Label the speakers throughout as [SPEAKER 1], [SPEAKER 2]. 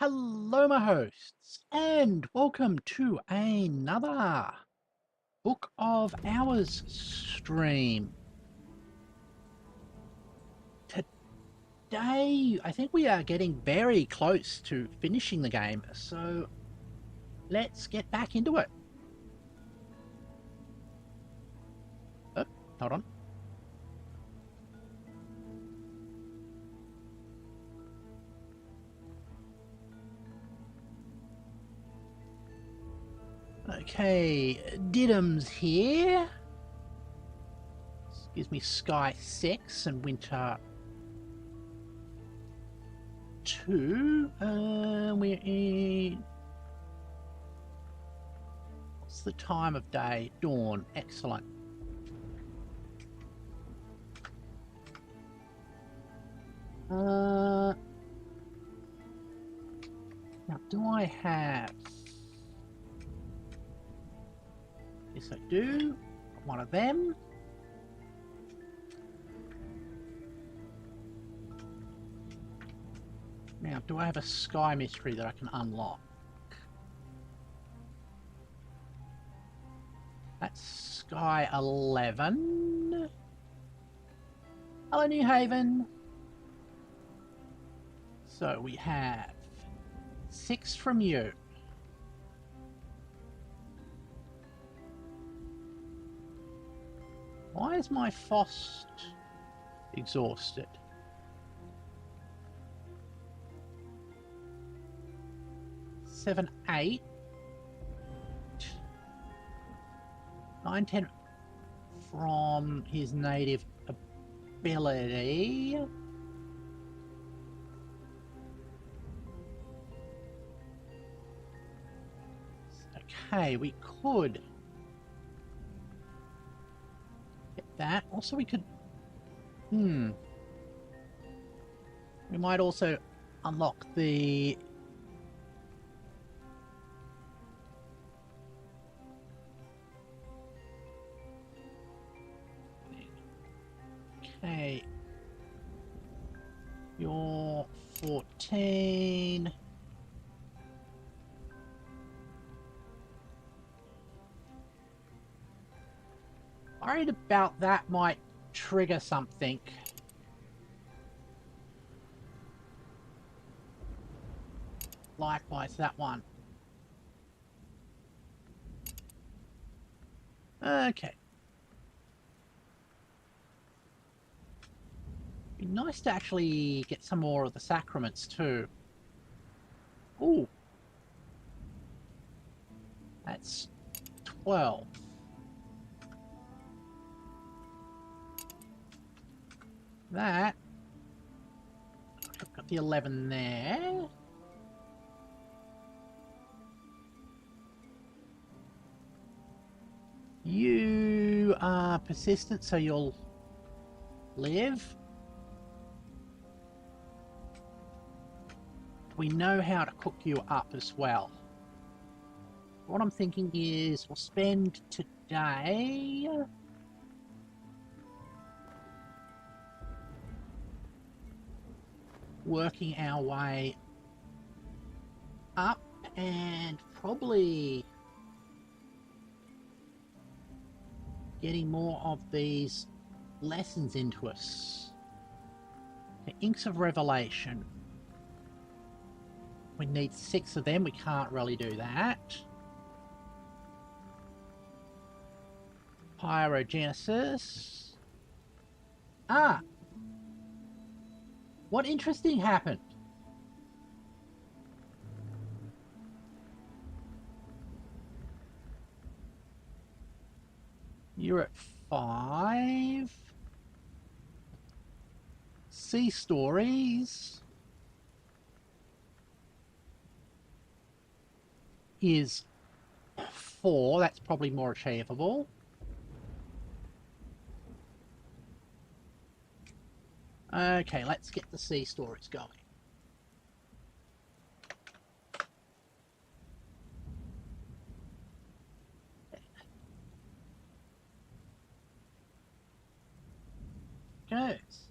[SPEAKER 1] Hello, my hosts, and welcome to another Book of Hours stream. Today, I think we are getting very close to finishing the game, so let's get back into it. Oh, hold on. Okay, Didym's here. This gives me Sky 6 and Winter 2. We're in... What's the time of day? Dawn. Excellent. Now, do I have... Yes, I do. One of them. Now, do I have a sky mystery that I can unlock? That's Sky 11. Hello, New Haven. So we have 6 from you. Why is my Fost exhausted? Seven, 8, 9, 10 from his native ability. Okay, we could get that. Also, we could... We might also unlock the... Okay. You're 14. Worried about that might trigger something. Likewise, that one. Okay. Be nice to actually get some more of the sacraments too. Ooh. That's 12. That. I've got the 11 there. You are persistent, so you'll live. We know how to cook you up as well. What I'm thinking is we'll spend today working our way up and probably getting more of these lessons into us. The Inks of Revelation. We need 6 of them. We can't really do that. Pyrogenesis. Ah! What interesting happened? You're at 5. Sea Stories is 4. That's probably more achievable. Okay, let's get the Sea Stories going. Goes.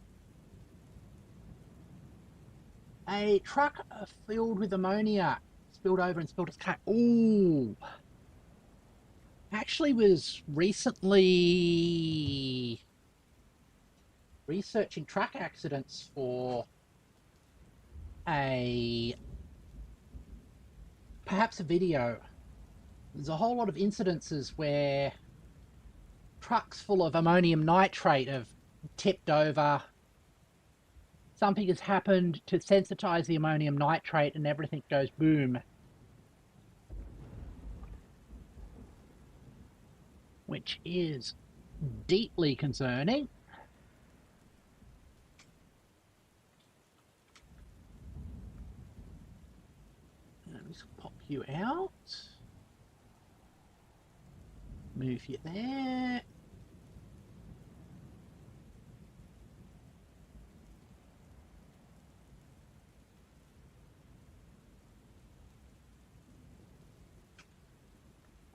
[SPEAKER 1] A truck filled with ammonia spilled over and spilled its car. Ooh. Actually was recently researching truck accidents for perhaps a video. There's a whole lot of incidences where trucks full of ammonium nitrate have tipped over. Something has happened to sensitize the ammonium nitrate and everything goes boom. Which is deeply concerning. Let me just pop you out. Move you there.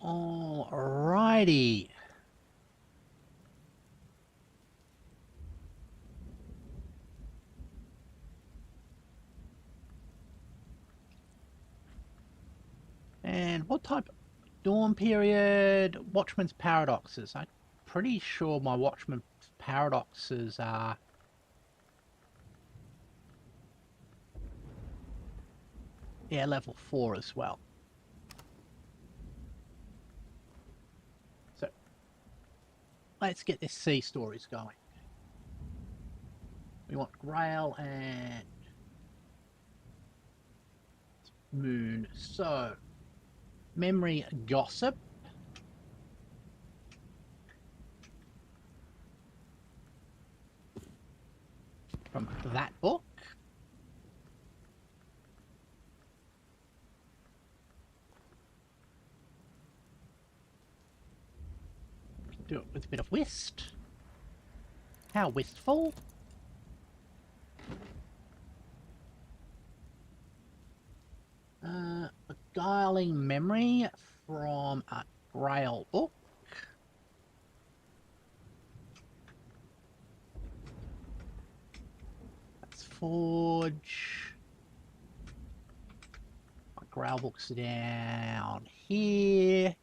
[SPEAKER 1] Alrighty. And what type? Dawn period, Watchman's paradoxes. I'm pretty sure my Watchman's paradoxes are level 4 as well. So let's get this sea stories going. We want Grail and Moon. So memory gossip. From that book. Do it with a bit of whist. How wistful. Beguiling memory from a Grail book. That's Forge. My Grail book's down here.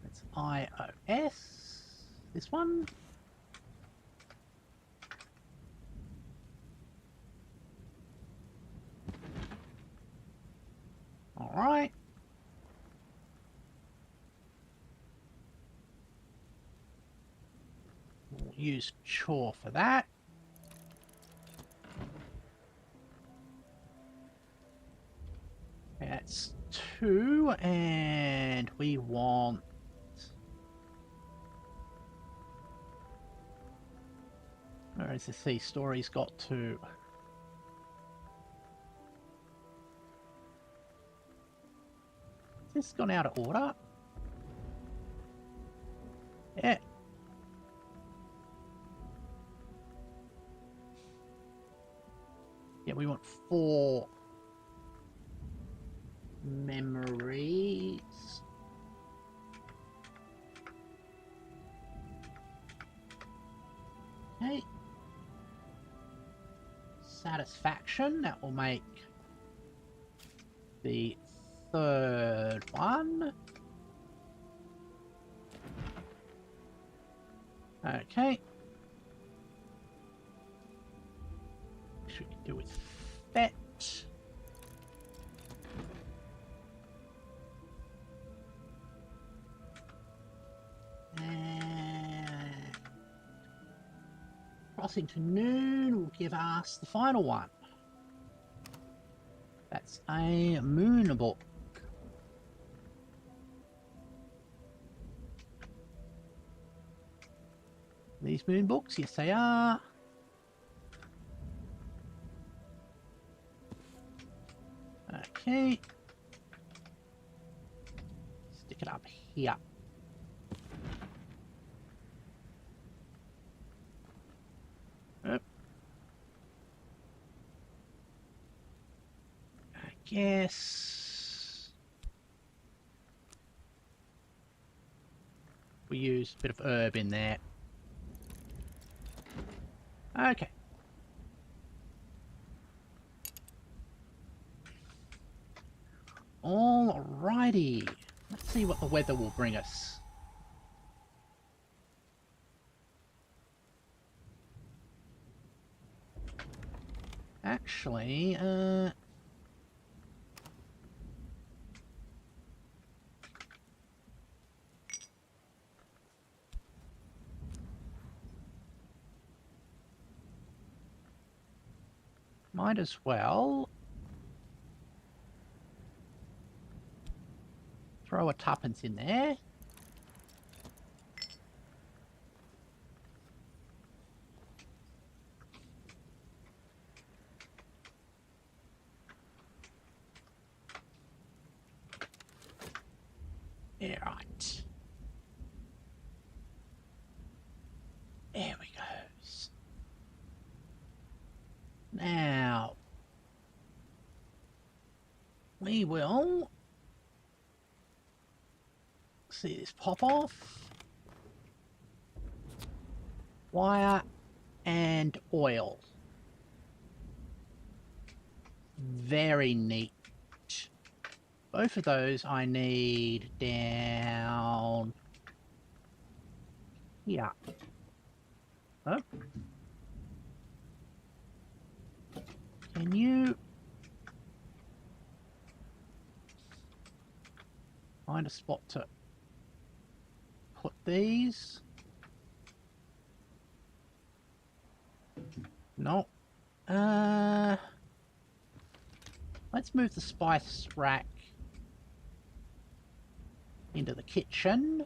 [SPEAKER 1] That's iOS. This one. All right. We'll use Chore for that. That's 2, and we want... Where has the sea stories got to? Has this gone out of order? Yeah. Yeah, we want 4 memories. Okay. Satisfaction, that will make the 3rd one. Okay. Which we can do with Fet. And Crossing to Noon will give us the final one. That's a Moon book. These Moon books, yes they are. Okay. Stick it up here. Oop. I guess we use a bit of herb in there. Okay. Alrighty. Let's see what the weather will bring us. Actually, might as well throw a tuppence in there. Yeah, right. There we go. Now, we will see this pop off. Wire and oil. Very neat. Both of those I need down here. Oh. Can you find a spot to put these? No. Let's move the spice rack into the kitchen.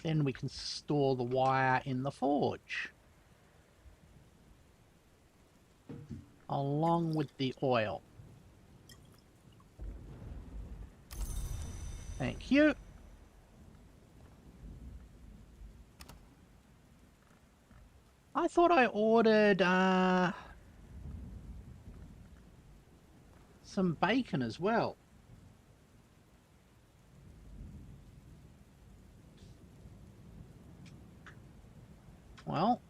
[SPEAKER 1] Then we can store the wire in the forge. Along with the oil. Thank you. I thought I ordered some bacon as well. Well,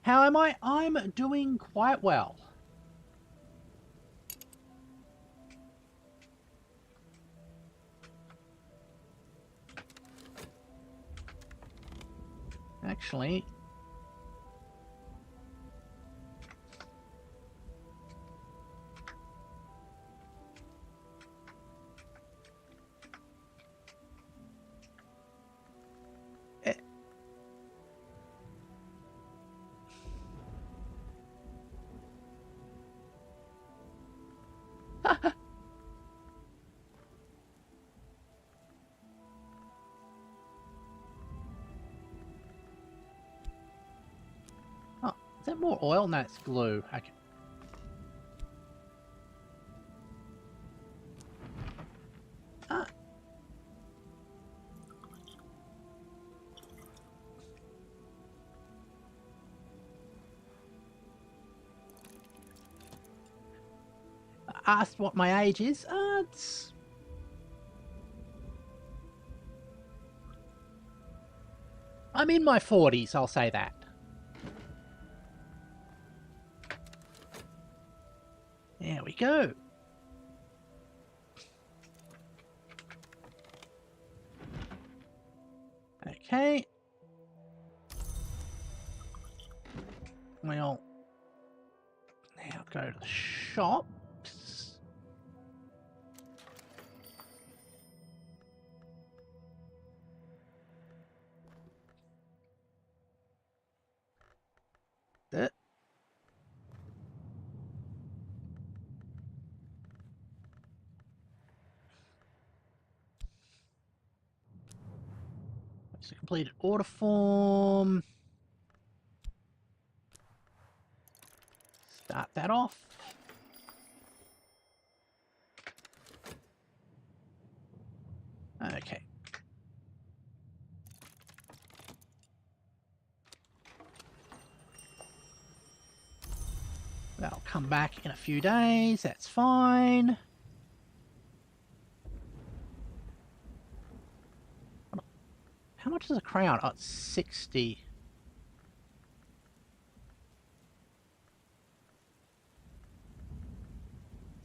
[SPEAKER 1] how am I? I'm doing quite well. Actually, oh, is that more oil? No, it's glue. Okay. Asked what my age is. I'm in my 40s, I'll say that. There we go. Okay. Well, now go to the shops. That. It's a completed order form. Start that off. Okay. That'll come back in a few days. That's fine. How much is a crown? Oh, it's 60.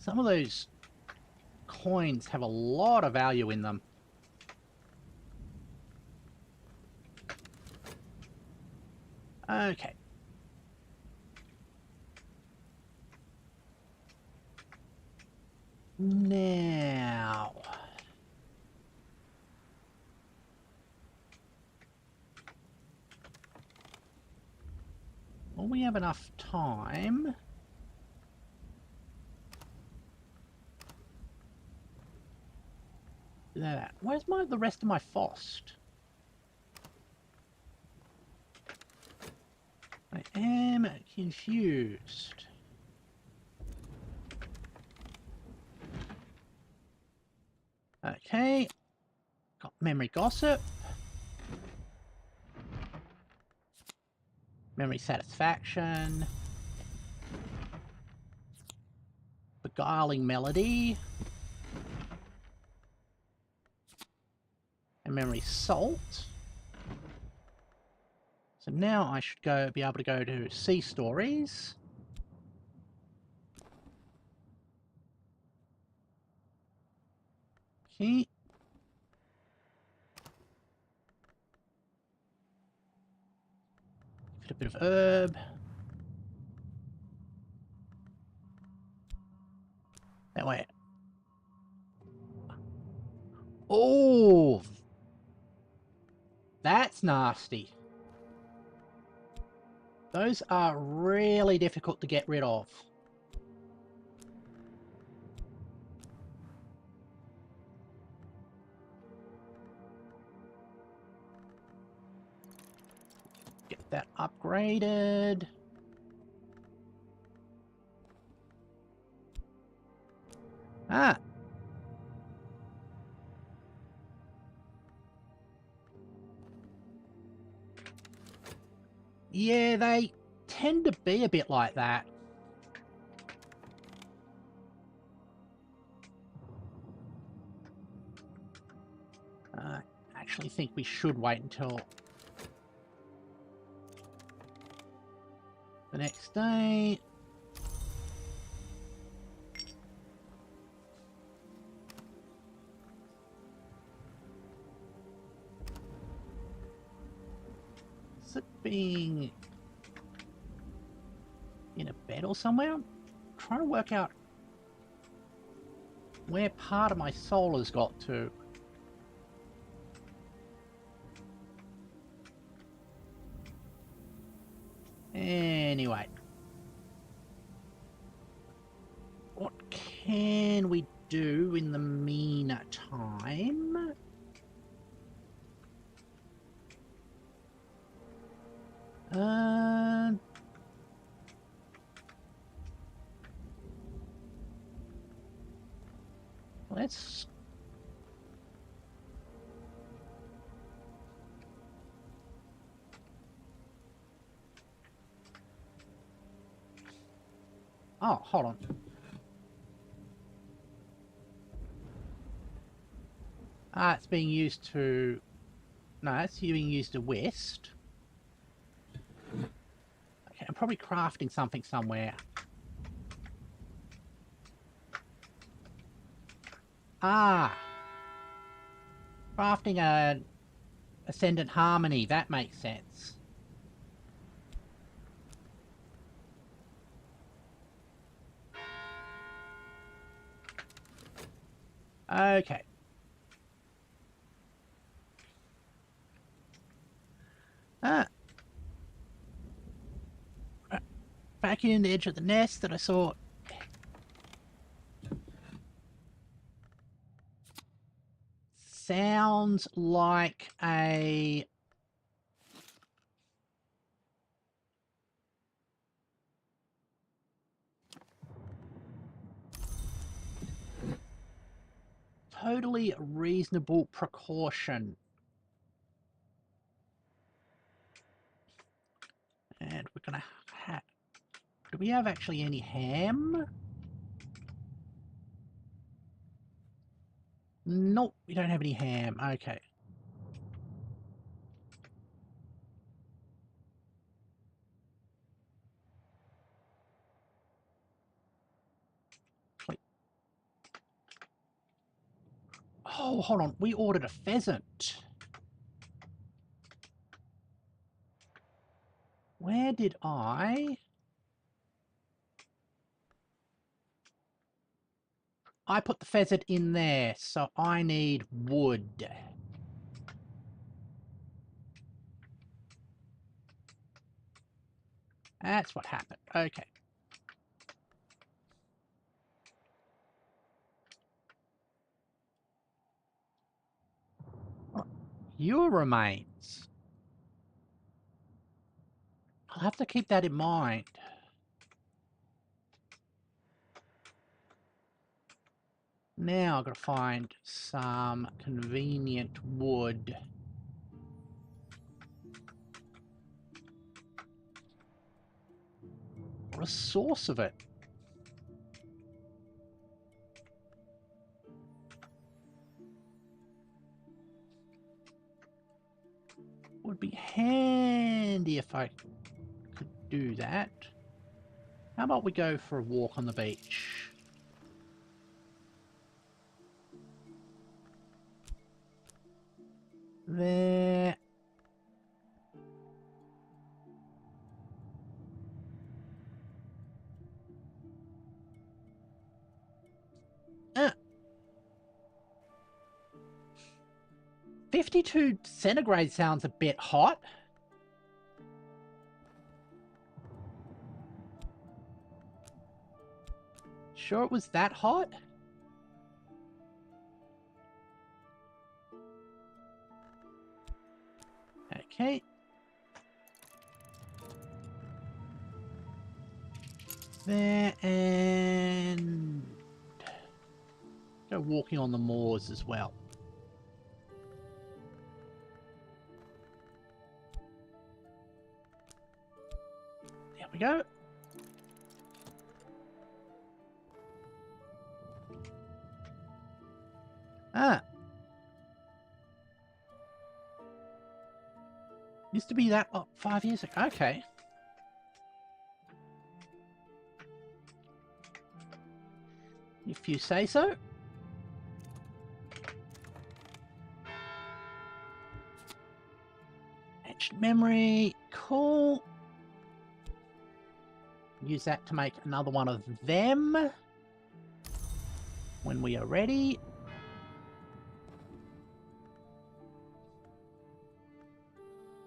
[SPEAKER 1] Some of those coins have a lot of value in them. Okay. Now... will we have enough time? Where's the rest of my Fost? I am confused. Okay. Got memory gossip. Memory satisfaction. Beguiling melody. And memory salt. So now I should be able to go to see stories. Okay. Get a bit of herb. That way. Oh! That's nasty. Those are really difficult to get rid of. Get that upgraded. Ah! Yeah, they tend to be a bit like that. I actually think we should wait until the next day. Is it being in a bed or somewhere? I'm trying to work out where part of my soul has got to. Anyway. What can we do in the meantime? Let's... oh, hold on. Ah, it's being used to... no, it's being used to west. Okay, I'm probably crafting something somewhere. Ah! Crafting a Ascendant Harmony, that makes sense. Okay. Ah. Back in the edge of the nest that I saw. Sounds like a... totally reasonable precaution. And we're gonna have... do we have actually any ham? Nope, we don't have any ham. Okay. Oh, hold on. We ordered a pheasant. Where did I put the pheasant in there, so I need wood. That's what happened. Okay. Your remains. I'll have to keep that in mind. Now I've got to find some convenient wood. Or a source of it. Would be handy if I could do that. How about we go for a walk on the beach? There. Ah. 52 centigrade sounds a bit hot. Sure it was that hot? Okay. There, and go walking on the moors as well. There we go. Ah. Used to be that 5 years ago. Okay. If you say so. Ancient memory. Cool. Use that to make another one of them when we are ready.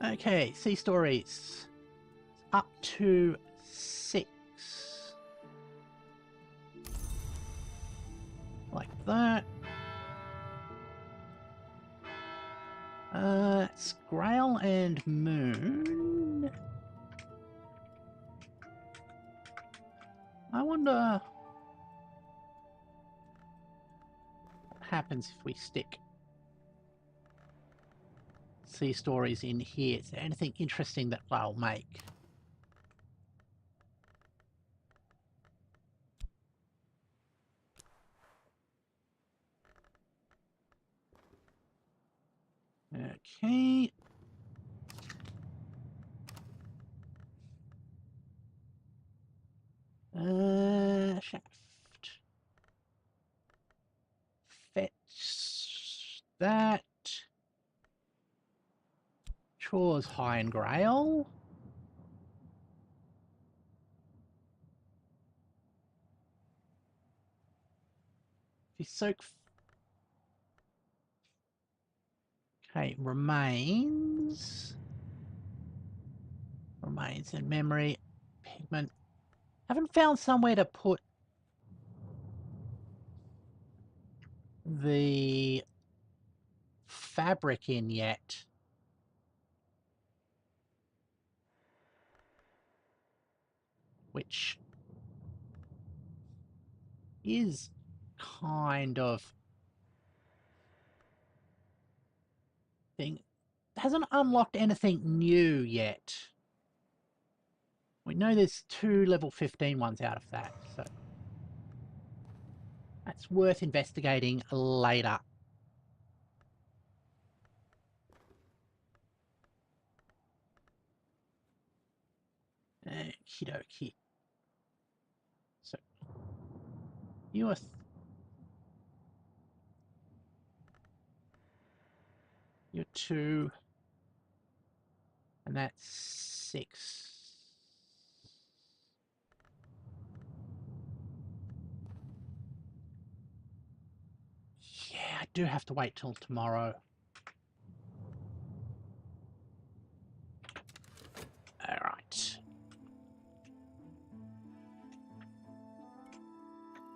[SPEAKER 1] Okay, sea stories. Up to 6. Like that. It's Grail and Moon. I wonder what happens if we stick sea stories in here. Is there anything interesting that they'll make? Okay. Shaft. Fetch that. Chores High and Grail. If you soak. Okay, remains. Remains in memory. Pigment. Haven't found somewhere to put the fabric in yet. Which is kind of thing. Hasn't unlocked anything new yet. We know there's 2 level 15 ones out of that, so that's worth investigating later. Okie dokie. So, you are... 2. And that's 6. Yeah, I do have to wait till tomorrow. Alright.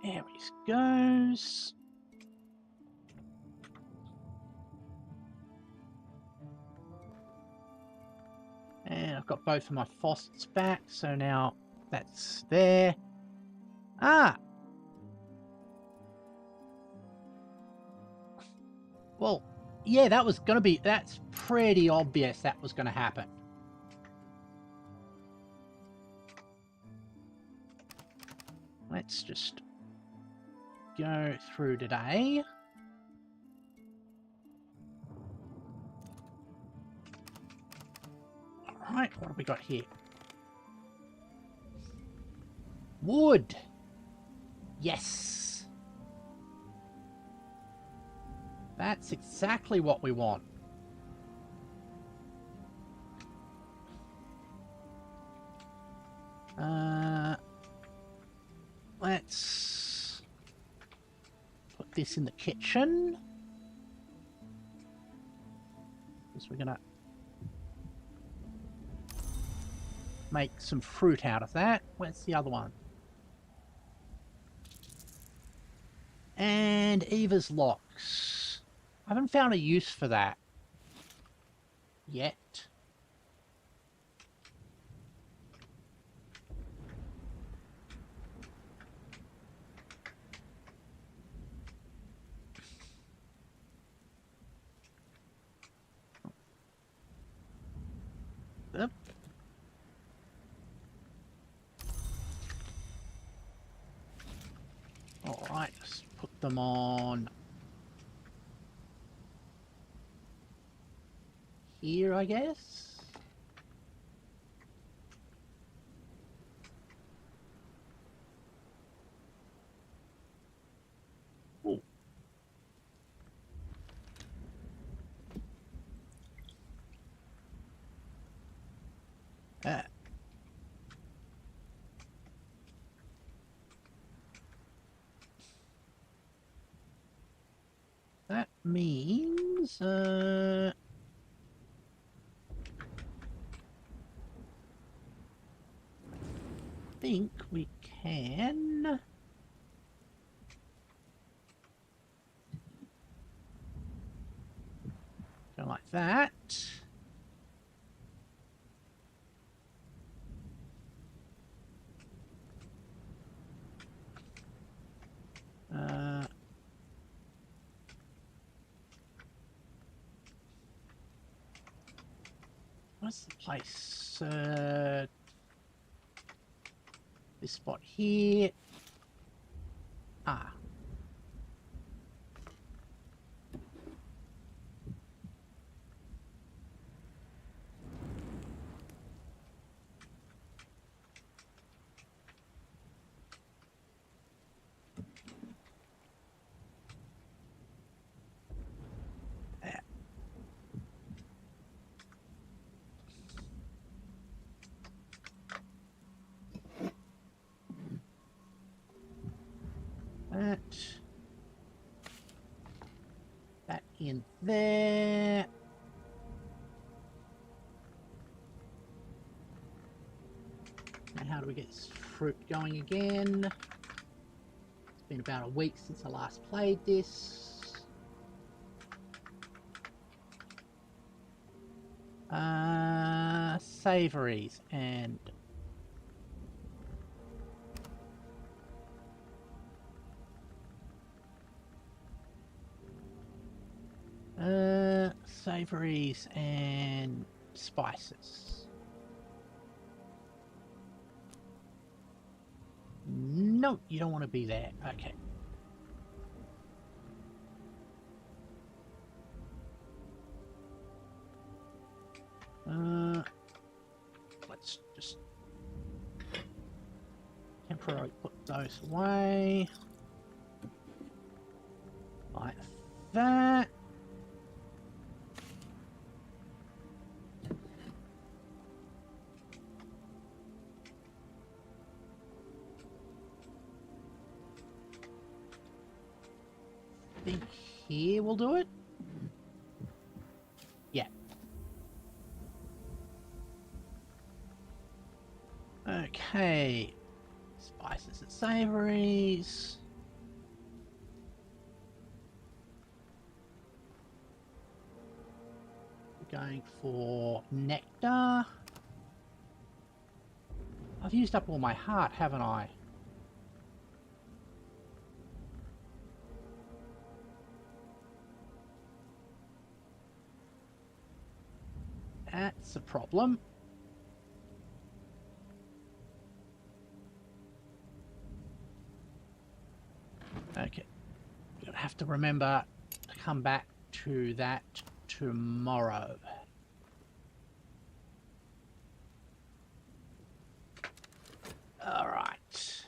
[SPEAKER 1] There he goes. And I've got both of my faucets back, so now that's there. Ah! Well, yeah, that was going to be... That's pretty obvious that was going to happen. Let's just go through today. Alright, what have we got here? Wood! Yes! That's exactly what we want. Let's put this in the kitchen. Because we're gonna make some fruit out of that. Where's the other one? And Eva's locks. I haven't found a use for that yet. Yep. Alright, let's put them on here, I guess. Ooh. That means, I think we can go like that. What's the place? This spot here. Ah. That in there. Now how do we get this fruit going again? It's been about a week since I last played this. Savories and savories and spices. No, you don't want to be there. Okay. Let's just temporarily put those away. Like that. I think here we'll do it. Yeah. Okay. Spices and savories. We're going for nectar. I've used up all my heart, haven't I? That's a problem. Okay. Gonna have to remember to come back to that tomorrow. All right.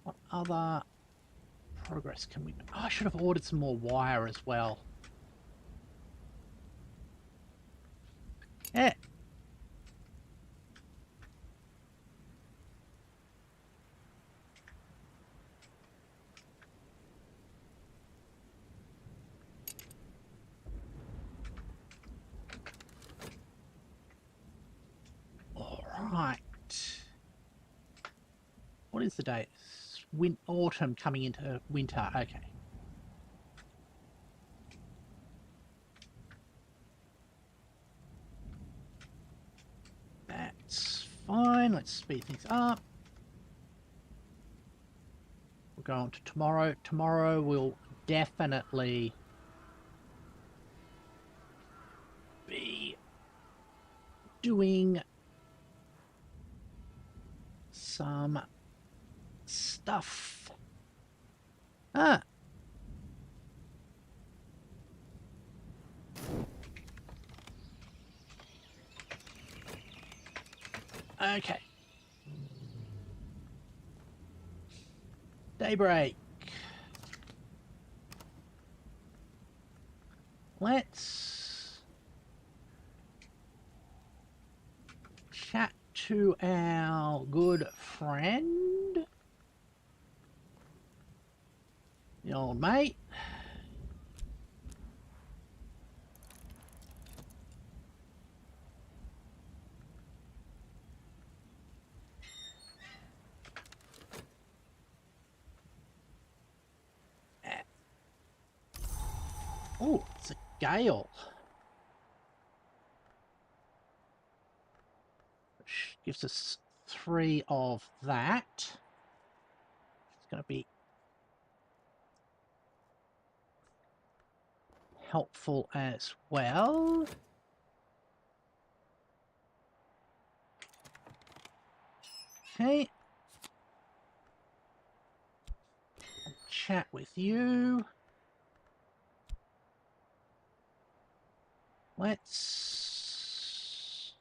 [SPEAKER 1] What other progress can we... Oh, I should have ordered some more wire as well. Yeah. All right. What is the date? Autumn coming into winter. Okay. That's fine. Let's speed things up. We'll go on to tomorrow. Tomorrow we'll definitely be doing some stuff. Ah. Okay. Daybreak. Let's chat to our good friend, the old mate. Oh, it's a gale. Which gives us 3 of that. It's going to be helpful as well. Okay. I'll chat with you. Let's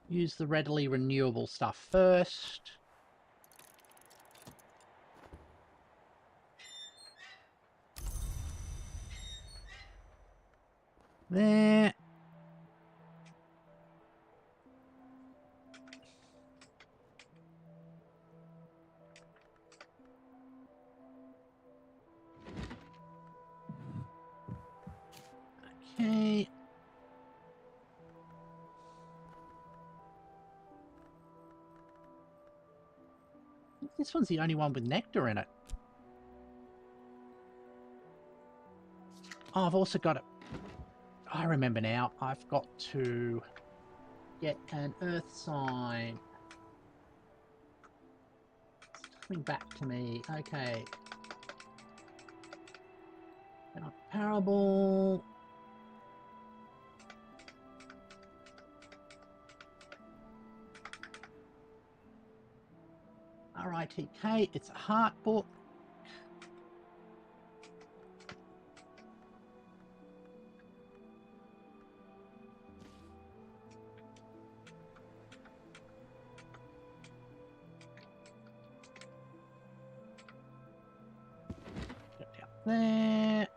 [SPEAKER 1] use the readily renewable stuff first. There. Okay. This one's the only one with nectar in it. Oh, I've also got it. I remember now. I've got to get an earth sign. It's coming back to me. Okay. Not comparable. RITK. It's a heart book. There.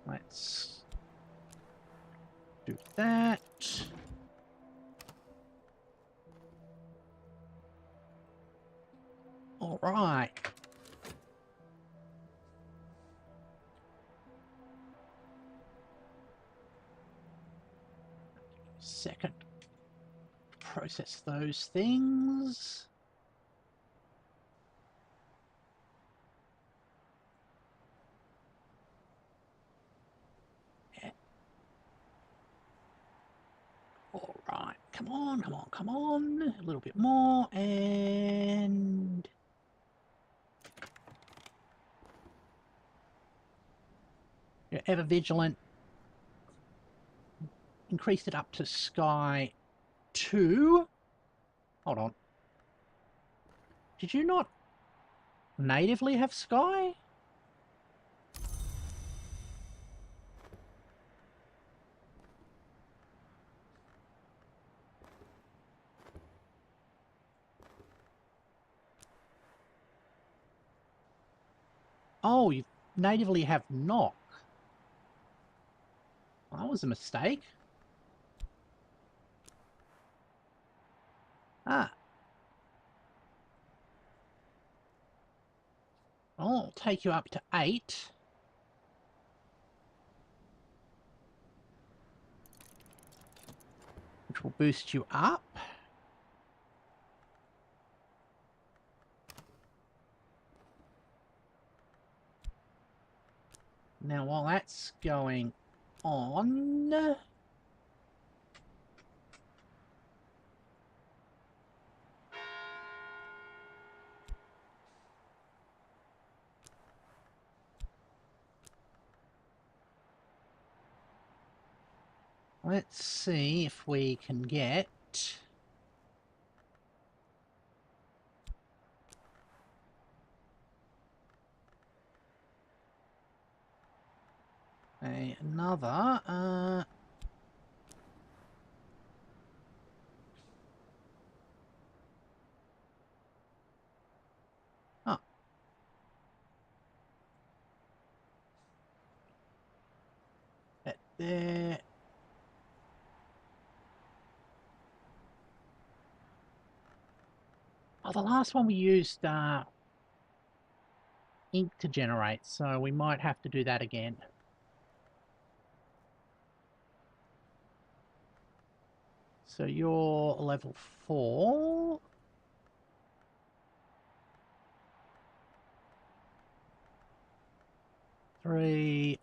[SPEAKER 1] Let's do that. second. Process those things. Yeah. All right, come on, come on, come on. A little bit more, and you're ever vigilant. Increased it up to Sky 2. Hold on. Did you not natively have Sky? Oh, you natively have Knock. Well, that was a mistake. Ah. I'll take you up to 8. Which will boost you up. Now, while that's going on... let's see if we can get... another... Oh. That there... Oh, the last one we used ink to generate, so we might have to do that again. So you're level 4. Three.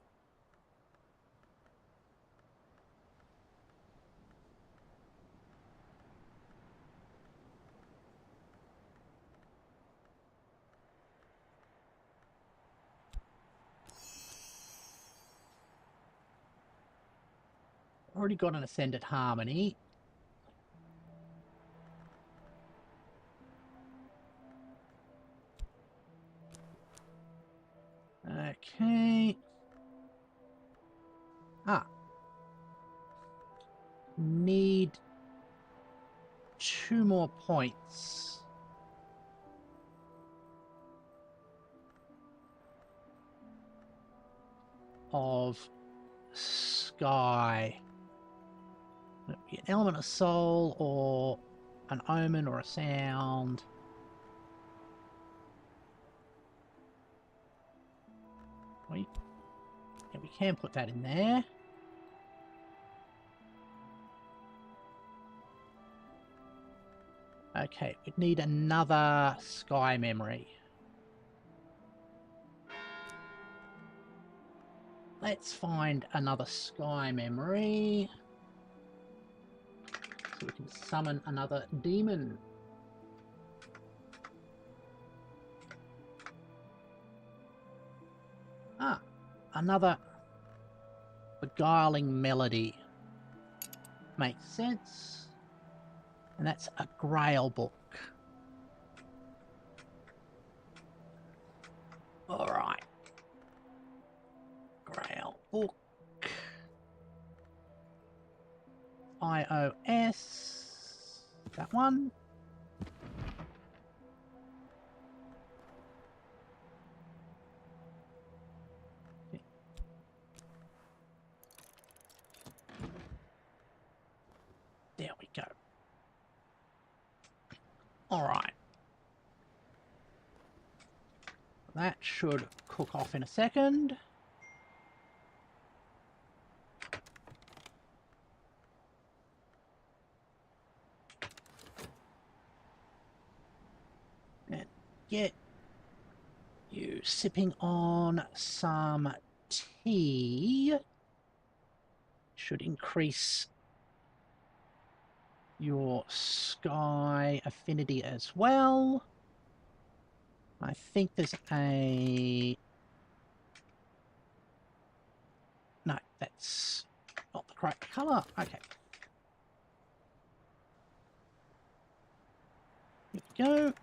[SPEAKER 1] Already got an Ascended Harmony. Okay. Ah. Need 2 more points. Of Sky. An element of soul or an omen or a sound. We can put that in there. Okay, we need another Sky memory. Let's find another Sky memory. So we can summon another demon. Ah, another beguiling melody. Makes sense. And that's a Grail book. Alright. Grail book. iOS. That one. There we go. Alright. That should cook off in a second. get you sipping on some tea. Should increase your sky affinity as well. I think there's a... No, that's not the correct colour. Okay. Here we go.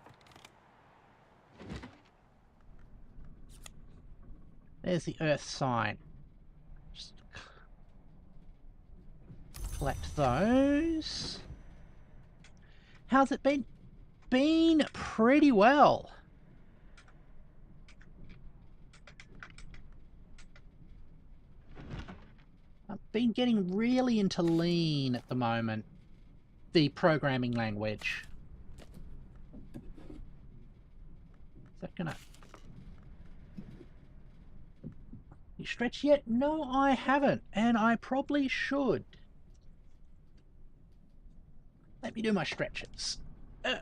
[SPEAKER 1] There's the Earth sign. Just collect those. How's it been? Been pretty well. I've been getting really into Lean at the moment. The programming language. Is that gonna... You stretch yet? No, I haven't, and I probably should. Let me do my stretches. Yeah.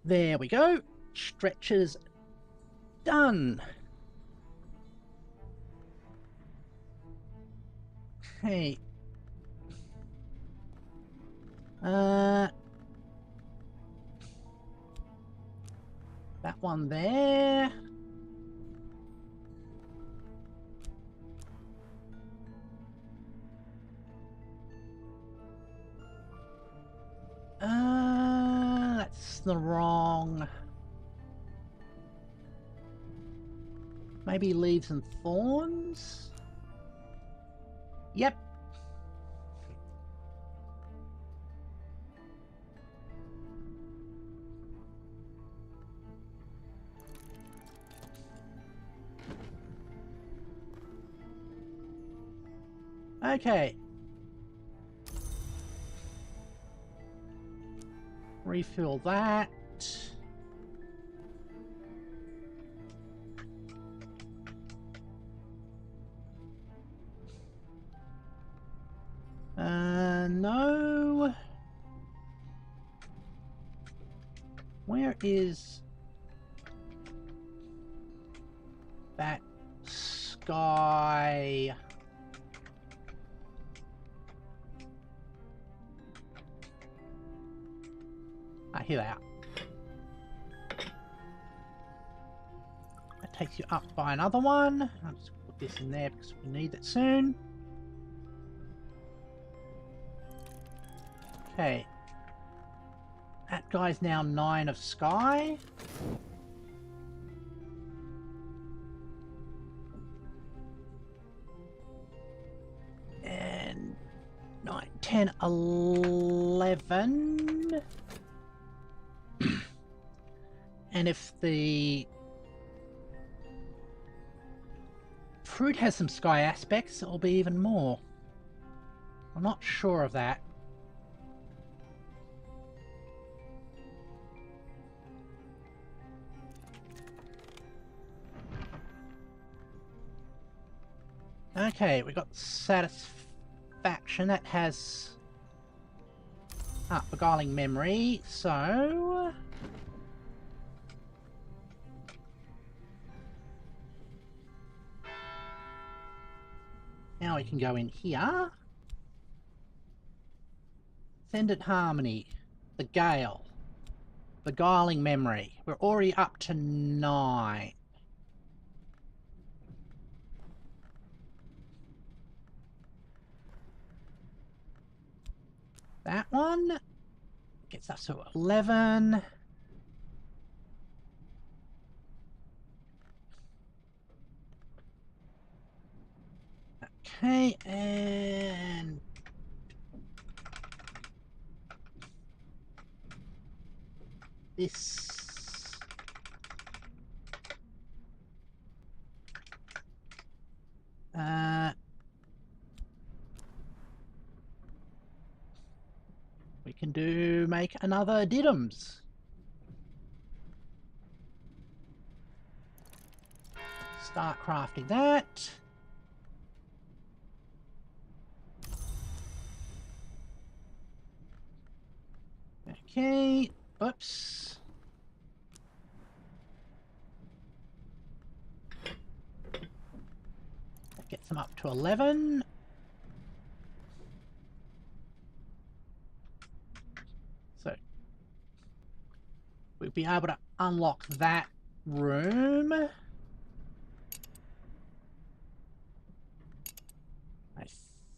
[SPEAKER 1] There we go. Stretches done. Hey. That one there. That's the wrong... Maybe leaves and thorns? Yep. Okay. Refill that. No. Where is that sky? Ah, here they are. That takes you up by another one. I'll just put this in there because we need it soon. Okay. That guy's now 9 of sky. And 9, 10, 11. And if the fruit has some sky aspects, it'll be even more. I'm not sure of that. Okay, we got satisfaction. That has beguiling memory, so now we can go in here. Ascendant Harmony, the Gale, beguiling memory. We're already up to 9. That one gets us to 11. Okay, and this. We can make another diddums. Start crafting that. Okay, oops. That gets them up to 11. So we'll be able to unlock that room. I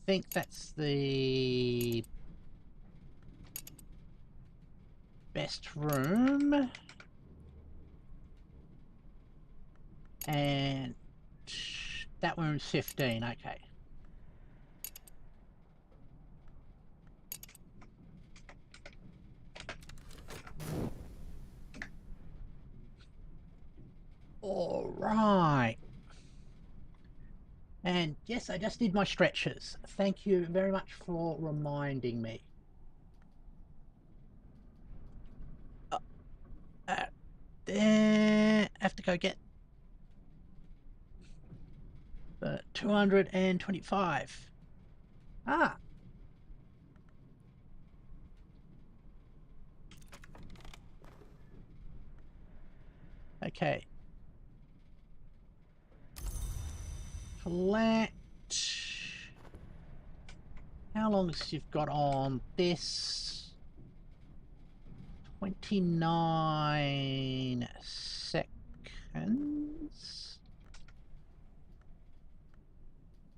[SPEAKER 1] think that's the best room. And that room's 15, okay. All right. And yes, I just did my stretches. Thank you very much for reminding me. There, I have to go get the 225. Ah. Okay. Collect. How long has you've got on this? 29 seconds.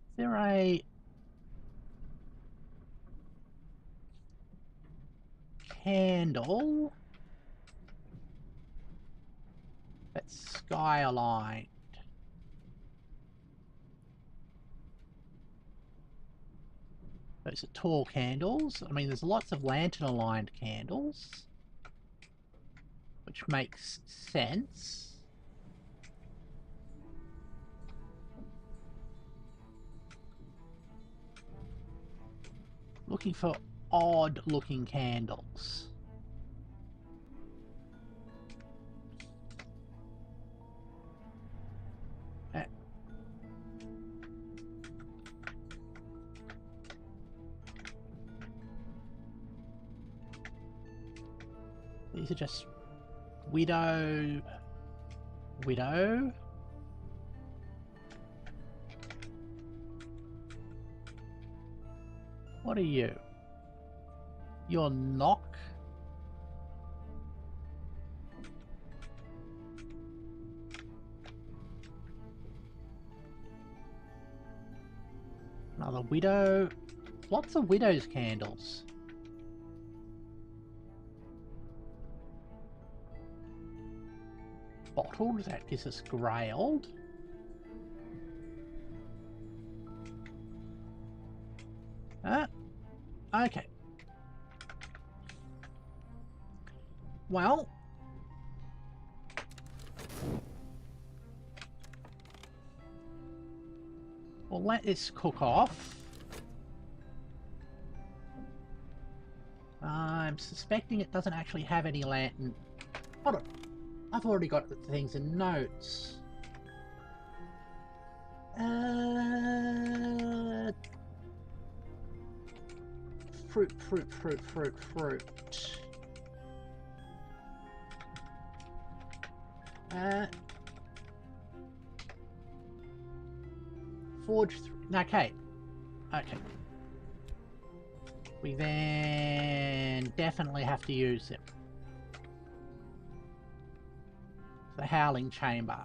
[SPEAKER 1] Is there a candle that's sky aligned? Those are tall candles. I mean, there's lots of lantern aligned candles, which makes sense. Looking for odd looking candles. These are just widow. What are you? You're knock? Another widow. Lots of widow's candles. Bottled, that gives us grailed. Okay. Well, we'll let this cook off. I'm suspecting it doesn't actually have any lantern. Hold on. I've already got the things in notes. Fruit. Forge. Okay. We then definitely have to use it. The Howling Chamber.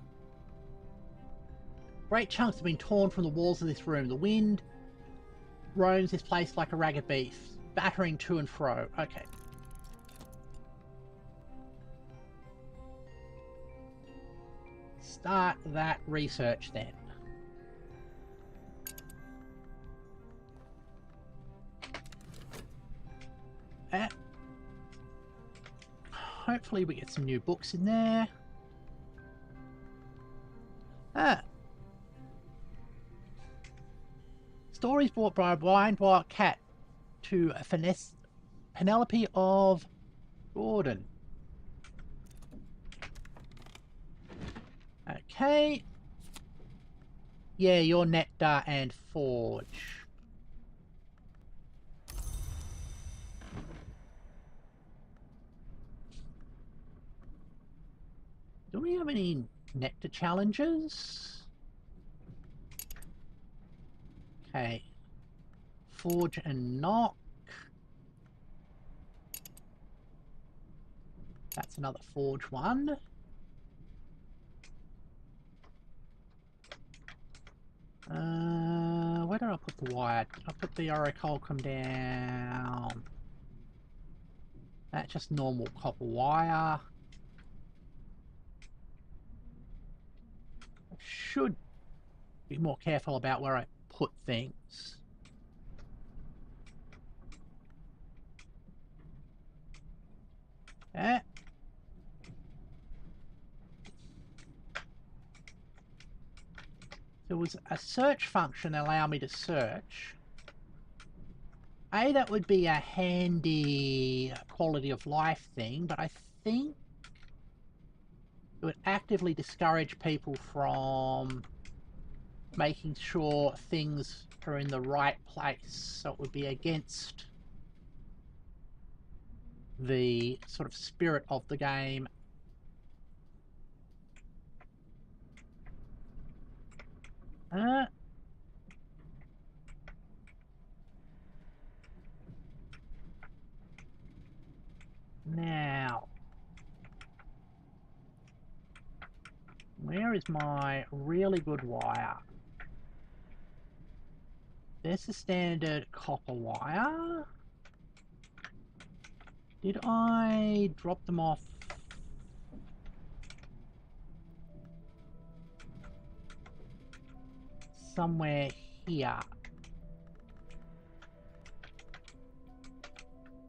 [SPEAKER 1] Great chunks have been torn from the walls of this room. The wind roams this place like a ragged beast, battering to and fro. Okay. Start that research then. hopefully we get some new books in there. Ah. Stories brought by a blind wild cat to finesse Penelope of Gordon. Okay. Yeah, you're Nectar and Forge. Do we have any Nectar challenges? Okay. Forge and Knock. That's another Forge one. Where did I put the wire? I put the orichalcum down. That's just normal copper wire. I should be more careful about where I put things. Yeah. There was a search function that allowed me to search. That would be a handy quality of life thing, but I think it would actively discourage people from making sure things are in the right place. So it would be against the sort of spirit of the game. Now, where is my really good wire? There's the standard copper wire. Did I drop them off? Somewhere here.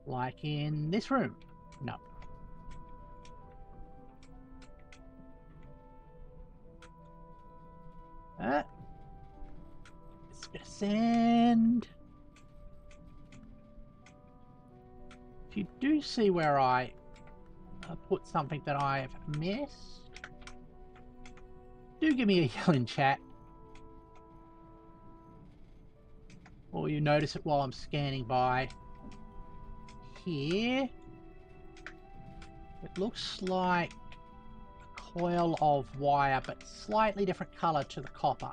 [SPEAKER 1] Like in this room? No. It's a bit of sand. If you do see where I put something that I've missed, do give me a yell in chat. Or you notice it while I'm scanning by. Here, it looks like a coil of wire, but slightly different color to the copper.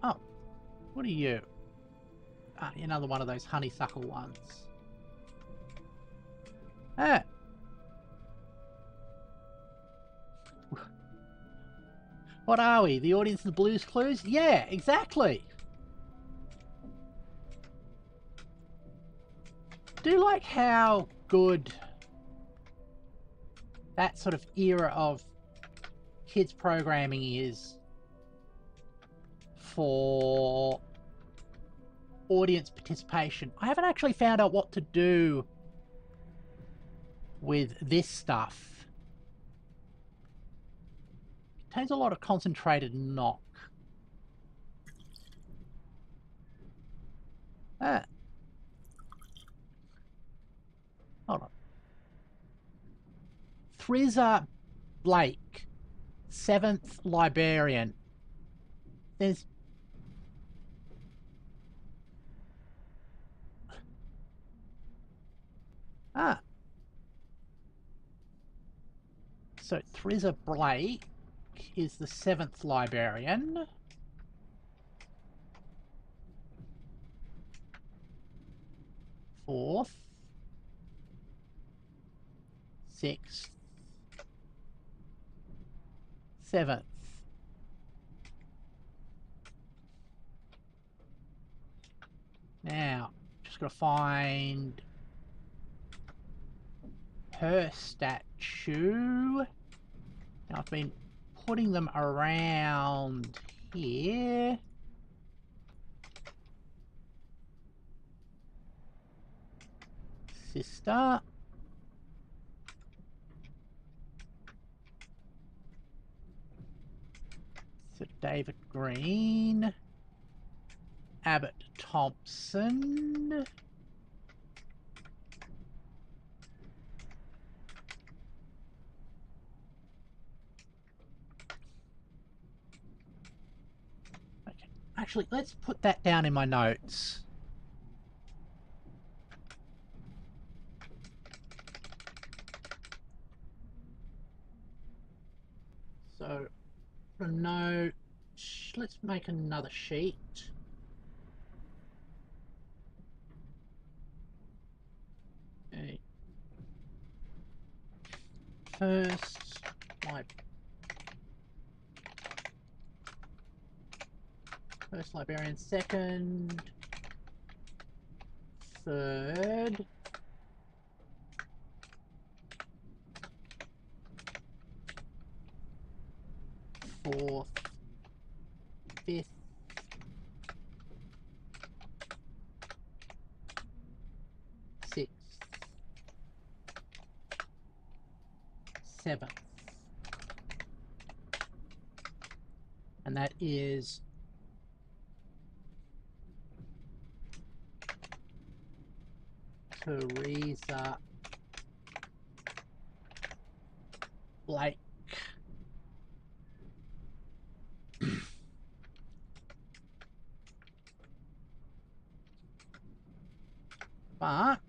[SPEAKER 1] Oh, what are you? Ah, another one of those honeysuckle ones. Ah. What are we? The audience of Blue's Clues? Yeah, exactly. Do like how good that sort of era of kids programming is for audience participation. I haven't actually found out what to do with this stuff. It contains a lot of concentrated knock. Ah. Hold on. Thrizza Blake, 7th Librarian. There's... Ah. So Thrizza Blake is the 7th Librarian. Fourth. 6th. 7th. Now, just gotta find her statue. Now, I've been putting them around here. Sister. Sir David Green. Abbott Thompson. Okay, actually, let's put that down in my notes. So, put a note. Let's make another sheet. Okay. First, first librarian, second, third, fourth, fifth, sixth, seventh. And that is Teresa Blake. But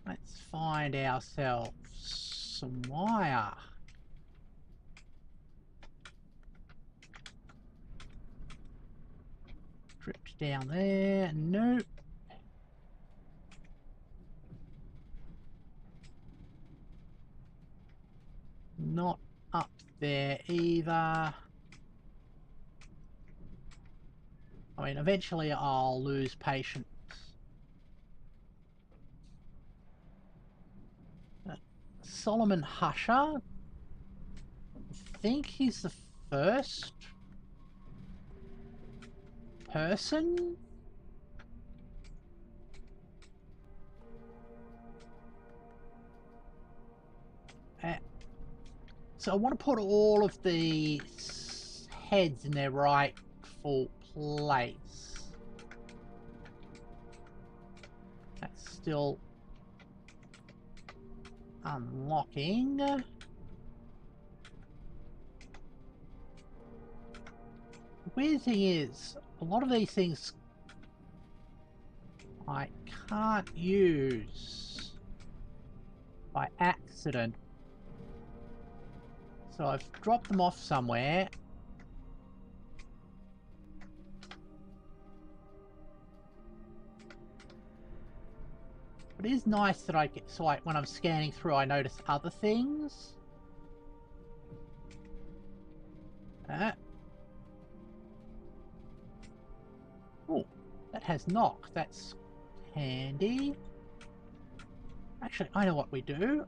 [SPEAKER 1] let's find ourselves some wire. Dripped down there. Nope. Not up there either. I mean, eventually I'll lose patience. Solomon Husher. I think he's the first person. So I want to put all of the heads in their rightful place. That's still unlocking. The weird thing is, a lot of these things I can't use by accident. So I've dropped them off somewhere. But it is nice that I get, so when I'm scanning through, I notice other things. Oh, that has knock. That's handy. Actually, I know what we do.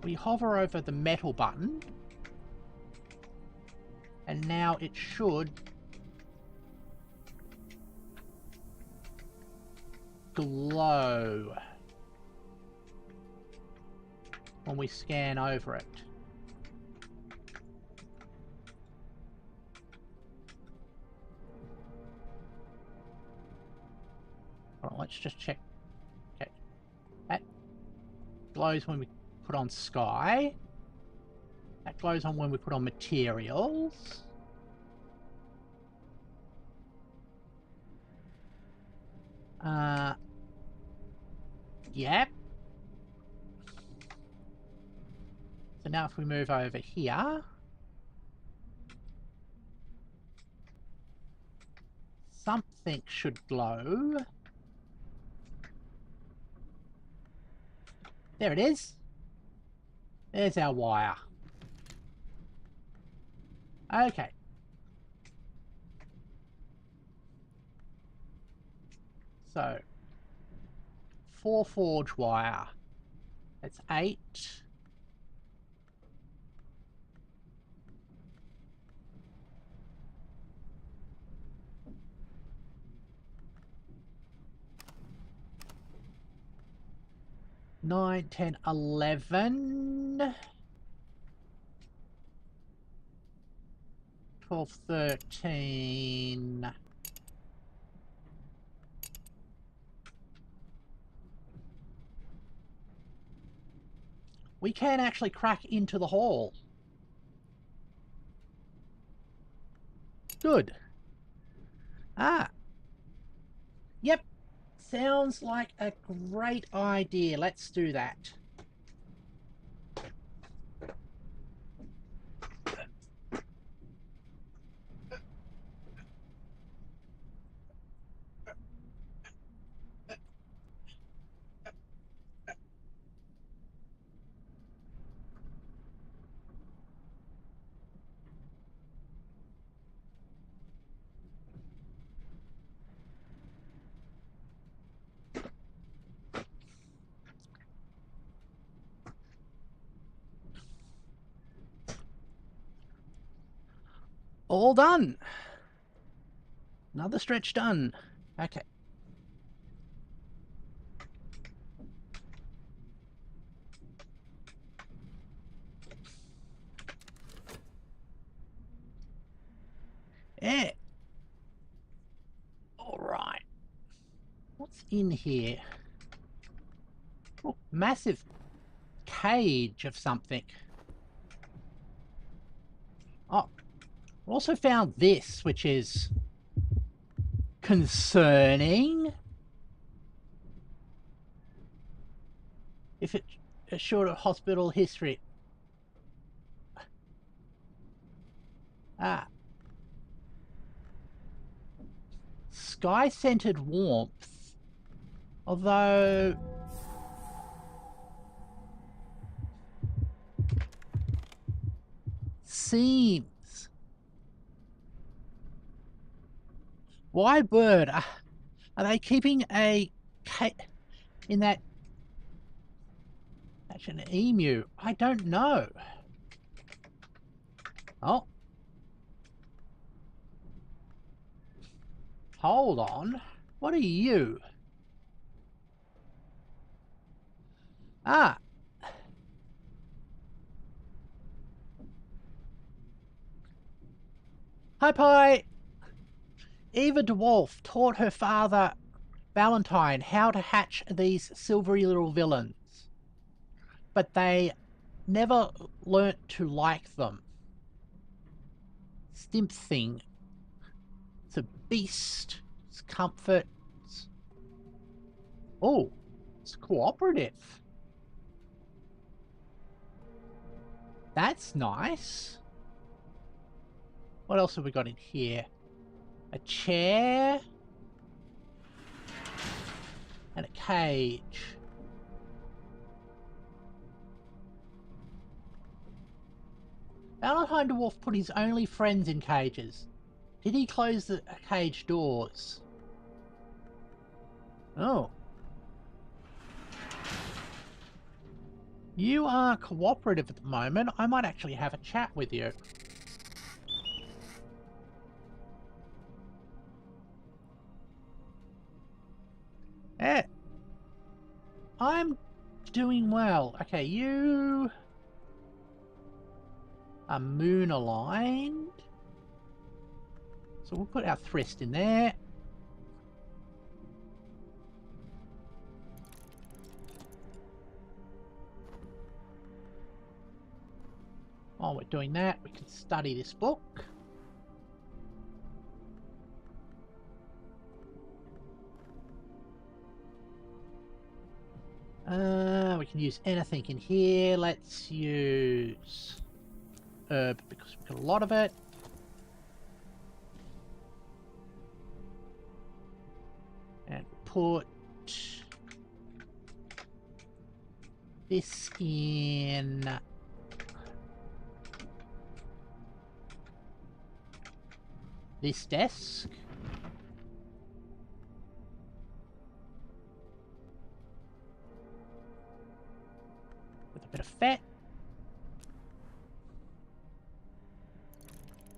[SPEAKER 1] We hover over the metal button, and now it should glow when we scan over it. Alright, let's just check. Okay. That glows when we put on sky. That glows on when we put on materials. Yep. So now if we move over here, something should glow. There it is. There's our wire. Okay. So 4 forge wire. That's 8. Nine, 10, 11. 12, 13. We can actually crack into the hall. Good. Ah. Yep. Sounds like a great idea. Let's do that. All done. Another stretch done. Okay. Yeah. All right. What's in here? Oh, massive cage of something. Oh, also found this, which is concerning. If it's a short of hospital history. Ah. Sky-centered warmth. Although... seems... Why bird? Are they keeping a... in that... That's an emu. I don't know. Oh. Hold on. What are you? Ah. Hi, Pie. Eva DeWolf taught her father, Valentine, how to hatch these silvery little villains. But they never learnt to like them. Stimp thing. It's a beast. It's comfort. Oh, it's cooperative. That's nice. What else have we got in here? A chair. And a cage. Valentine DeWolf put his only friends in cages. Did he close the cage doors? Oh. You are cooperative at the moment. I might actually have a chat with you. Eh. I'm doing well. Okay, you are moon aligned. So we'll put our thrust in there. While we're doing that, we can study this book. We can use anything in here. Let's use herb because we've got a lot of it. And put this in this desk. Bit of fat.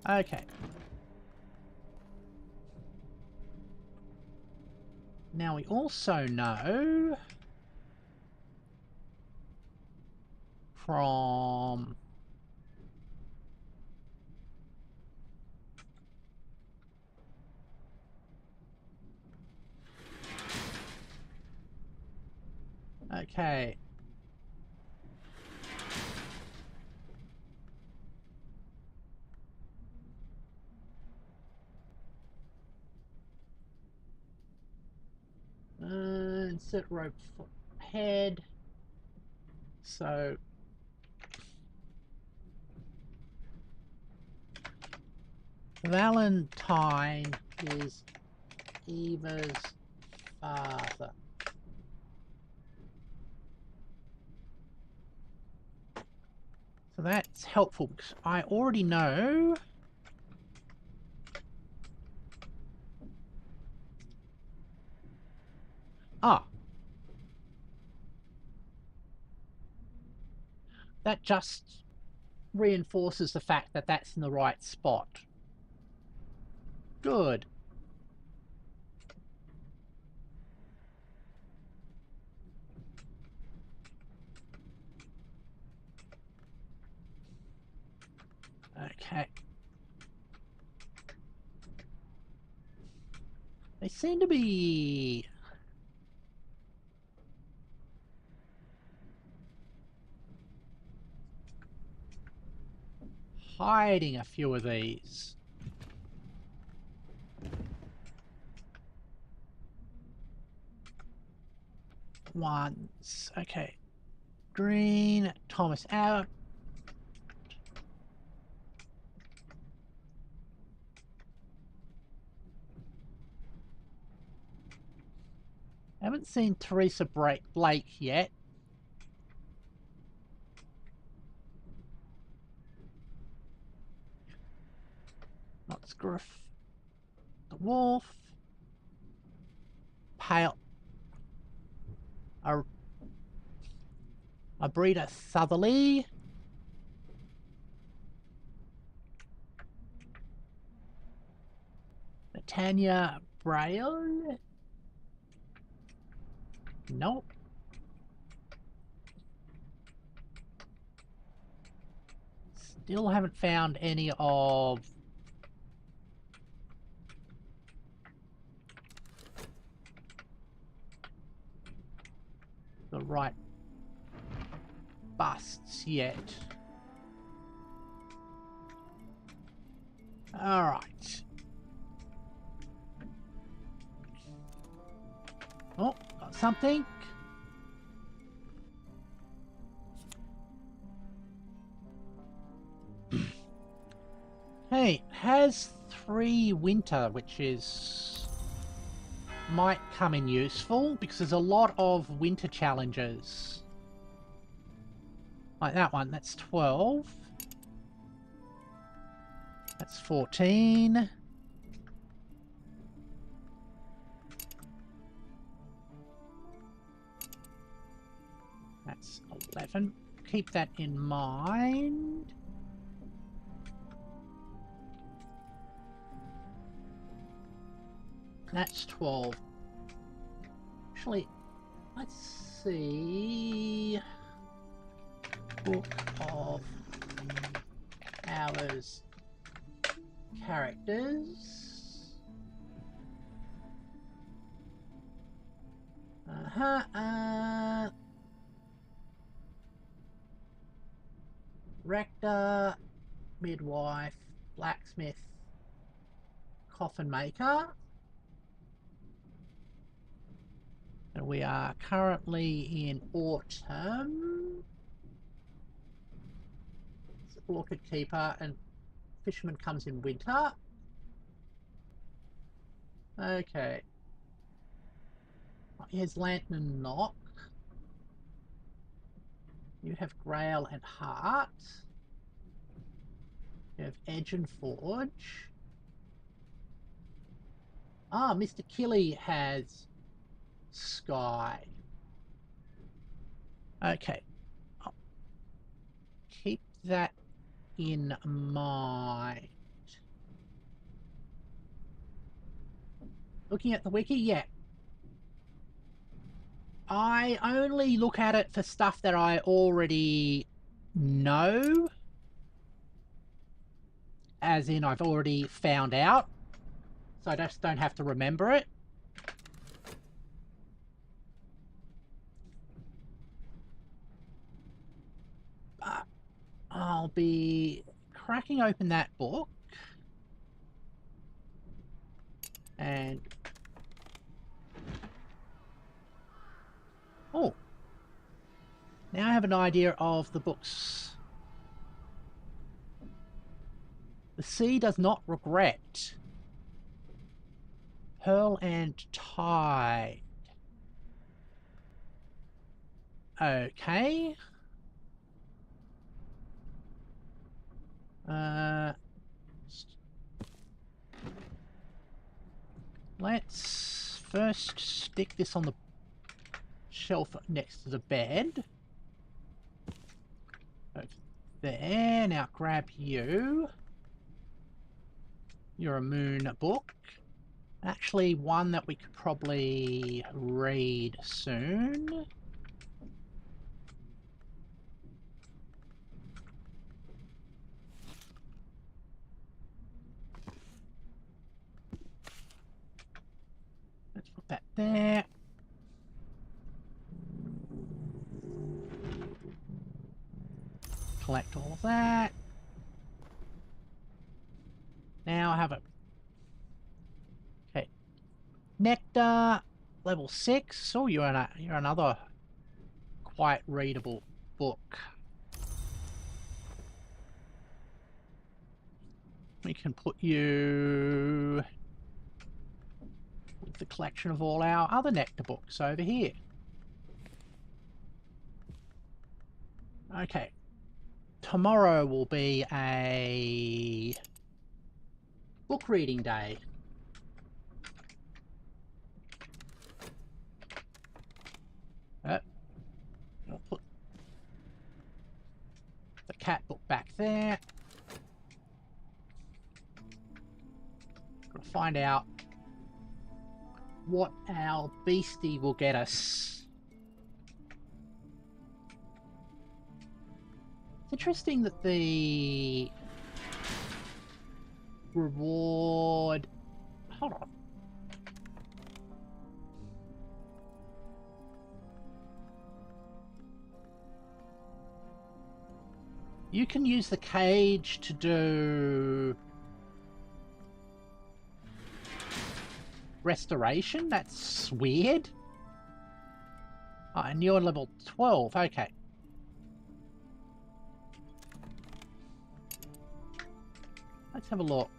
[SPEAKER 1] Okay. Now we also know from okay. Insert rope for head. So Valentine is Eva's father. So that's helpful because I already know that just reinforces the fact that that's in the right spot. Good. Okay. They seem to be hiding a few of these. Ones. Okay. Green, Thomas out. Haven't seen Teresa Blake yet. Not Scruff. The Wolf. Pale. A breeder Southerly. Tanya Braille. Nope. Still haven't found any of the right busts yet. All right. Oh, got something. Hey, has 3 winter, which is might come in useful because there's a lot of winter challenges. Like that one, that's 12. That's 14. That's 11. Keep that in mind. That's 12. Actually, let's see. Book of Hours Characters. Rector, midwife, blacksmith, coffin maker. And we are currently in autumn. Orchid keeper and fisherman comes in winter. Okay. Here's lantern and knock. You have grail and heart. You have edge and forge. Ah, Mr. Killy has sky. Okay. that in mind. Looking at the wiki, yeah. I only look at it for stuff that I already know. As in, I've already found out. So I just don't have to remember it. But I'll be cracking open that book. And... oh. Now I have an idea of the books. The sea does not regret. Pearl and Tide. Okay. Let's first stick this on the shelf next to the bed. Over there. Now grab you. You're a moon book. Actually, one that we could probably read soon. Let's put that there. Collect all of that. Now I have a... okay. Nectar, level 6. Oh, you're another quite readable book. We can put you with the collection of all our other nectar books over here. Okay. Tomorrow will be a book reading day. I'll put the cat book back there. Gotta find out what our beastie will get us. It's interesting that the reward... hold on. You can use the cage to do restoration? That's weird. Oh, and you're level 12, okay. Let's have a look.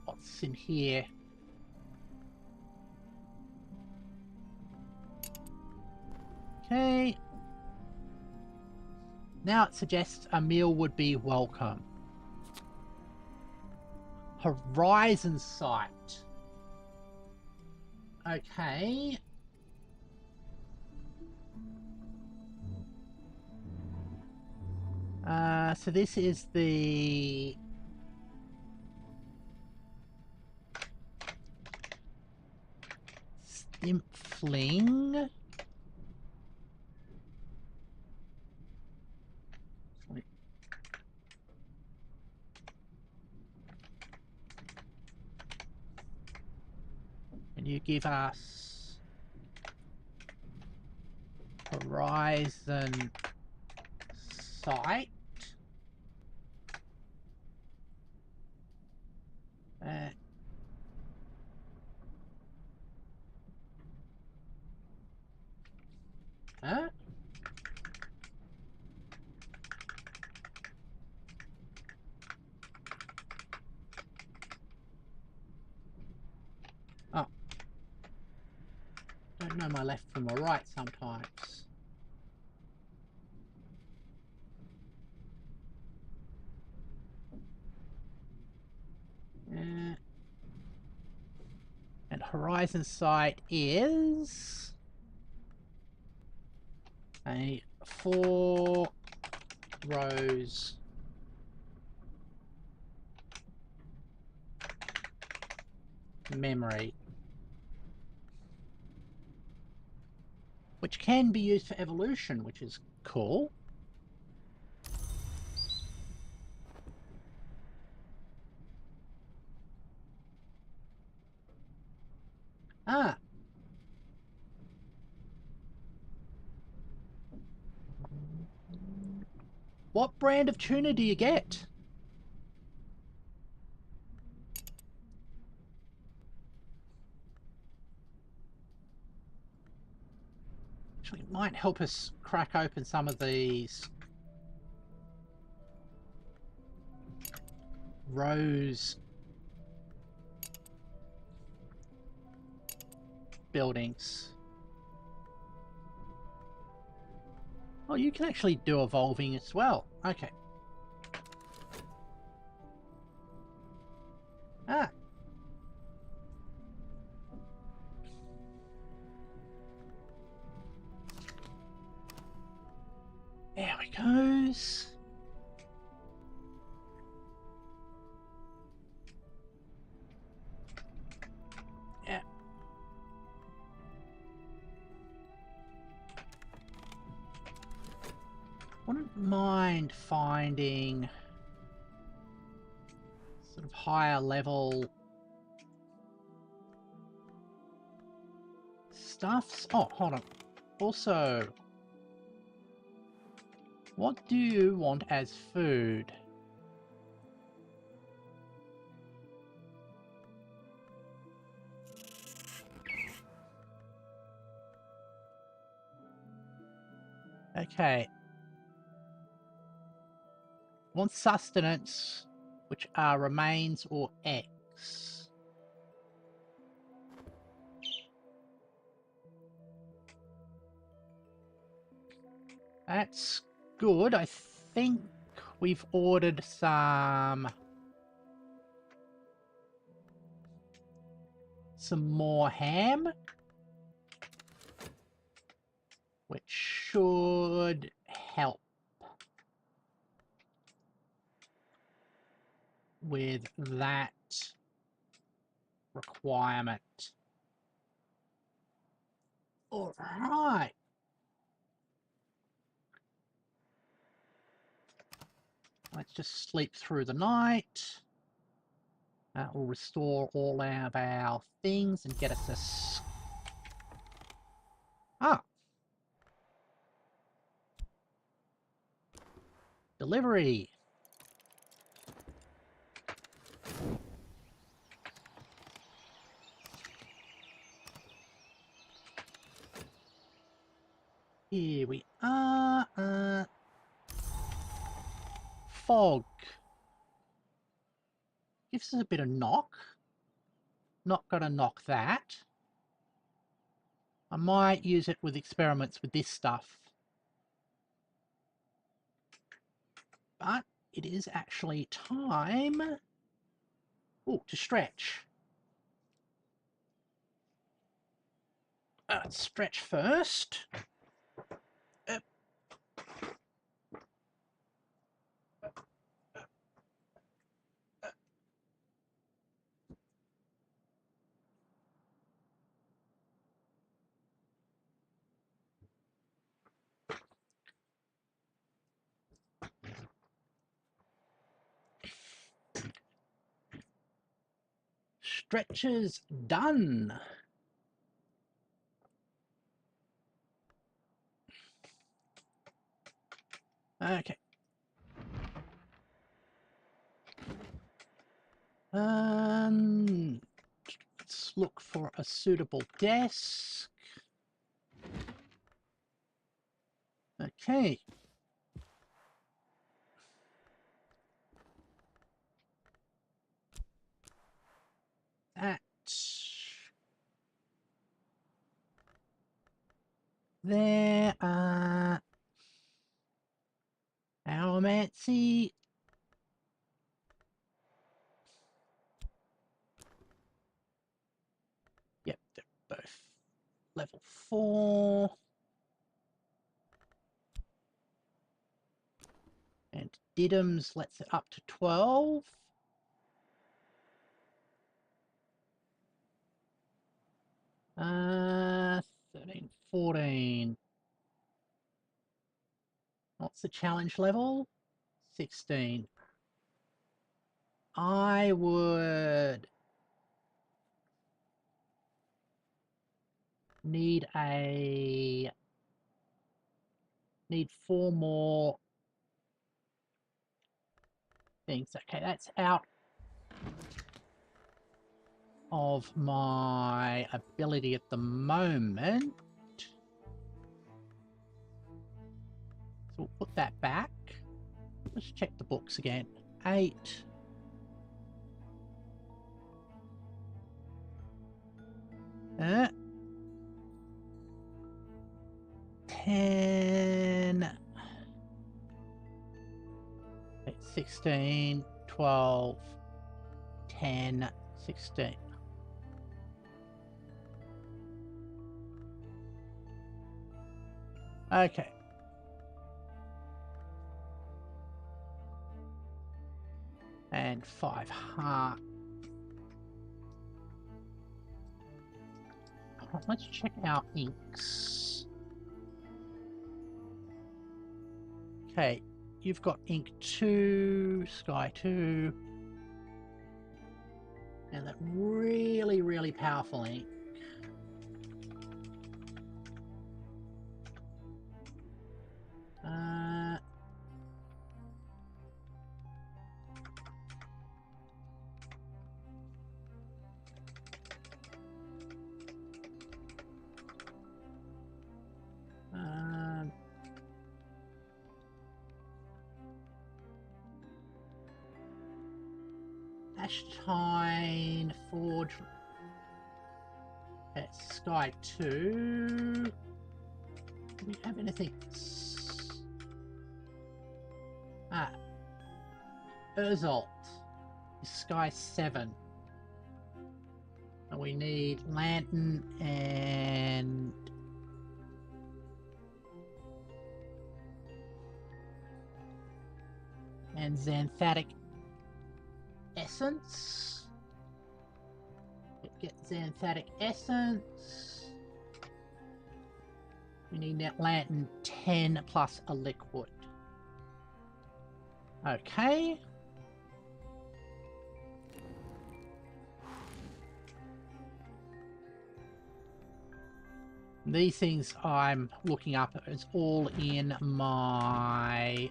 [SPEAKER 1] What's in here? Okay. Now it suggests a meal would be welcome. Horizon sight. Okay. So this is the... Stimfling. And you give us Horizon Sight. Huh? Oh. Don't know my left from my right sometimes. And Horizon Sight is a 4 rows memory, which can be used for evolution, which is cool. Ah. What brand of tuna do you get? Actually, it might help us crack open some of these rose buildings. Oh, you can actually do evolving as well. Okay. Ah. There we goes. Yeah. Wouldn't mind finding sort of higher level stuffs. Oh, hold on. Also, what do you want as food? Okay. Want sustenance, which are remains or eggs. That's good. I think we've ordered some more ham, which should help with that requirement. All right. Let's just sleep through the night. That will restore all of our things and get us a... Ah! Delivery! Here we are. Fog. Gives us a bit of knock. Not gonna knock that. I might use it with experiments with this stuff. But it is actually time... Ooh, to stretch. Let's stretch first. Stretches done. Okay. Let's look for a suitable desk. Okay. That. There are... Allomancy. Yep, they're both level 4. And Diddums lets it up to 12. 13, 14. What's the challenge level? 16. I would need 4 more things. Okay, that's out of my ability at the moment. So we'll put that back. Let's check the books again. 8. Uh, 10. 16, 12, 10, 16. Okay. And 5 heart. Let's check our inks. Okay, you've got ink 2, sky 2, and that really, really powerful ink. Ashtine, Forge. That's Sky 2. Do we have anything? Urzolt is Sky 7. And we need Lantern and Xanthatic Essence. Get Xanthatic Essence. We need that Lantern 10 plus a liquid. Okay. These things I'm looking up is all in my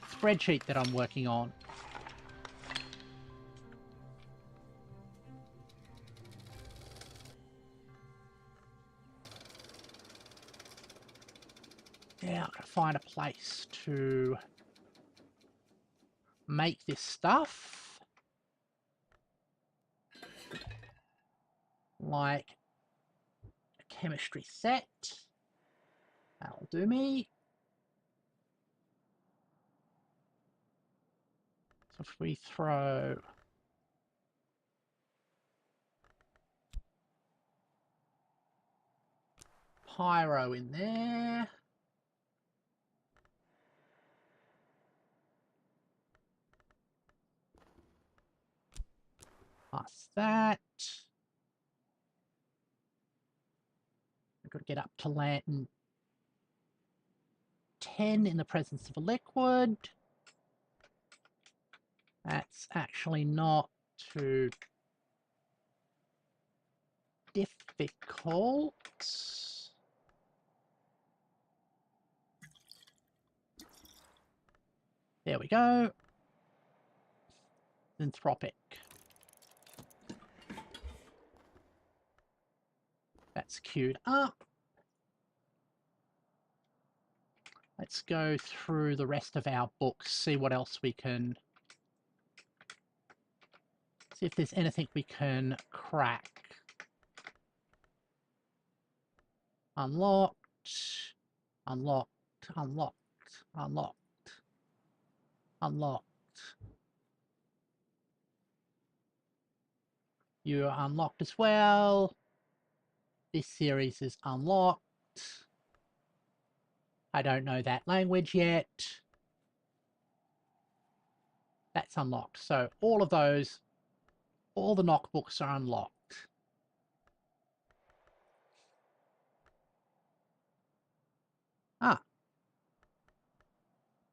[SPEAKER 1] spreadsheet that I'm working on. Now I've got to find a place to make this stuff. Like a chemistry set. That'll do me. So if we throw pyro in there. Plus that. I've got to get up to Lantern 10 in the presence of a liquid. That's actually not too difficult. There we go. Anthropic. That's queued up. Let's go through the rest of our books, see what else we can... See if there's anything we can crack. Unlocked. Unlocked. Unlocked. Unlocked. Unlocked. You are unlocked as well. This series is unlocked. I don't know that language yet. That's unlocked. So all of those, all the knock books are unlocked.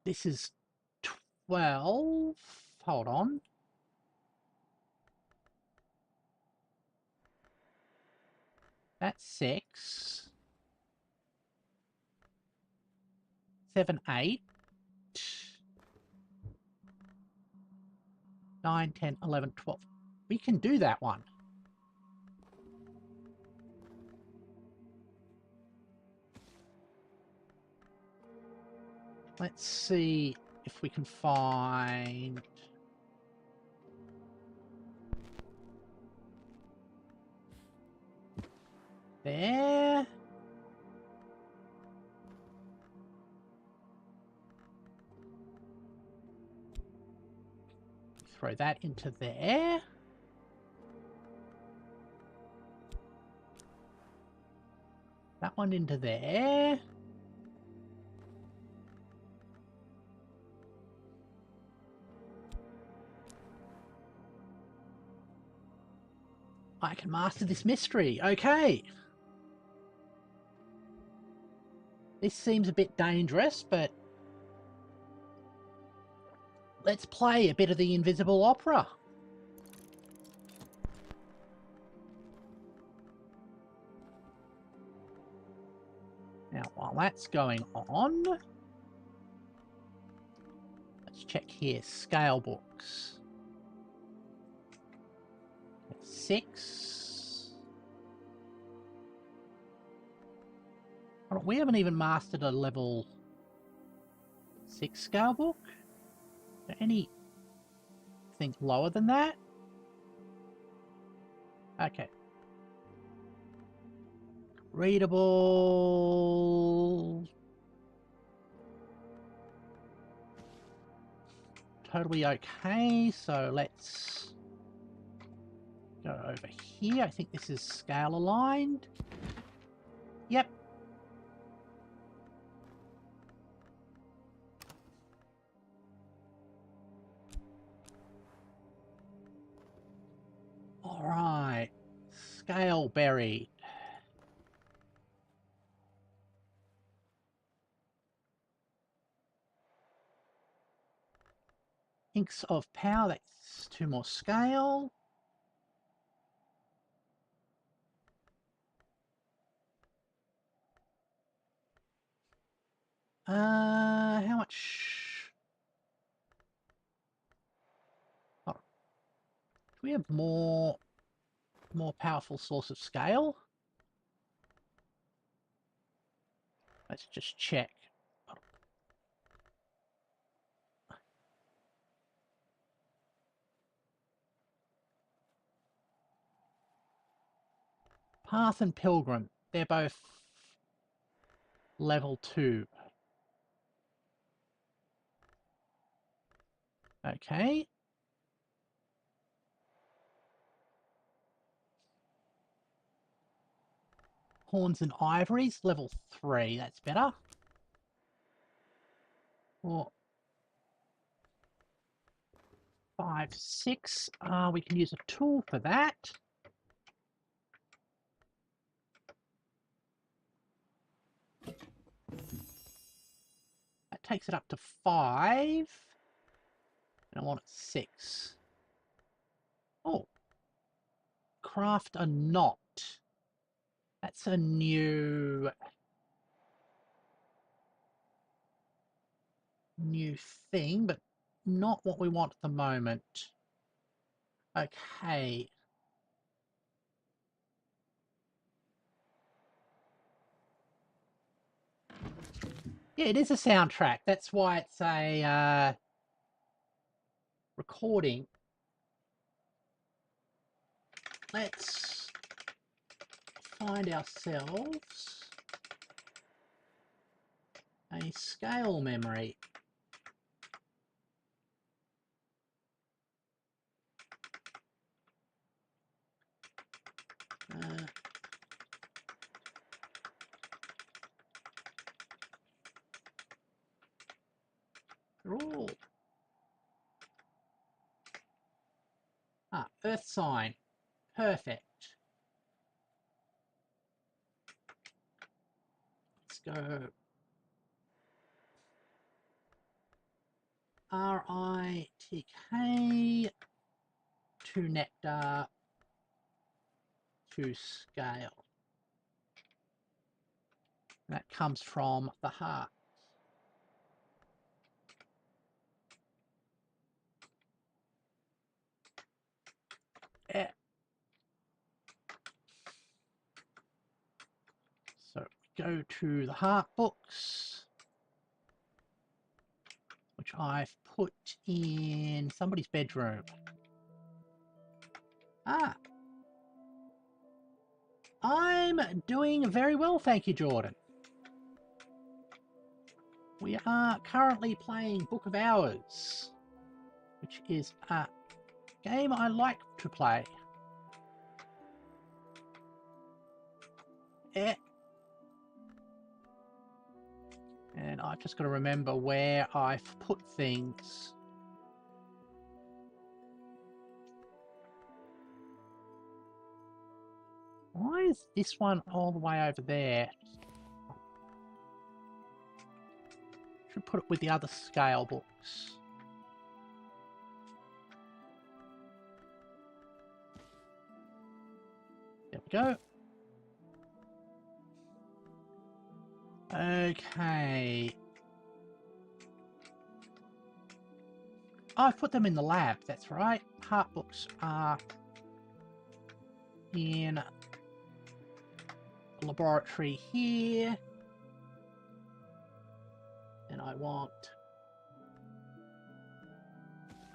[SPEAKER 1] This is 12. Hold on. That's 6. 7, 8. 9, 10, 11, 12. We can do that one. Let's see if we can find... There. Throw that into there. That one into there. I can master this mystery. Okay. This seems a bit dangerous, but let's play a bit of the Invisible Opera. Now, while that's going on, let's check here. Scale books. 6. We haven't even mastered a level 6 scale book. Is there anything lower than that? Okay. Readable. Totally okay. So let's go over here. I think this is scale aligned. Yep. All right. Scale buried. Inks of Power, that's 2 more scale. How much? Oh, do we have more powerful source of scale? Let's just check. Path and Pilgrim, they're both level 2. Okay. Horns and Ivories, level 3. That's better. 4, 5, 6. We can use a tool for that. That takes it up to 5. And I want it 6. Oh. Craft a knot. That's a new thing, but not what we want at the moment. Okay. Yeah, it is a soundtrack. That's why it's a recording. Let's find ourselves a scale memory. They're all... Earth sign. Perfect. Let's go. RITK to nectar to scale. That comes from the heart. Yeah. So go to the heart books, which I've put in somebody's bedroom. Ah. I'm doing very well, thank you, Jordan. We are currently playing Book of Hours, which is a game I like to play. Yeah. And I've just got to remember where I've put things. Why is this one all the way over there? Should put it with the other scale books. There we go. Okay. Oh, I've put them in the lab, that's right. Heart books are in the laboratory here. And I want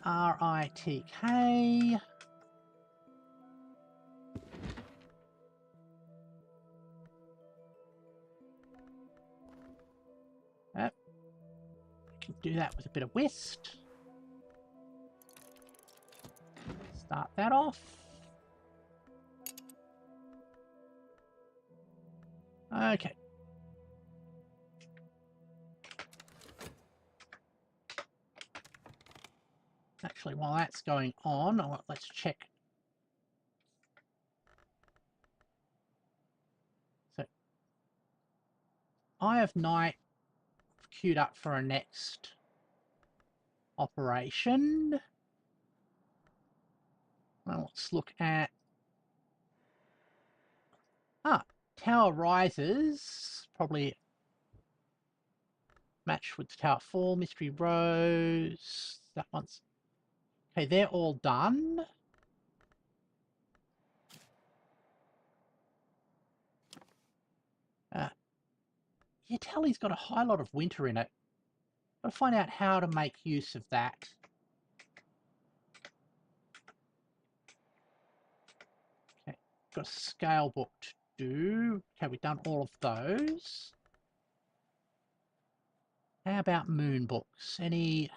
[SPEAKER 1] RITK. Yep. We can do that with a bit of whist. Start that off. Okay. Actually, while that's going on, let's check. So, Eye of Night queued up for a next operation. Well, let's look at... Tower Rises. Probably matched with Tower Fall. Mystery Rose. That one's... Okay, they're all done. You tell he's got a high lot of winter in it. Got to find out how to make use of that. Okay, got a scale book to do. Okay, we've done all of those. How about moon books? Any...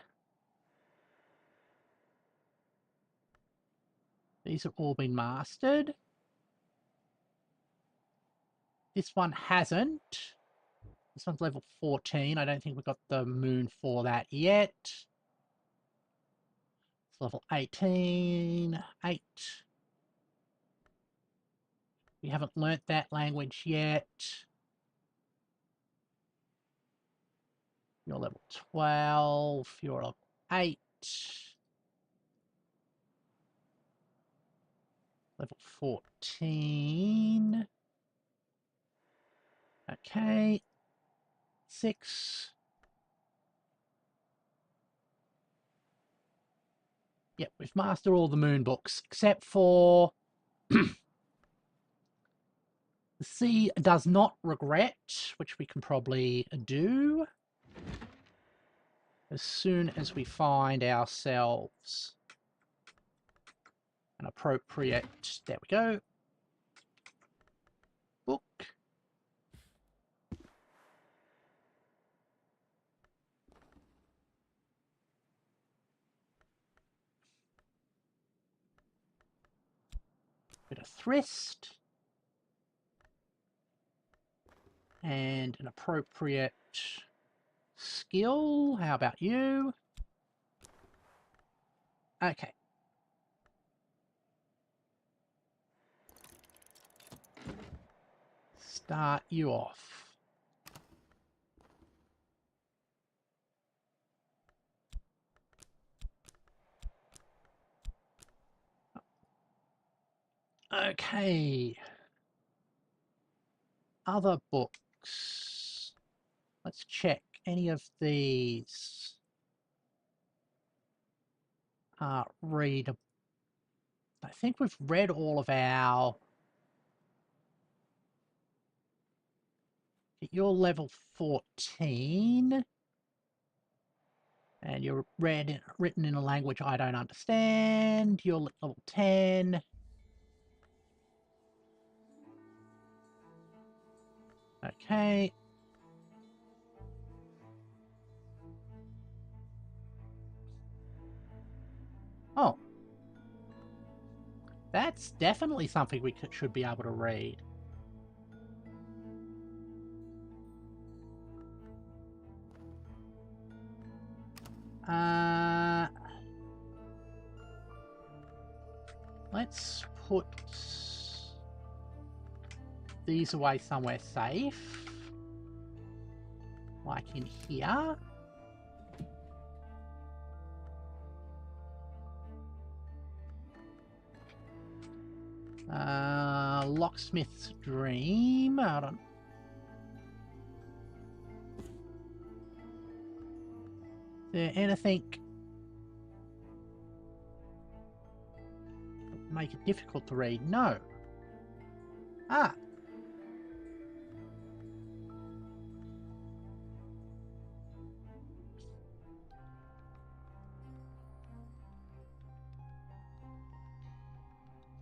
[SPEAKER 1] These have all been mastered. This one hasn't. This one's level 14. I don't think we've got the moon for that yet. It's level 18. 8. We haven't learnt that language yet. You're level 12. You're level 8. Level 14. Okay. 6. Yep, we've mastered all the moon books, except for the sea does not regret, which we can probably do as soon as we find ourselves an appropriate, there we go, book. Bit of Thrist. And an appropriate skill. How about you? Okay. Start you off. Okay. Other books. Let's check any of these are readable. I think we've read all of our... You're level 14. And you're written in a language I don't understand. You're level 10. Okay. Oh. That's definitely something we should be able to read. Let's put these away somewhere safe. Like in here. Locksmith's Dream. Hold on. Is there anything that would make it difficult to read? No. Ah.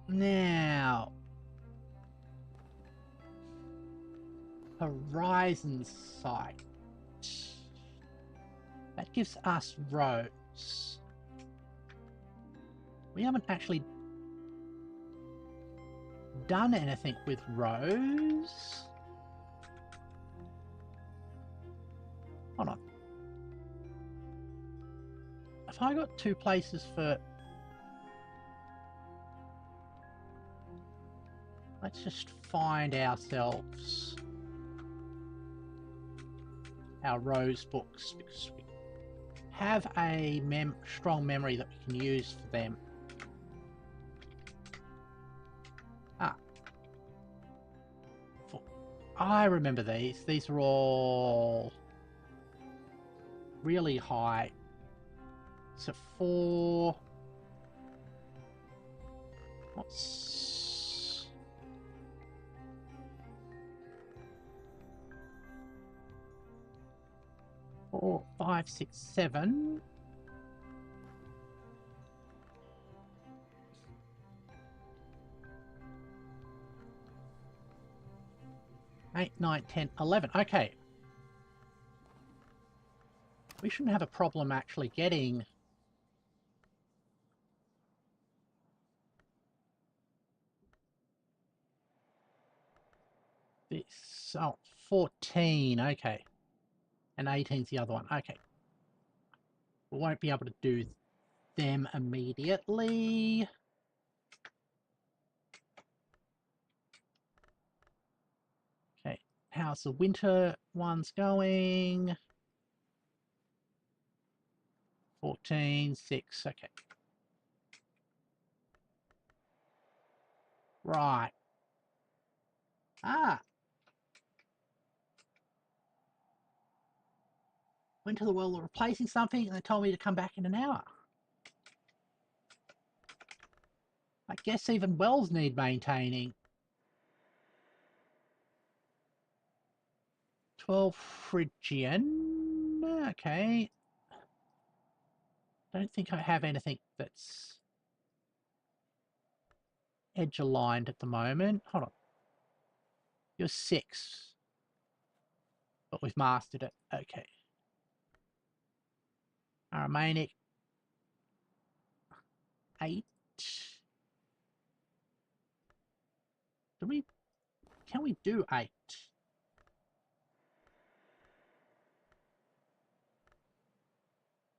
[SPEAKER 1] Now. Horizon Sight. That gives us roads. We haven't actually done anything with rows. Hold on. Have I got 2 places for... Let's just find ourselves our Rose books, because we have a strong memory that we can use for them. Ah. I remember these. These are all really high. So 4... What's... 4, 5, 6, 7. Eight, 9, 10, 11. Okay. We shouldn't have a problem actually getting this. Oh, 14. Okay. And 18's the other one. Okay. We won't be able to do them immediately. Okay. How's the winter ones going? 14, 6. Okay. Right. Ah. Went to the world of replacing something and they told me to come back in an hour. I guess even wells need maintaining. 12 Phrygian. Okay. Don't think I have anything that's edge aligned at the moment. Hold on. You're 6. But we've mastered it. Okay. Aramanic. 8. Can we do 8?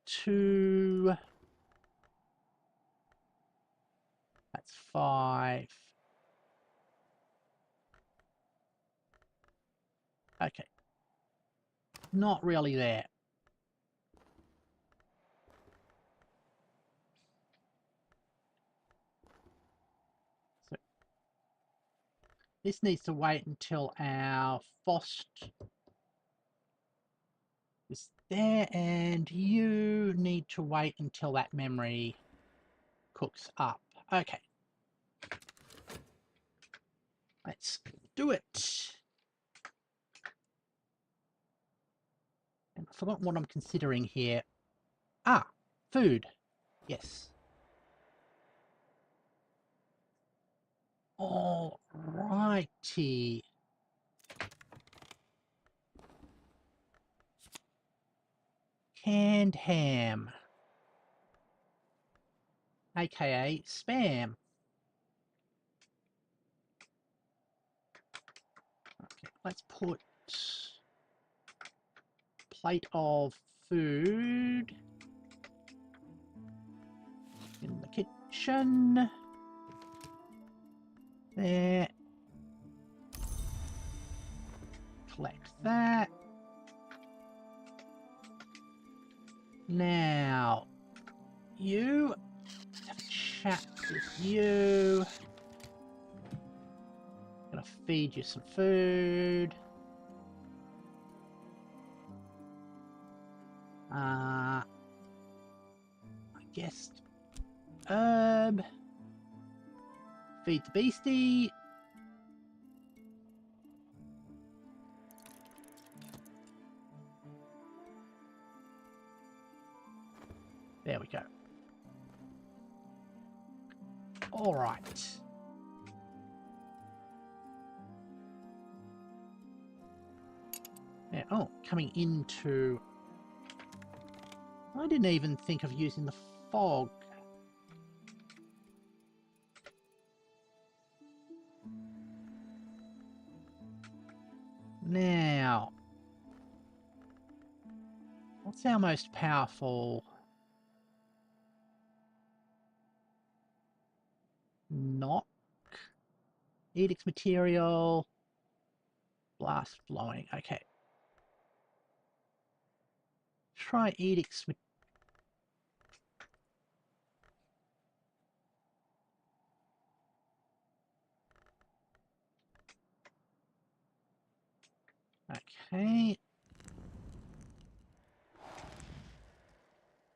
[SPEAKER 1] Two. That's 5. Okay. Not really there. So This needs to wait until our Fost is there, and you need to wait until that memory cooks up. Okay. Let's do it. And I forgot what I'm considering here. Ah, food. Yes. All righty. Canned ham. AKA spam. Okay, let's put plate of food in the kitchen. There. Collect that. Now, you have a chat with you. Gonna feed you some food. I guess herb. Feed the beastie. There we go. All right. Now, oh, coming into... I didn't even think of using the fog. Now, what's our most powerful? Knock. Edict's material. Blast blowing. Okay. Try Edict's. Okay.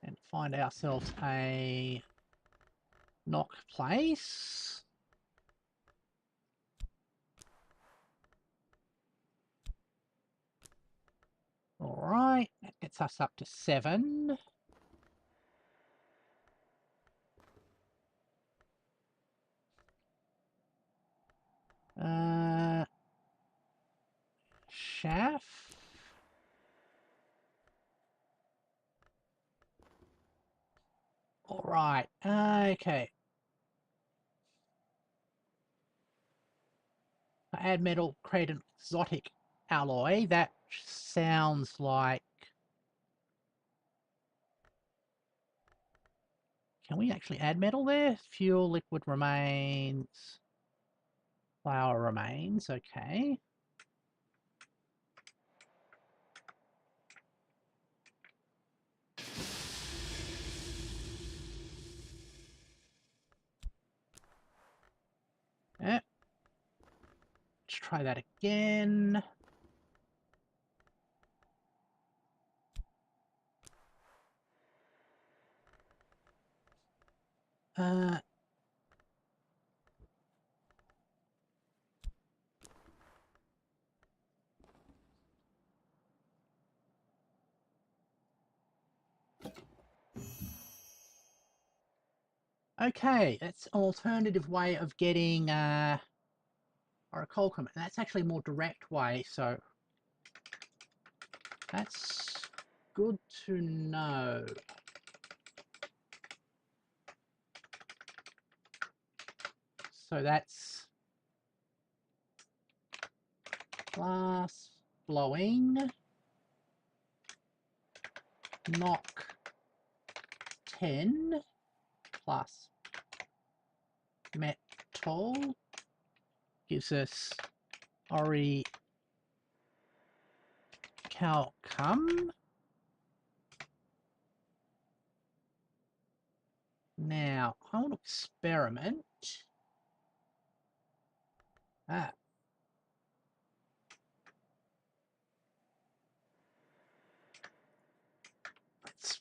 [SPEAKER 1] And find ourselves a knock place. All right. That gets us up to 7. Shaft. All right. Okay. Add metal, create an exotic alloy. That sounds like... Can we actually add metal there? Fuel, liquid remains. Flour remains. Okay. Yeah. Let's try that again. Okay, that's an alternative way of getting orichalcum. That's actually a more direct way, so that's good to know. So that's glass blowing, knock 10 plus metal gives us orichalcum. Now, I want to experiment.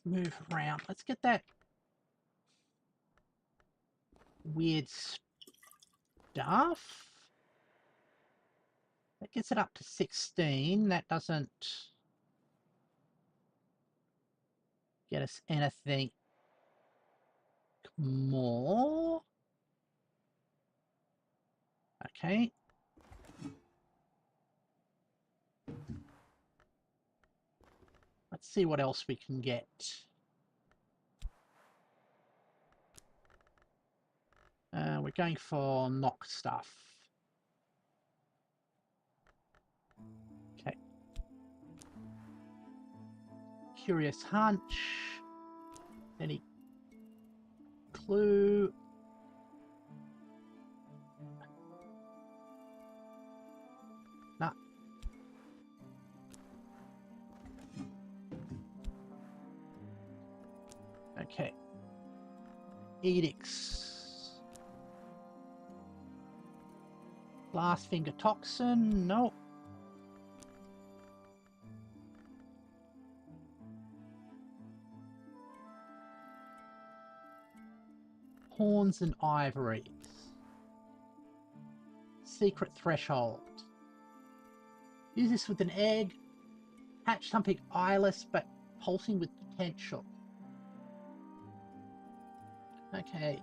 [SPEAKER 1] move around. Let's get that weird stuff. That gets it up to 16. That doesn't get us anything more. Okay. Let's see what else we can get. We're going for knock stuff. Okay. Curious hunch. Any clue? Nah. Okay. Edicts. Glass finger toxin. Nope. Horns and ivories. Secret threshold. Use this with an egg. Hatch something eyeless but pulsing with potential. Okay.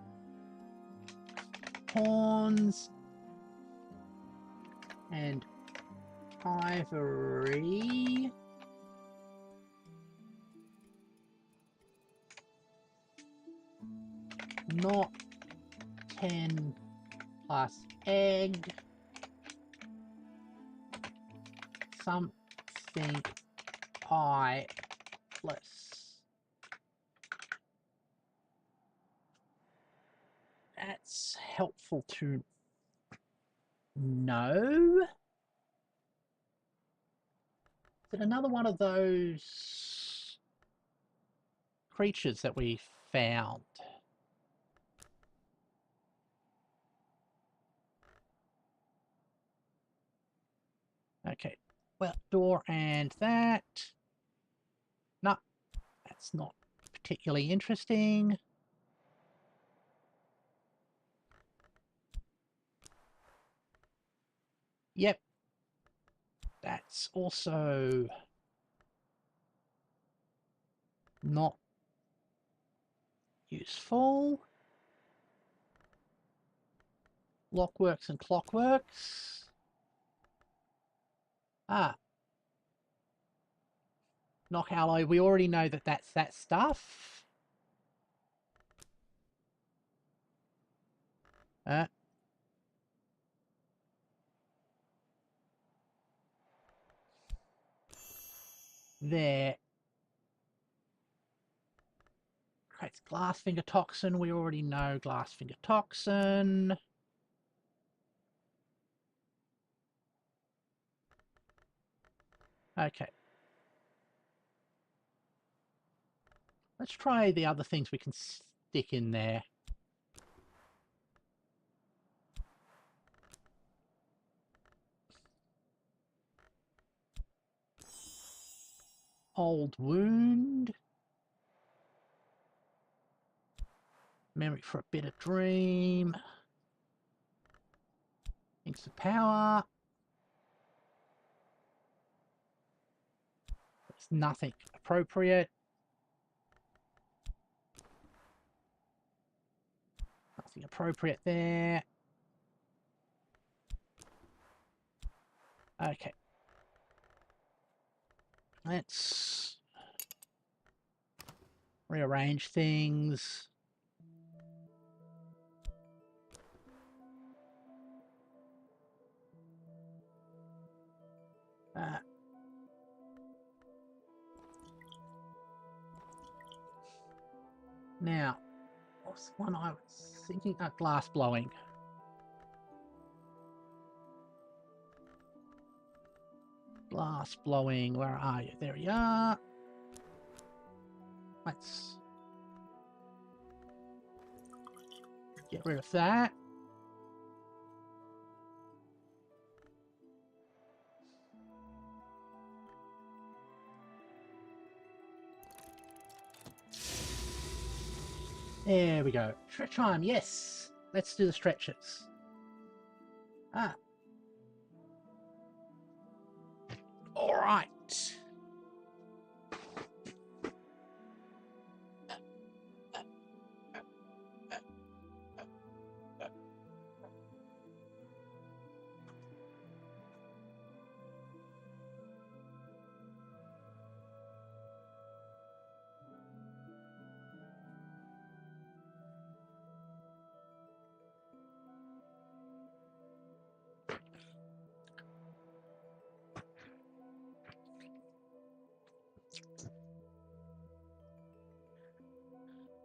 [SPEAKER 1] Horns and ivory. Not 10 plus egg. Something eyeless. That's helpful to know. Is it another one of those creatures that we found? Okay, well, door and that. No, that's not particularly interesting. Yep, that's also not useful. Lockworks and clockworks. Ah. Knock alloy, we already know that that's that stuff. There. Creates glass finger toxin. We already know glass finger toxin. Okay. Let's try the other things we can stick in there. Old wound. Memory for a bitter dream. Inks of power. There's nothing appropriate. Nothing appropriate there. Okay. Let's rearrange things. Now, what's one I was thinking? Glass blowing. Glass blowing, where are you? There you are. Let's get rid of that. There we go. Stretch time, yes. Let's do the stretches. Ah. All right.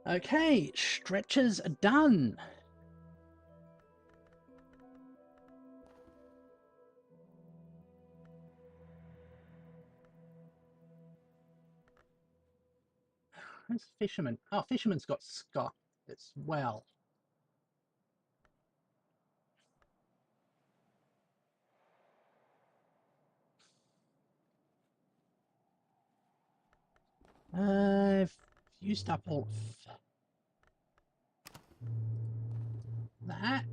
[SPEAKER 1] Okay, stretches are done. Where's Fisherman? Oh, Fisherman's got Scott as well. I've used up all of that.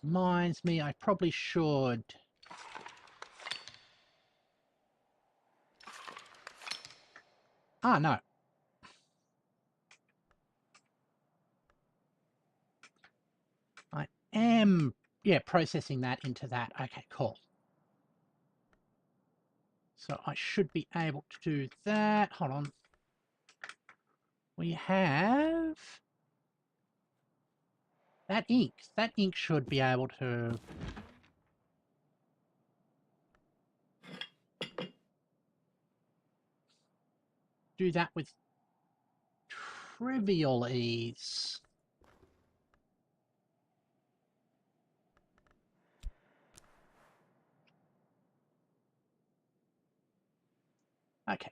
[SPEAKER 1] Reminds me, I probably should. Ah, no. I am, yeah, processing that into that. Okay, cool. So I should be able to do that. Hold on. We have that ink. That ink should be able to do that with trivial ease. Okay.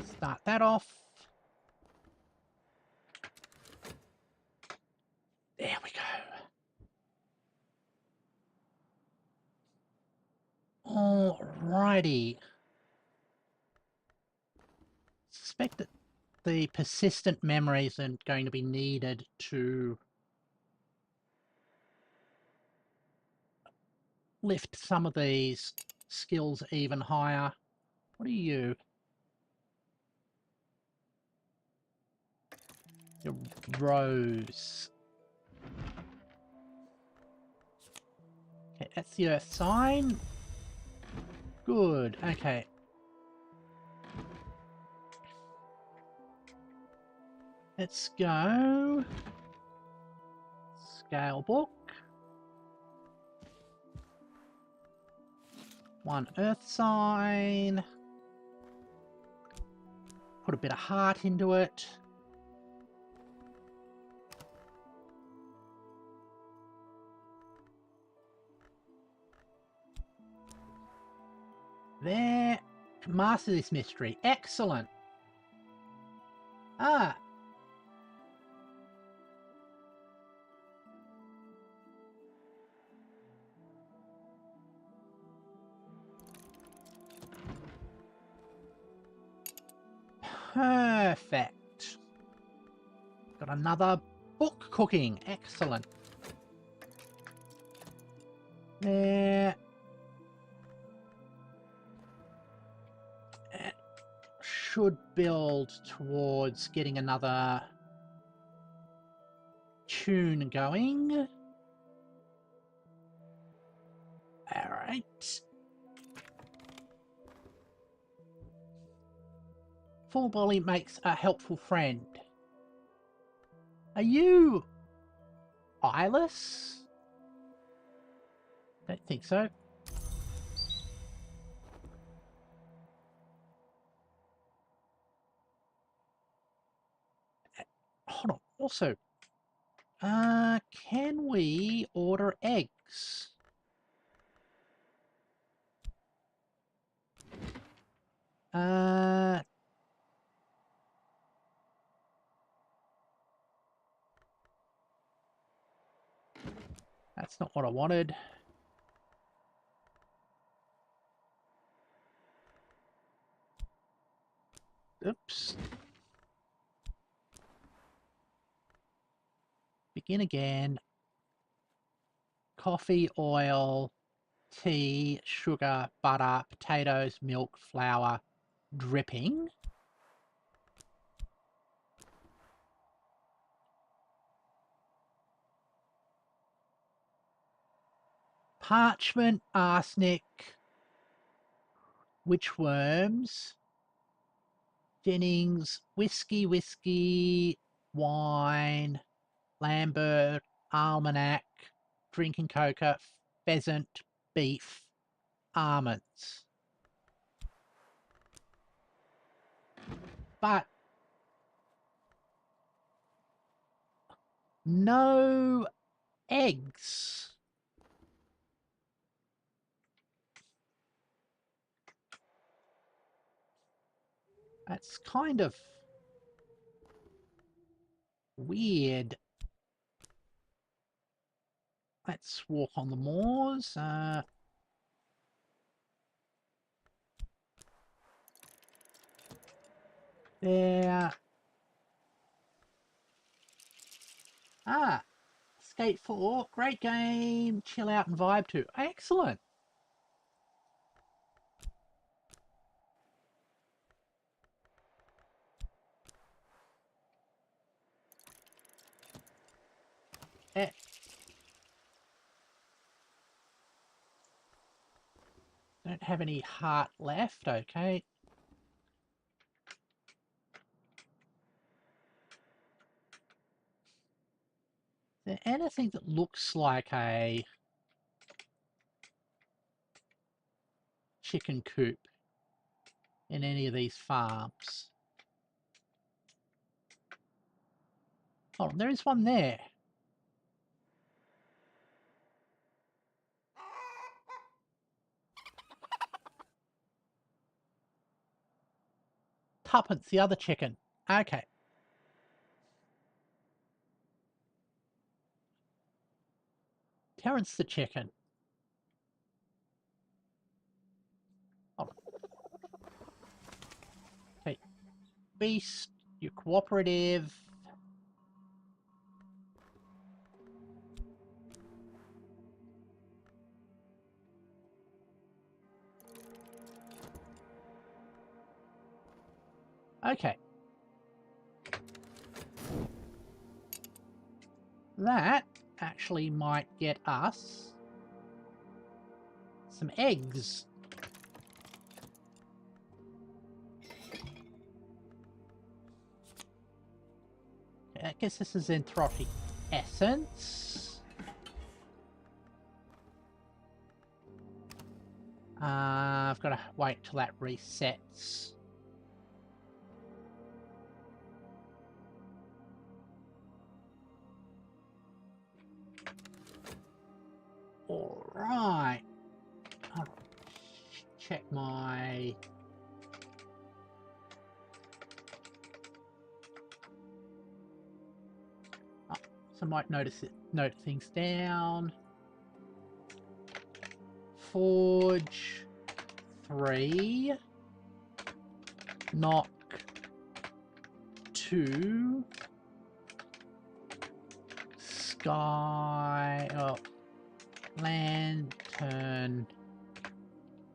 [SPEAKER 1] Start that off. There we go. Alrighty. Suspect that the persistent memory isn't going to be needed to lift some of these skills even higher. What are you? You're Rose. Okay, that's the Earth sign. Good, okay. Let's go. Scale book. One Earth sign. Put a bit of heart into it. There. Master this mystery. Excellent. Ah. Perfect. Got another book cooking. Excellent. There. It should build towards getting another tune going. Alright. Full volley makes a helpful friend. Are you eyeless? Don't think so. Hold on. Also, can we order eggs? That's not what I wanted. Oops. Begin again. Coffee, oil, tea, sugar, butter, potatoes, milk, flour, dripping. Parchment, arsenic, witchworms, Jennings, whiskey, wine, Lambert, almanac, drinking coca, pheasant, beef, almonds. But no eggs. That's kind of weird. Let's walk on the moors. There. Skate 4. Great game. Chill out and vibe to. Excellent. Don't have any heart left. Okay. Is there anything that looks like a chicken coop in any of these farms? Oh, there is one there. Tuppence, the other chicken. Okay. Terence the chicken. Oh. Okay. Beast, you're cooperative. Okay. That actually might get us some eggs. I guess this is Anthropic Essence. I've got to wait till that resets. All right. I'll check my... Oh, so I might note things down. Forge 3. Knock 2. Sky... Oh. Lantern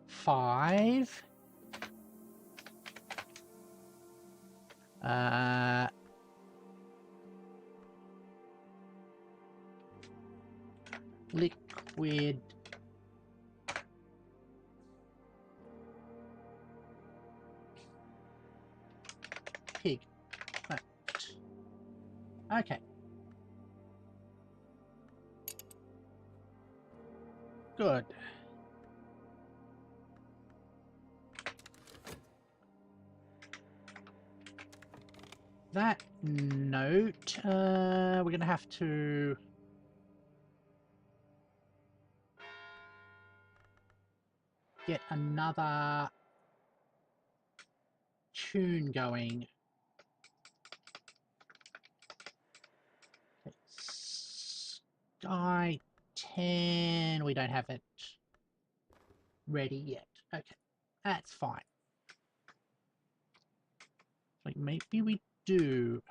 [SPEAKER 1] 5. Liquid pig. Okay. Good. That note, we're going to have to get another tune going. Sky 10, we don't have it ready yet. Okay, that's fine. Maybe we do.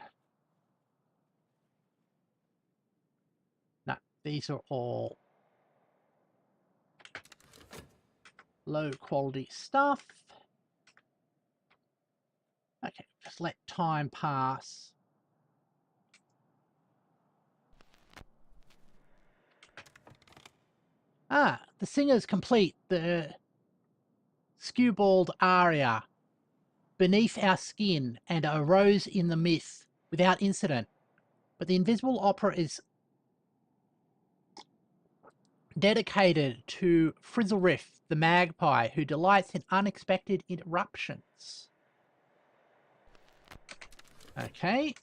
[SPEAKER 1] No, these are all low quality stuff. Okay, just let time pass. Ah, the singers complete the skewbald aria, Beneath Our Skin, and A Rose in the Mist without incident. But the invisible opera is dedicated to Frizzleriff, the magpie, who delights in unexpected interruptions. Okay.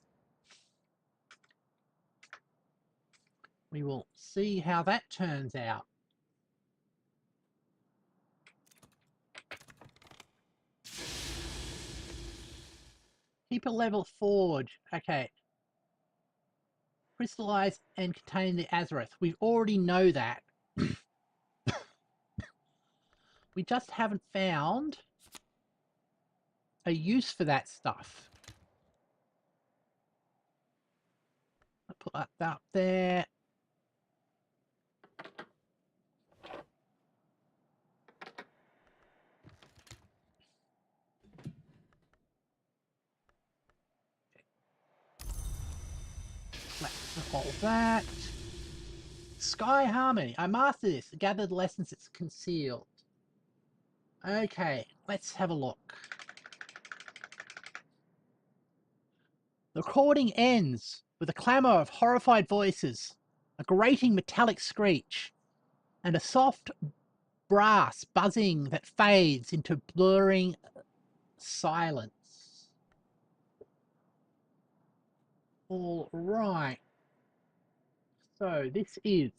[SPEAKER 1] We will see how that turns out. Keep a level forge. Okay. Crystallize and contain the Azareth. We already know that. We just haven't found a use for that stuff. I'll put that up there. Let's all that. Sky Harmony. I mastered this. Gathered lessons it's concealed. Okay, let's have a look. The recording ends with a clamour of horrified voices, a grating metallic screech, and a soft brass buzzing that fades into blurring silence. All right. So this is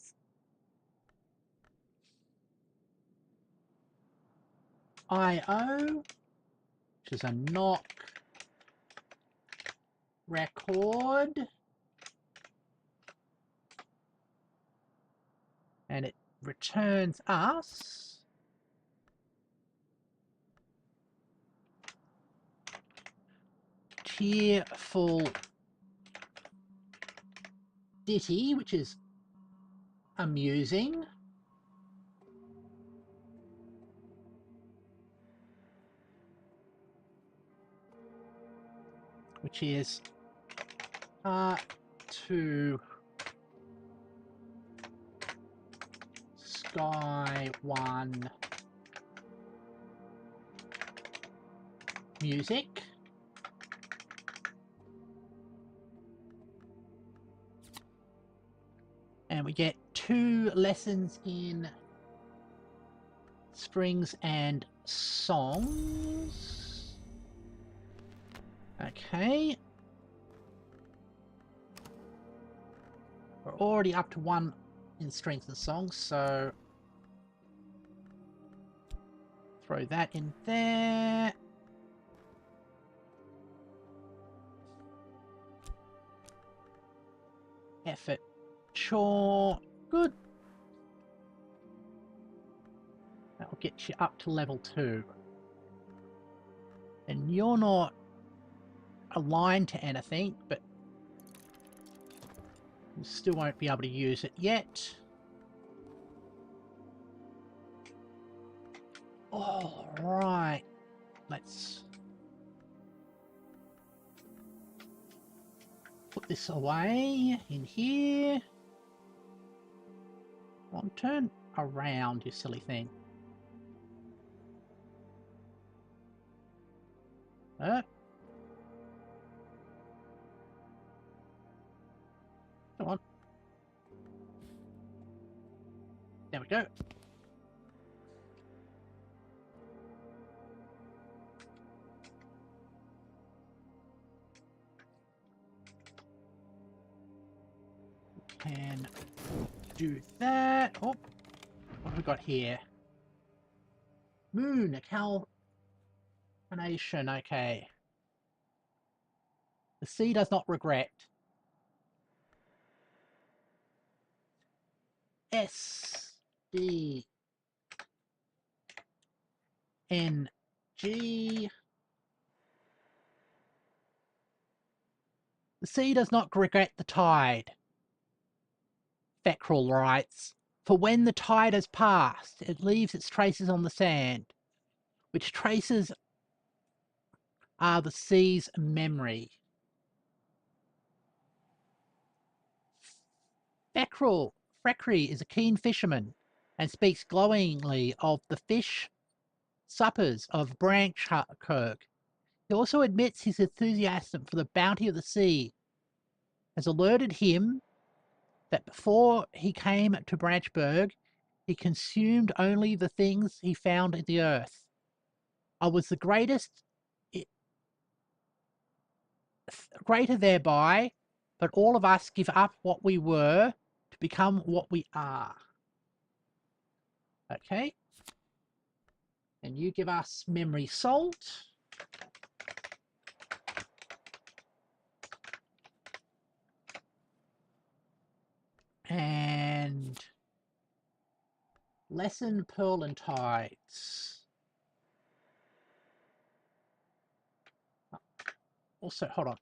[SPEAKER 1] IO, which is a knock record, and it returns us Tearful Ditty, which is amusing. Which is part 2 Sky 1 music. And we get 2 lessons in strings and songs. Okay. We're already up to 1 in strings and songs, so throw that in there. Effort. Chore. Good. That'll get you up to level 2. And you're not aligned to anything, but you still won't be able to use it yet. All right. Let's put this away in here. One turn around, you silly thing. Come on. There we go. Can do that. Oh, what have we got here? Moon, a calcination. Okay. The sea does not regret. S D N G The sea does not regret the tide, Theckrell writes, for when the tide has passed, it leaves its traces on the sand, which traces are the sea's memory. Thackeray is a keen fisherman and speaks glowingly of the fish suppers of Branchkirk. He also admits his enthusiasm for the bounty of the sea has alerted him that before he came to Branchburg, he consumed only the things he found in the earth. I was the greater thereby, but all of us give up what we were to become what we are. Okay. And you give us memory salt. And lesson pearl and tides. Also, hold on.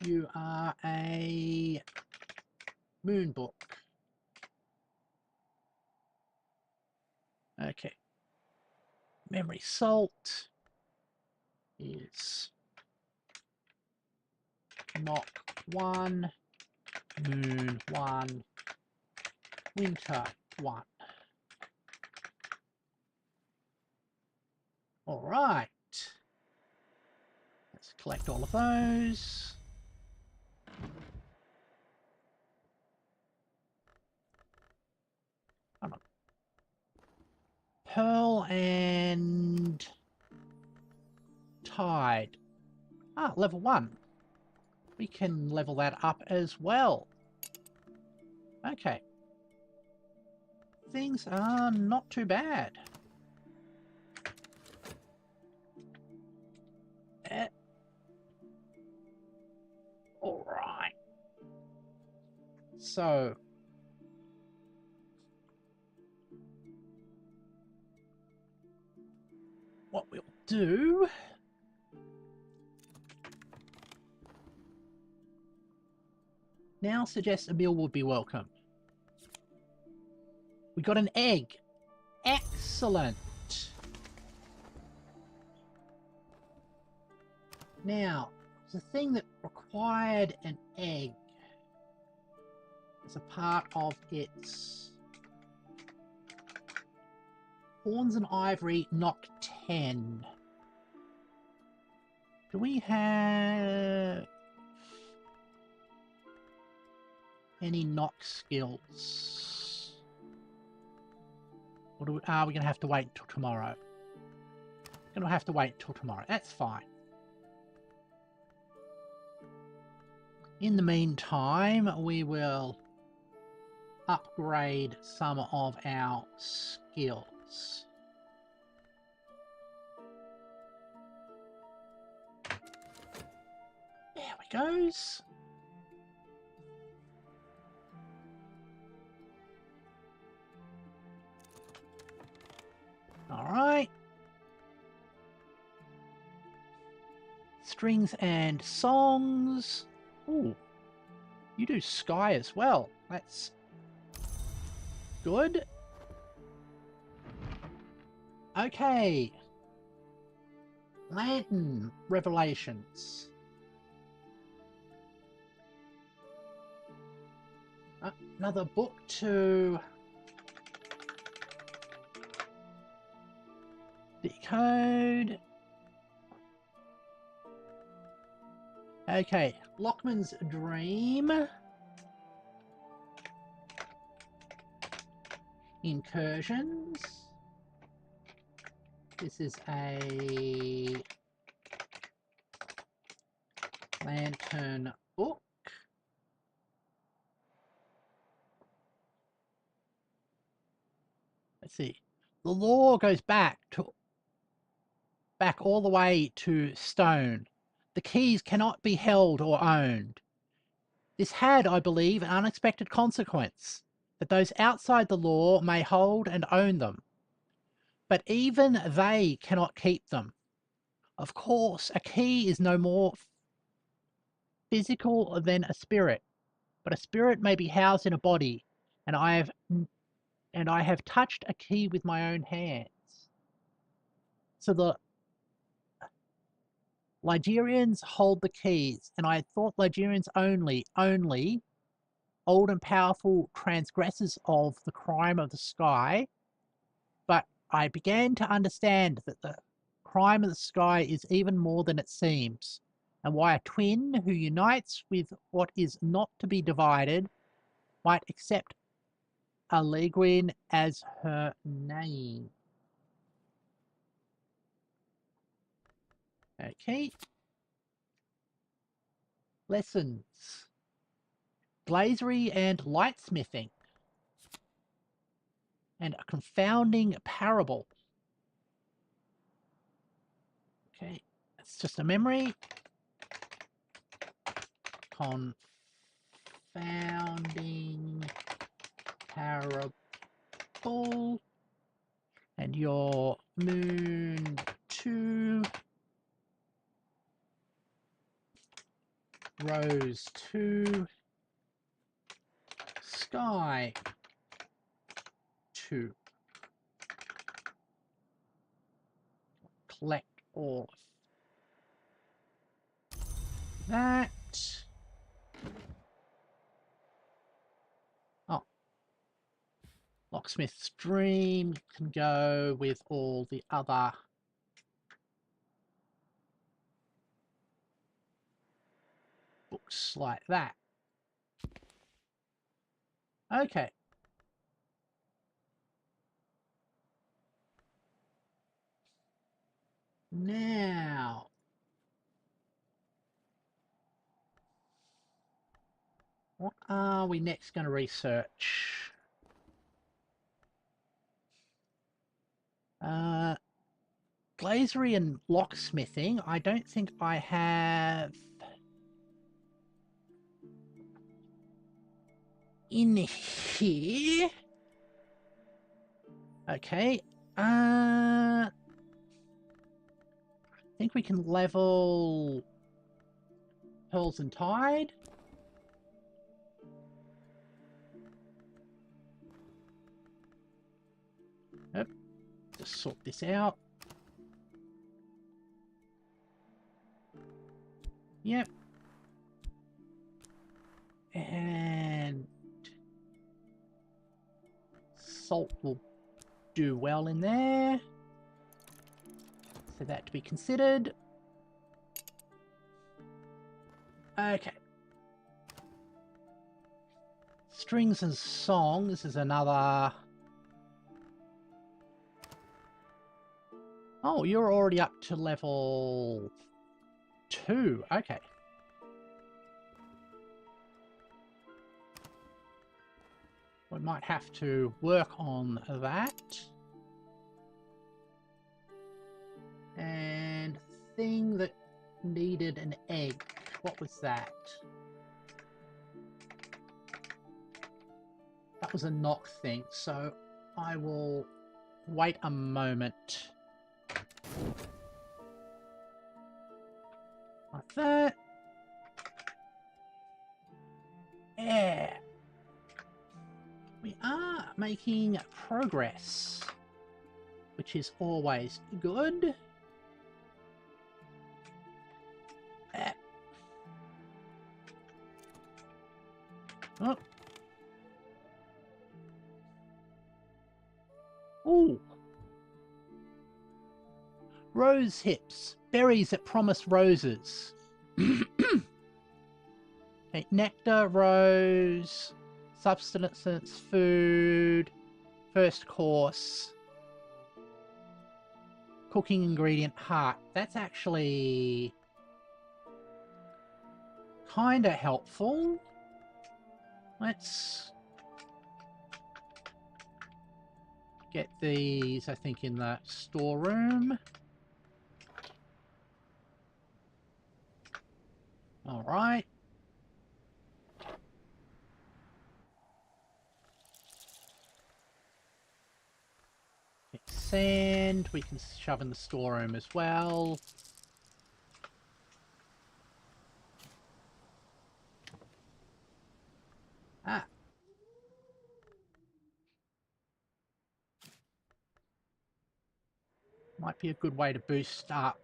[SPEAKER 1] You are a moon book. Okay. Memory salt is Mock 1, Moon 1, Winter 1. All right. Let's collect all of those. Come on. Pearl and Tide. Ah, level 1. We can level that up as well. Okay. Things are not too bad. All right. So, what we'll do now suggests a meal would be welcome. We got an egg. Excellent. Now, the thing that required an egg as a part of its horns and ivory, knock 10. Do we have any knock skills? Or are we going to have to wait until tomorrow? Going to have to wait until tomorrow. That's fine. In the meantime, we will upgrade some of our skills. There we goes. All right. Strings and songs. Ooh, you do sky as well. That's good. Okay. Lantern Revelations. Another book to decode. Okay, Lockman's Dream. Incursions. This is a lantern book. Let's see. The law goes back all the way to stone. The keys cannot be held or owned. This had, I believe, an unexpected consequence, that those outside the law may hold and own them. But even they cannot keep them. Of course, a key is no more physical than a spirit, but a spirit may be housed in a body, and I have touched a key with my own hands. So the Ligurians hold the keys, and I had thought Ligurians only old and powerful transgressors of the crime of the sky, but I began to understand that the crime of the sky is even more than it seems, and why a twin who unites with what is not to be divided might accept a Ligurian as her name. Okay. Lessons. Glazery and lightsmithing. And a confounding parable. Okay, it's just a memory. Confounding parable. And your moon 2. Rose 2. Sky 2. Collect all of that. Oh. Locksmith's Dream can go with all the other books like that. Okay. Now, what are we next going to research? Glazery and locksmithing. I don't think I have in here. Okay. I think we can level Pearls and Tide. Yep. Just sort this out. Yep. And salt will do well in there. So that to be considered. Okay. Strings and songs is another. Oh, you're already up to level 2. Okay. We might have to work on that. And thing that needed an egg. What was that? That was a knock thing, so I will wait a moment. Like that. Yeah. We are making progress, which is always good. Oh. Ooh. Rose hips. Berries that promise roses. Okay, nectar, rose, substance, food, first course, cooking ingredient, heart. That's actually kind of helpful. Let's get these, I think, in the storeroom. All right. Okay, sand, we can shove in the storeroom as well. Might be a good way to boost up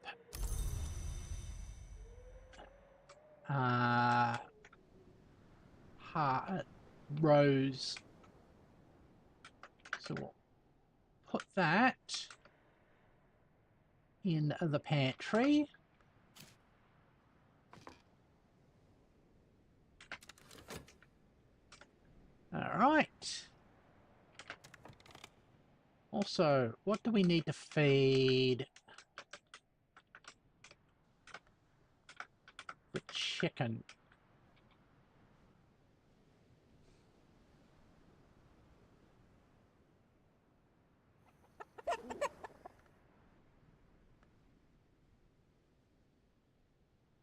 [SPEAKER 1] rows. So we'll put that in the pantry. All right. Also, what do we need to feed the chicken?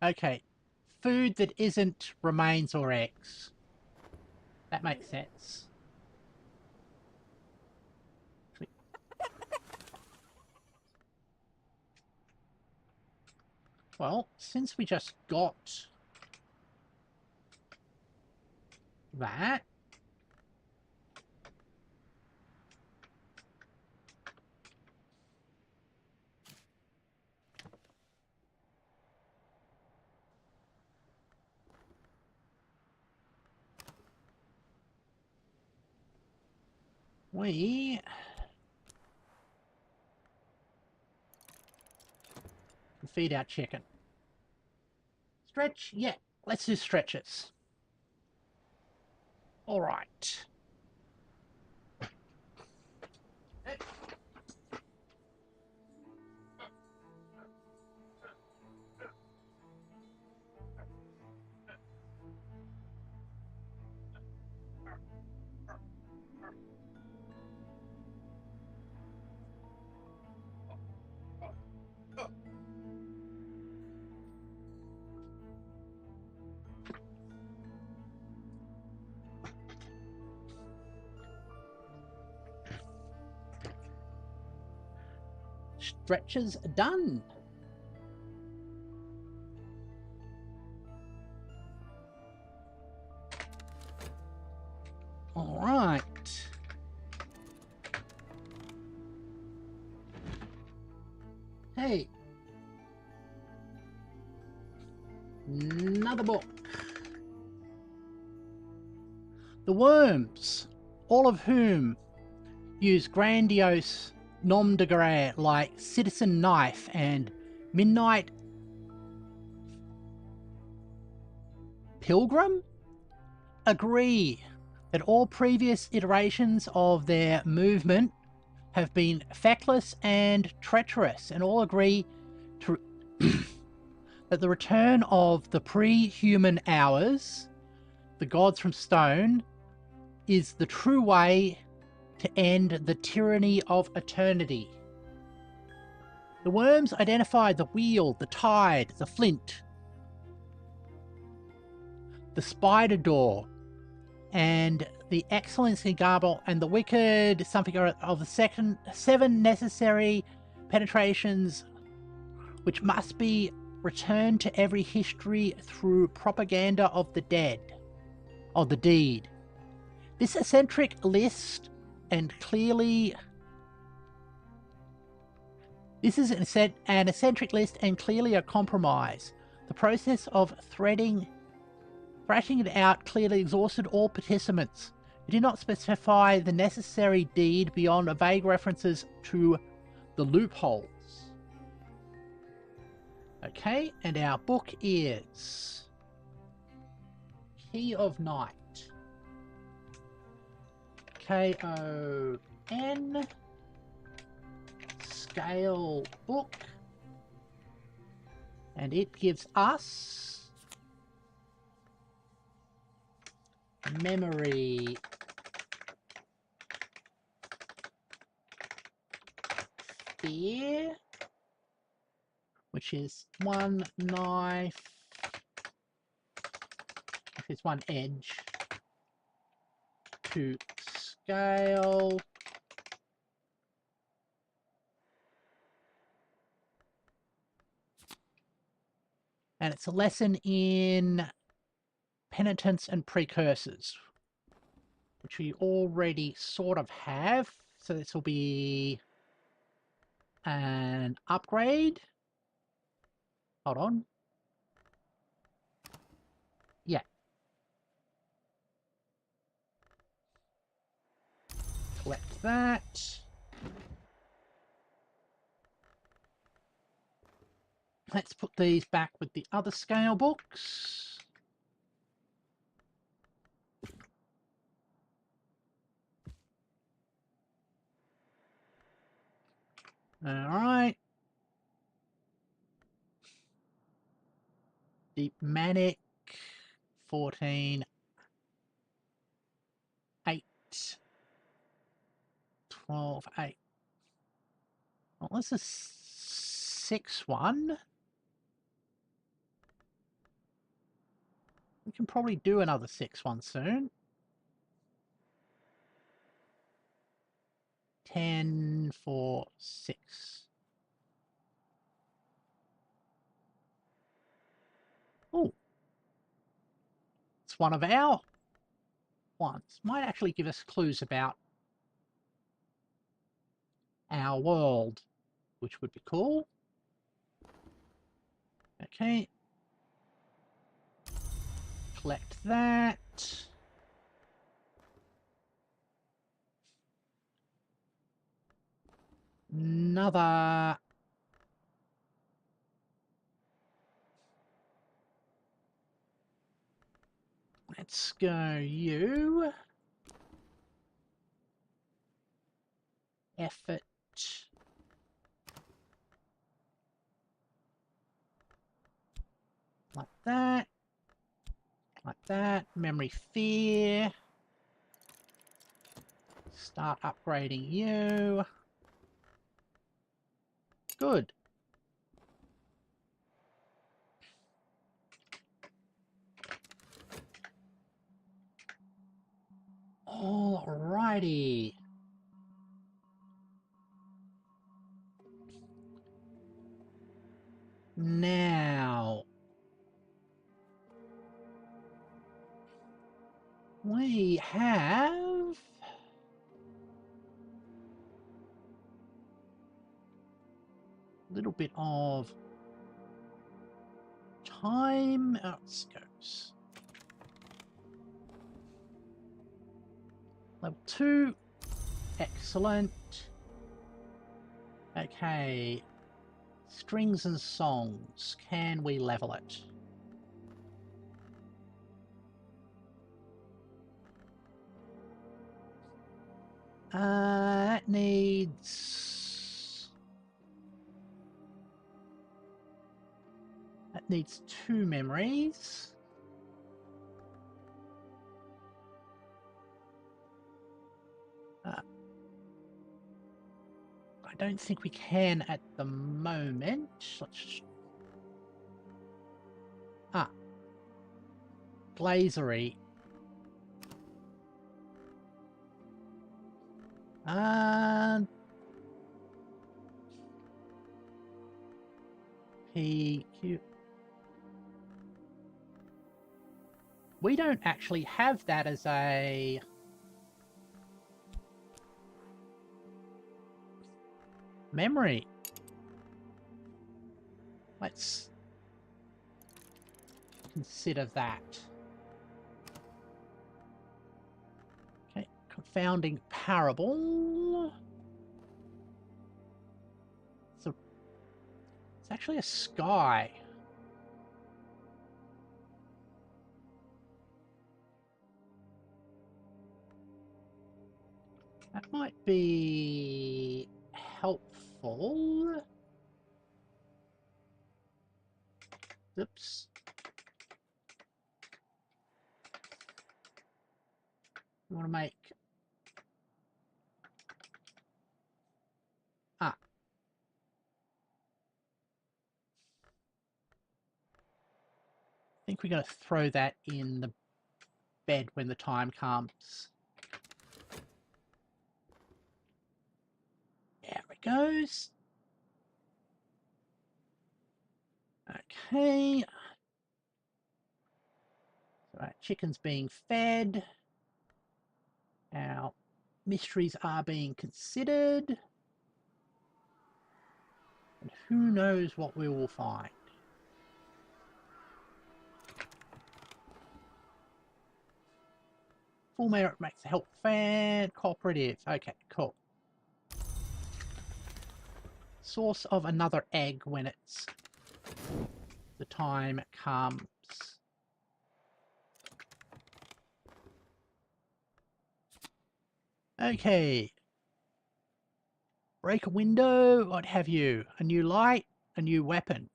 [SPEAKER 1] Okay, food that isn't remains or eggs. That makes sense. Well, since we just got that, we can feed our chicken. Stretch? Yeah, let's do stretches. All right. Stretches done. All right. Hey. Another book. The worms, all of whom use grandiose nom de guerre like Citizen Knife and Midnight Pilgrim, agree that all previous iterations of their movement have been feckless and treacherous, and all agree to that the return of the pre-human hours, the gods from stone, is the true way to end the tyranny of eternity. The worms identified the wheel, the tide, the flint, the spider door, and the excellency garble, and the wicked something of the seven necessary penetrations which must be returned to every history through propaganda of the dead, of the deed. This eccentric list and clearly... This is an eccentric list and clearly a compromise. The process of thrashing it out clearly exhausted all participants. It did not specify the necessary deed beyond vague references to the loopholes. Okay, and our book is Key of Night. K-O-N scale book, and it gives us memory sphere, which is one knife, if it's one edge, to scale, and it's a lesson in penitence and precursors, which we already sort of have. So this will be an upgrade. Hold on. Yeah. Collect that. Let's put these back with the other scale books. All right. Deep Manic, 14, 8, 12, 8. Well, this is 6 1. We can probably do another 6 1 soon. 10, 4, 6. Oh, it's one of our ones. Might actually give us clues about our world, which would be cool. Okay. Collect that. Another. Let's go you. Effort. Like that. Like that. Memory fear. Start upgrading you. Good. Alrighty. Now we have a little bit of time outskirts. Level 2. Excellent. Okay. Strings and songs. Can we level it? That needs 2 memories. I don't think we can at the moment. Let's... Glazery. PQ. We don't actually have that as a memory. Let's consider that. Okay, confounding parable. So it's actually a sky. That might be helpful. Oops. We want to make... I think we're going to throw that in the bed when the time comes. There it goes. Okay. So our chicken's being fed. Our mysteries are being considered. Who knows what we will find? Full merit makes the help fan cooperative. Okay, cool. Source of another egg when it's the time comes. Okay. Break a window. What have you? A new light, a new weapon.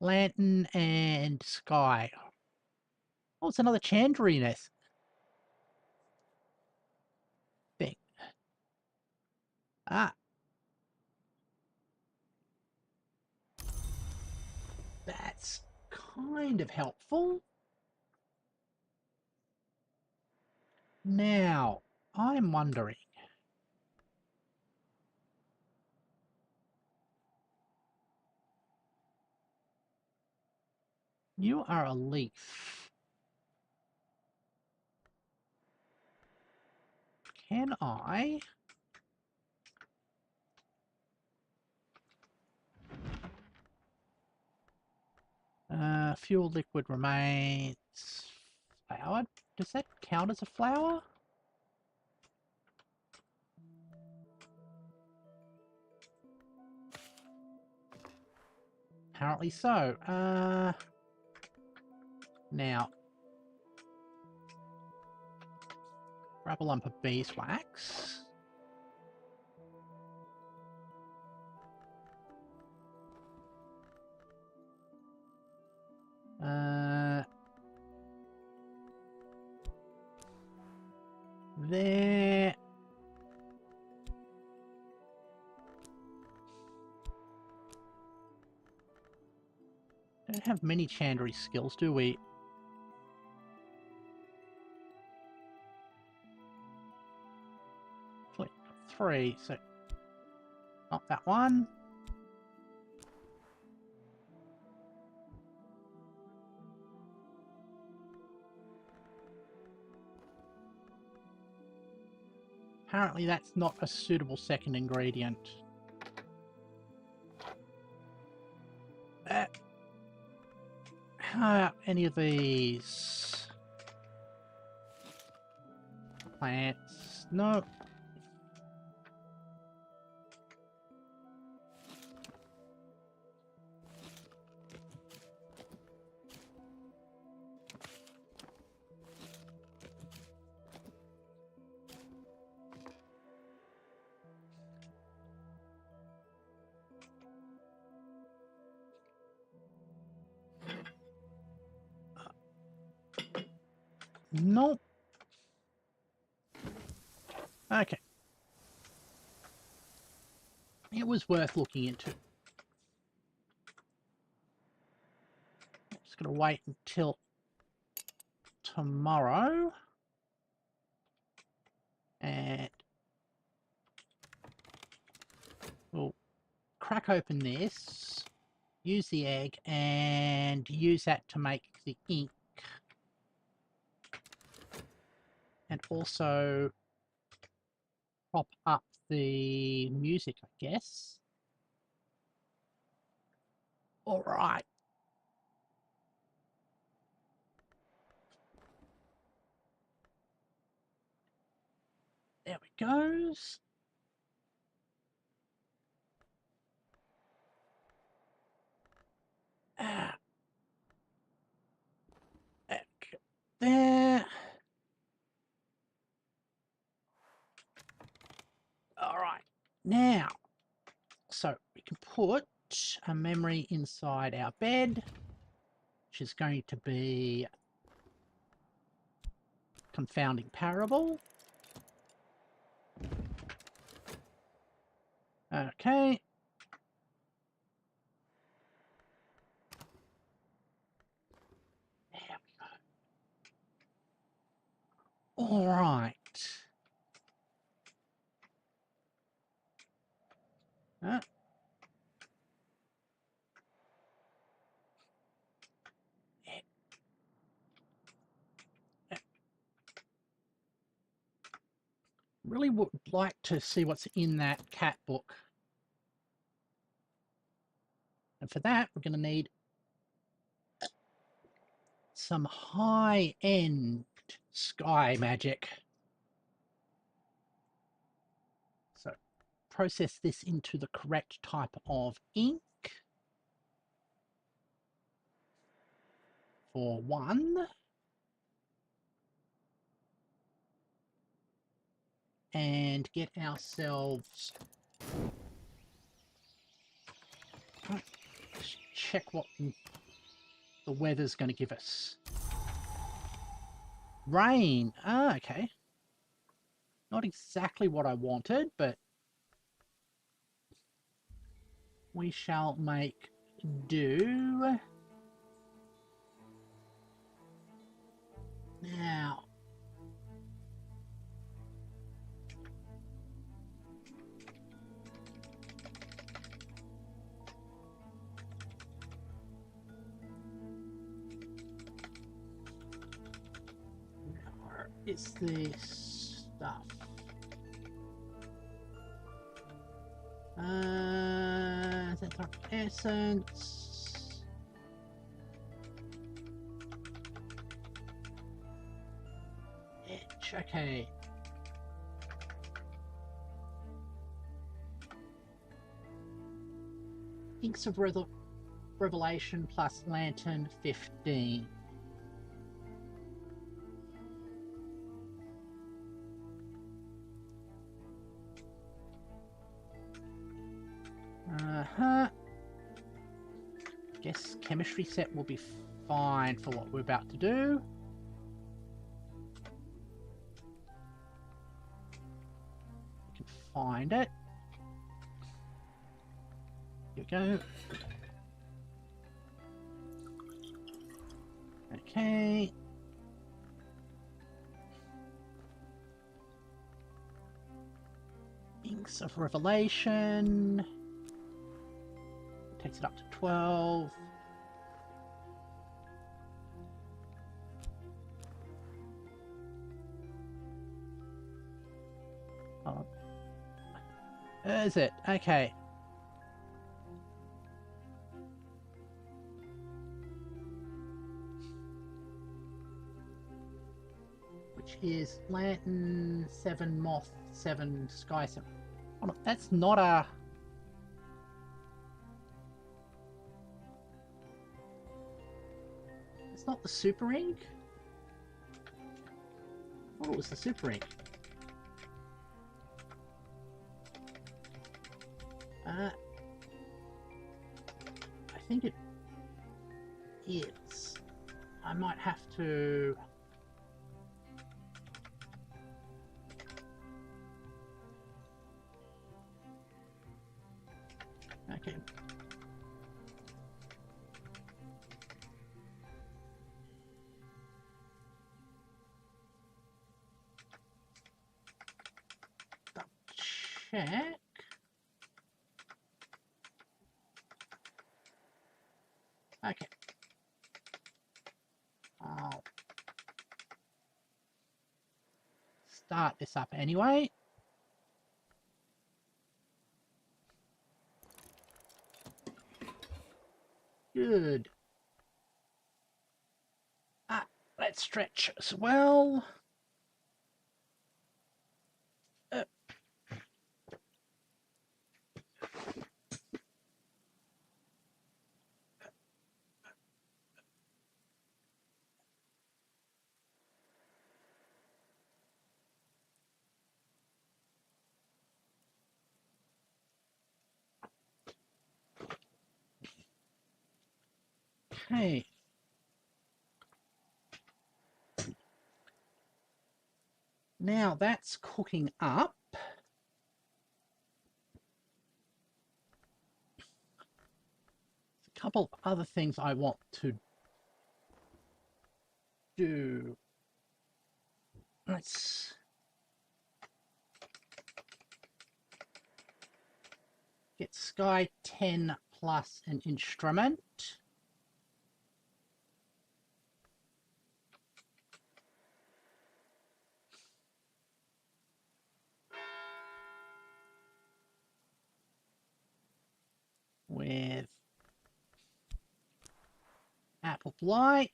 [SPEAKER 1] Lantern and sky. Oh, it's another Chandriness thing. Ah. That's kind of helpful. Now, I'm wondering. You are a leaf. Can I... fuel liquid remains... Flower? Does that count as a flower? Apparently so. Now... Grab a lump of beeswax. There. Don't have many Chandri skills, do we? Click 3, so not that one. Apparently that's not a suitable second ingredient. How about any of these? Plants? No. Nope. Okay. It was worth looking into. Just gonna wait until tomorrow. And we'll crack open this, use the egg, and use that to make the ink. And also prop up the music, I guess. All right. There we goes. There. All right. Now, so we can put a memory inside our bed, which is going to be confounding parable. Okay. There we go. All right. Really would like to see what's in that cat book. And for that, we're going to need some high-end sky magic. So process this into the correct type of ink for 1. And get ourselves... Let's check what the weather's going to give us. Rain. Ah, okay. Not exactly what I wanted, but we shall make do. Now, where is this stuff? Dark essence. Etch, okay. Inks of Revelation plus Lantern 15. Guess chemistry set will be fine for what we're about to do. We can find it. Here we go. Okay. Inks of Revelation. Takes it up to 12. Oh. Is it? Okay. Which is Lantern 7, Moth 7, Sky 7. Oh, no, that's not a... It's not the super ink? Oh, it was the super ink. I think it is. I might have to... Okay. Check. Okay. I'll start this up anyway. Good. Let's stretch as well. Okay. Now that's cooking up. A couple of other things I want to do. Let's get Sky 10 plus an instrument. With of light.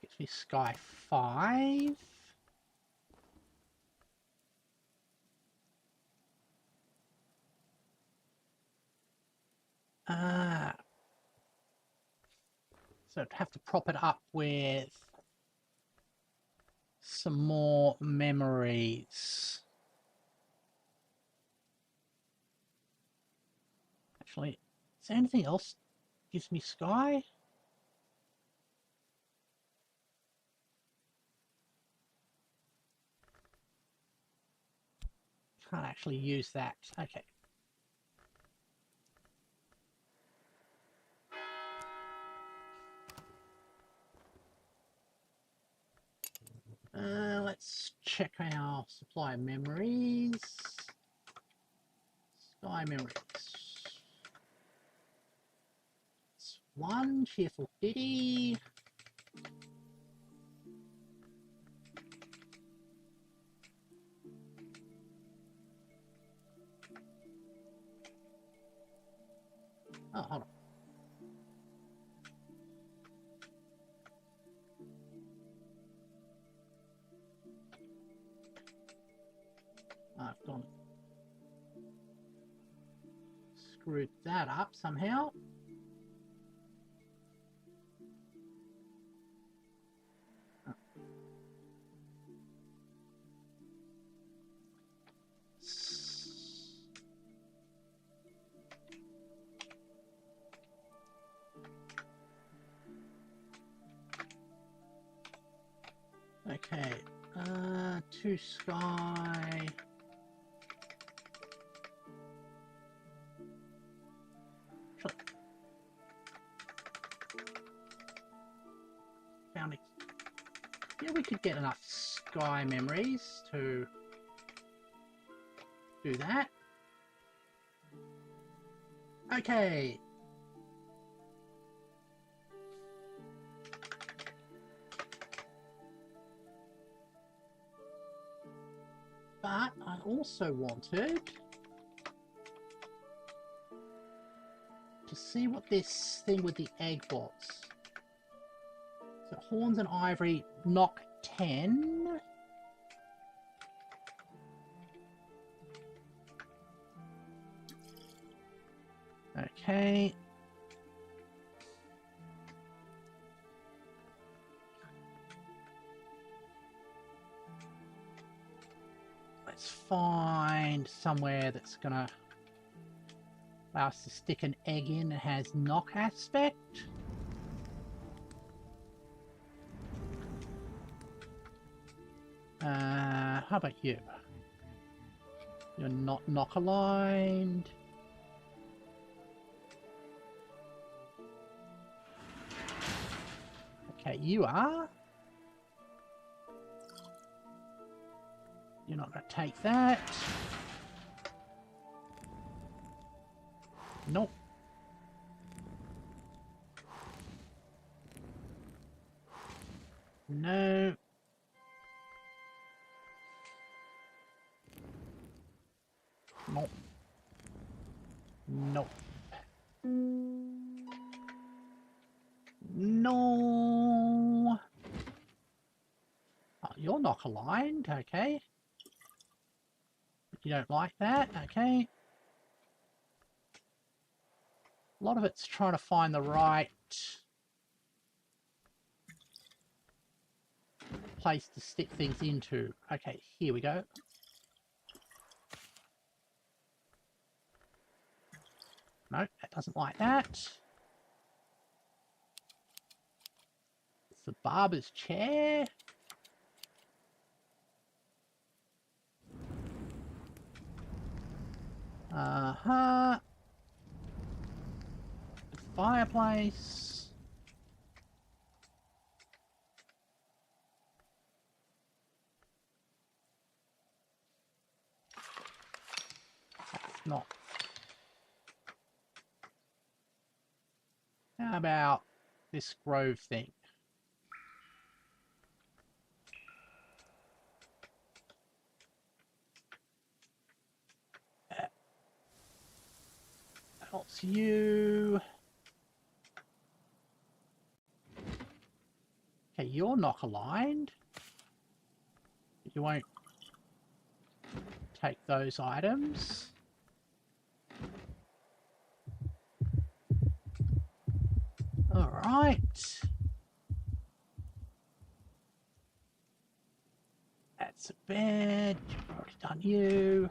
[SPEAKER 1] Gives me sky 5. So I'd have to prop it up with some more memories. Actually, is there anything else that gives me sky? Can't actually use that. Okay. Let's check our supply of memories. Sky memories. It's 1 cheerful ditty. Oh, hold on. I've gone screwed that up somehow. Okay, 2 sky. Found it. Yeah, we could get enough sky memories to do that. Okay. But I also wanted to see what this thing with the egg was. So horns and ivory, knock 10. Okay. Let's find somewhere that's gonna allow us to stick an egg in that has knock aspect. How about you? You're not knock aligned. Okay, you are. You're not going to take that. Nope. No. Nope. Nope. No. Oh, you're knock aligned, okay. You don't like that, okay. A lot of it's trying to find the right place to stick things into. Okay, here we go. No, that doesn't like that. It's the barber's chair. Uh-huh. The fireplace. That's not. How about this grove thing? Else you. Okay, you're knock aligned. You won't take those items. All right. That's a bed. I've already done you.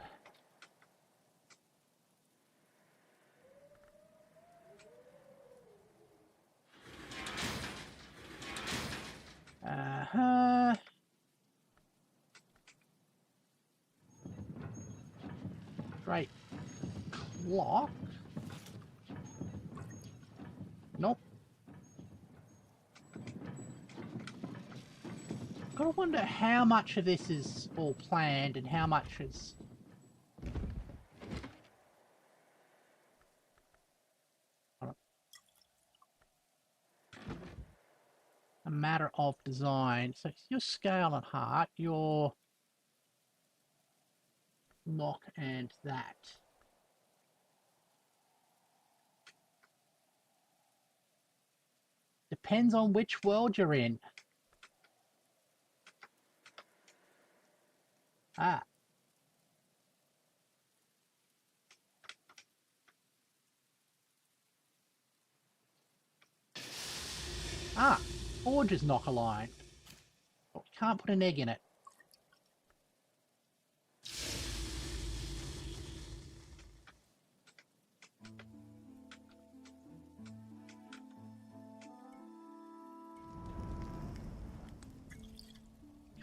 [SPEAKER 1] Uh-huh. Great clock. Nope. Gotta wonder how much of this is all planned and how much is a matter of design. So your scale and heart, your knock and that. Depends on which world you're in. Ah. Ah, Forge is knock aligned. But we can't put an egg in it.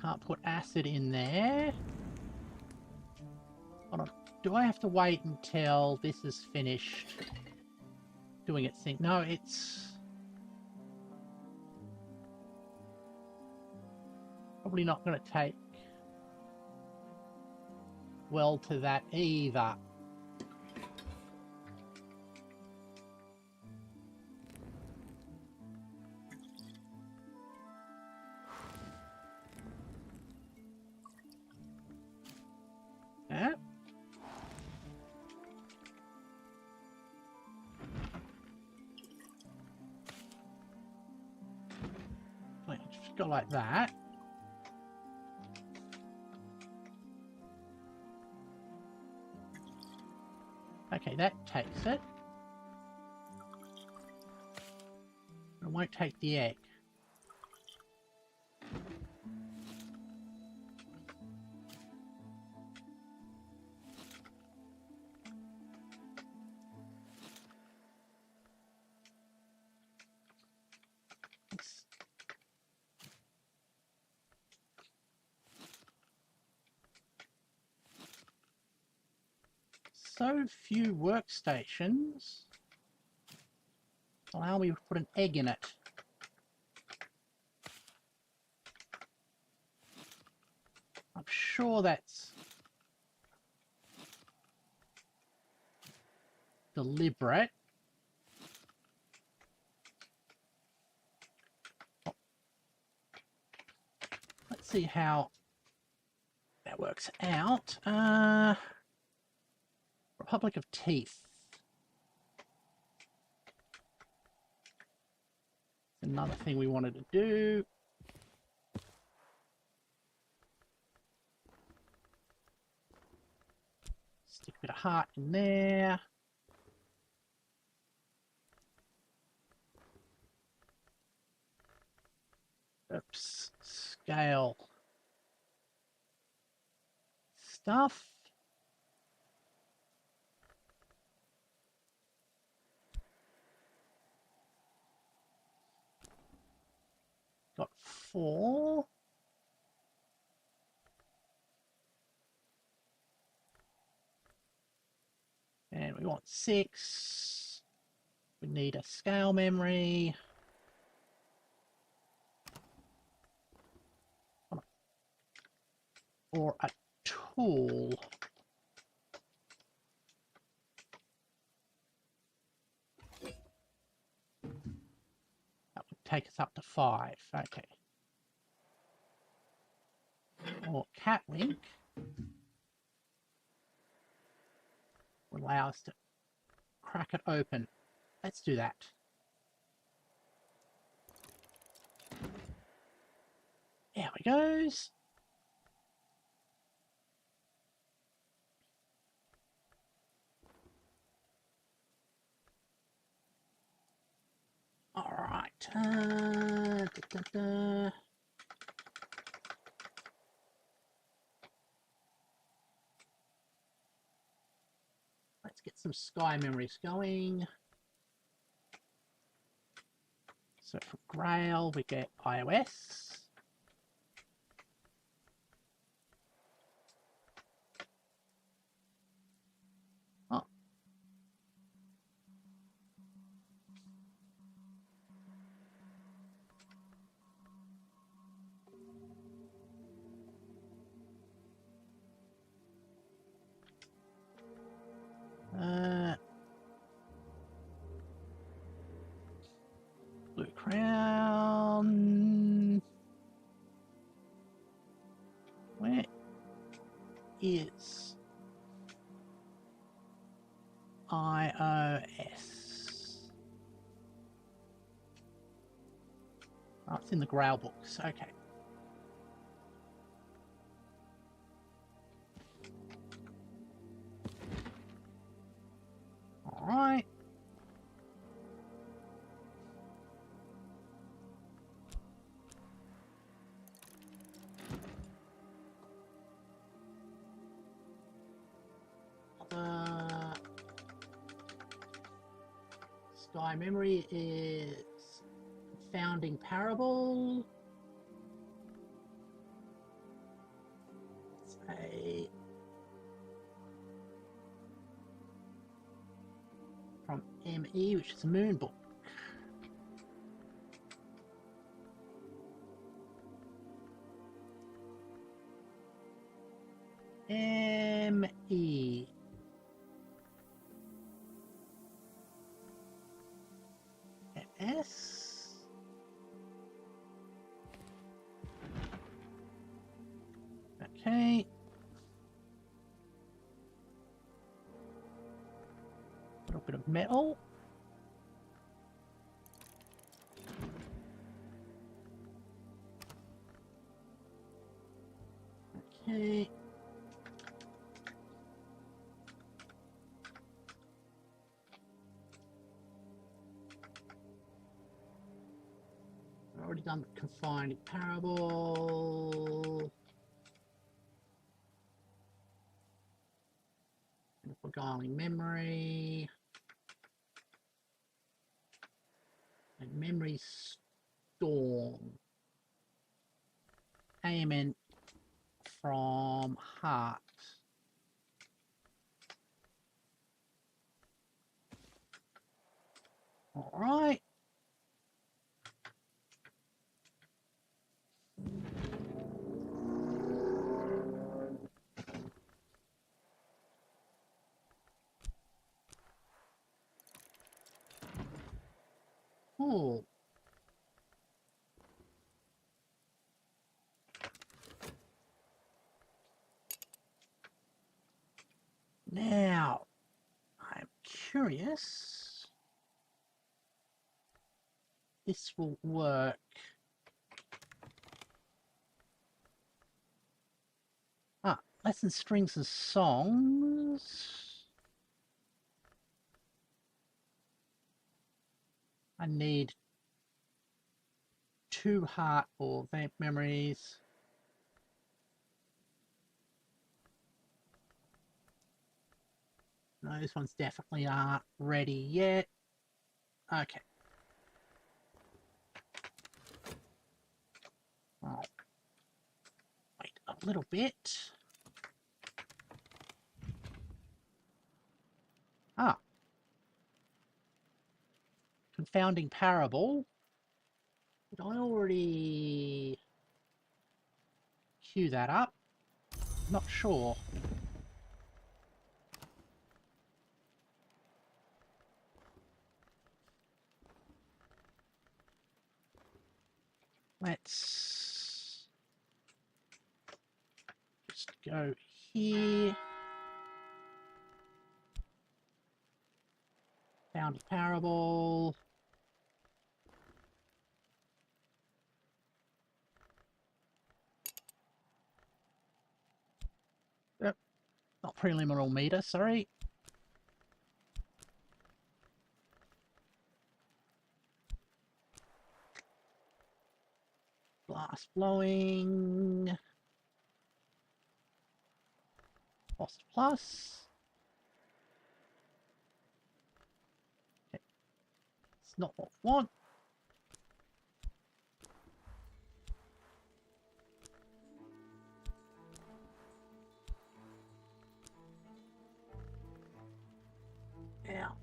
[SPEAKER 1] Can't put acid in there. Hold on. Do I have to wait until this is finished doing its thing? No, it's probably not going to take well to that either. Yeah. Just go like that. Okay, that takes it. It won't take the egg. So few workstations allow me to put an egg in it. I'm sure that's deliberate. Let's see how that works out. Republic of Teeth. Another thing we wanted to do. Stick a bit of heart in there. Oops. Scale. Stuff. Got 4. And we want 6. We need a scale memory. Or a tool. That would take us up to 5. Okay. Or Catwink will allow us to crack it open. Let's do that. There we goes. All right. Let's get some sky memories going. So for Grail, we get iOS. Oh. Blue Crown. Where is iOS? Oh, it's in the Grail books. Okay. All right. Sky memory is founding parable. It's from ME, which is a moon book. ME. S. Okay. A little bit of metal. Okay. Already done the confined parable. Beguiling memory. And memory storm. Amen from heart. All right. Oh. Now, I'm curious. This will work. Lessons, strings, and songs. I need 2 heart or vamp memories. No, this one's definitely aren't ready yet. Okay. I'll wait a little bit. Confounding parable. Did I already queue that up? Not sure. Let's just go here. Bounty Parable. Yep. Not preliminary meter, sorry. Blast blowing. Lost plus. Okay. It's not what we want. Now,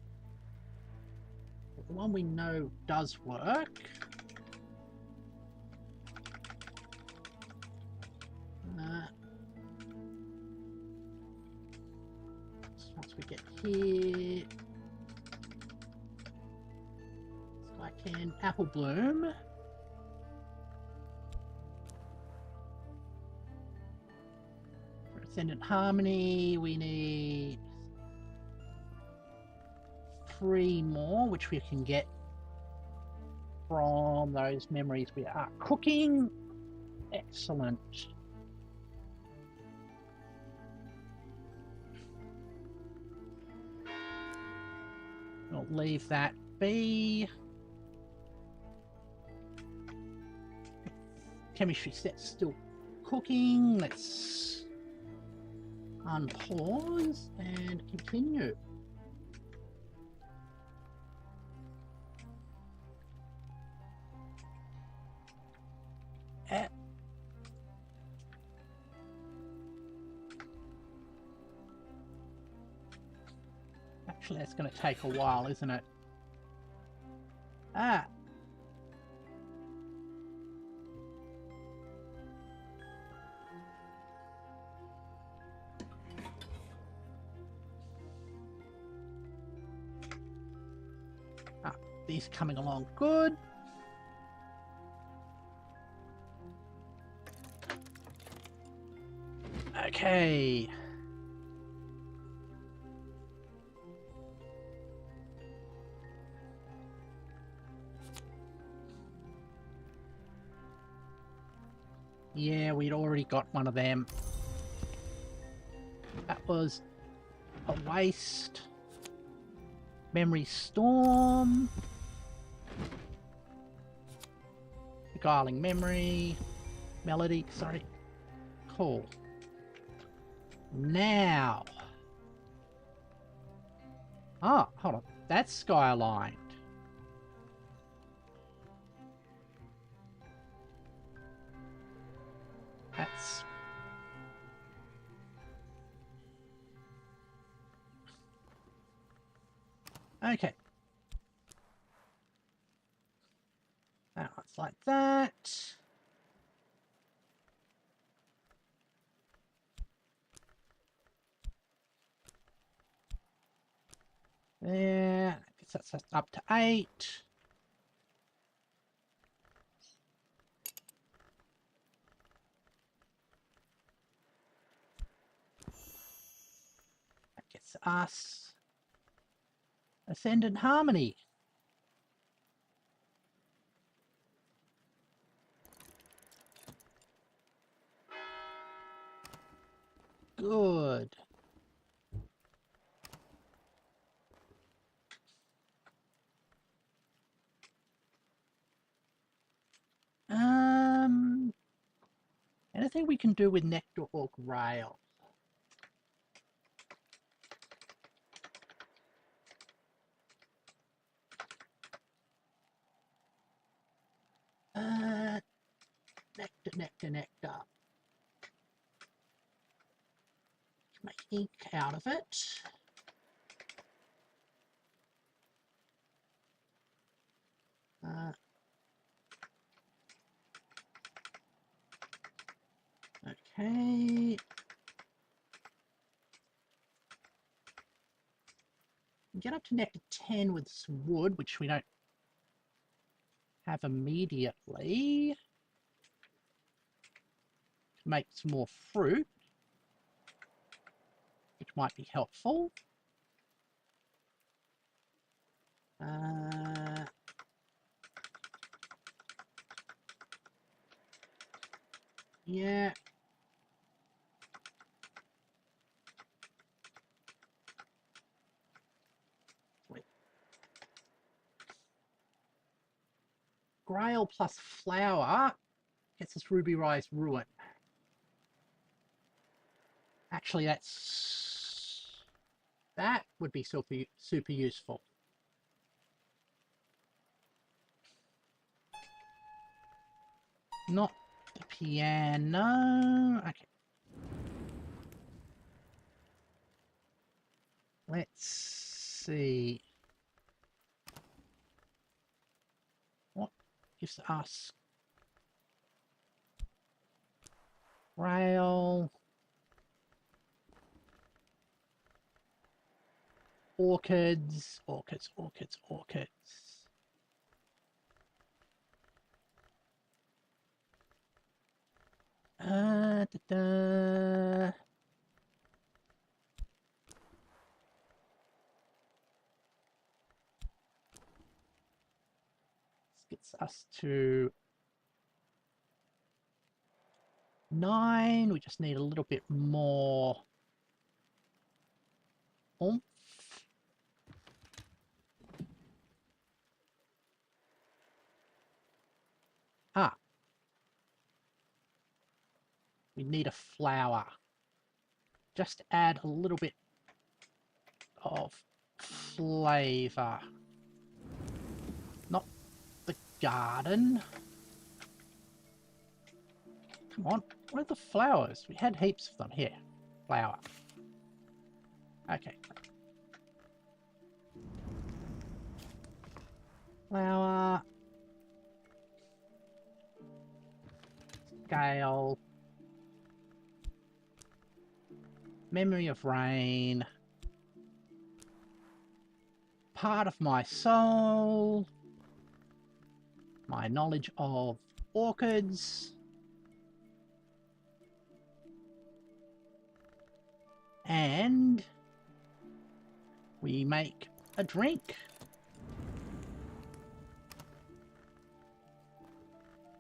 [SPEAKER 1] the one we know does work. So once we get here, Sky Can, Apple Bloom. For Ascendant Harmony, we need 3 more, which we can get from those memories we are cooking. Excellent. I'll leave that be. Chemistry set's still cooking. Let's unpause and continue. Actually, that's going to take a while, isn't it? Ah. These coming along good. Okay. Yeah, we'd already got one of them. That was a waste. Memory Storm. Beguiling Memory. Melody, sorry. Cool. Now. Ah, hold on. That's sky aligned. That's... Okay. Now it's like that. There. I guess that's up to 8. That gets us Ascendant Harmony. Good. Anything we can do with Nectar or Grail? Nectar. Make ink out of it. Okay. Get up to Nectar 10 with some wood, which we don't have immediately. To make some more fruit, which might be helpful. Yeah. Wait. Grail plus flower gets us Ruby Rise Ruin. Actually, that would be super useful. Not the piano. Okay. Let's see. What gives us rail? Orchids. Da-da. This gets us to 9. We just need a little bit more oomph. We need a flower. Just add a little bit of flavor. Not the garden. Come on, where are the flowers? We had heaps of them. Here, flower. Okay. Flower. Scale. Memory of rain. Part of my soul. My knowledge of orchids. And we make a drink.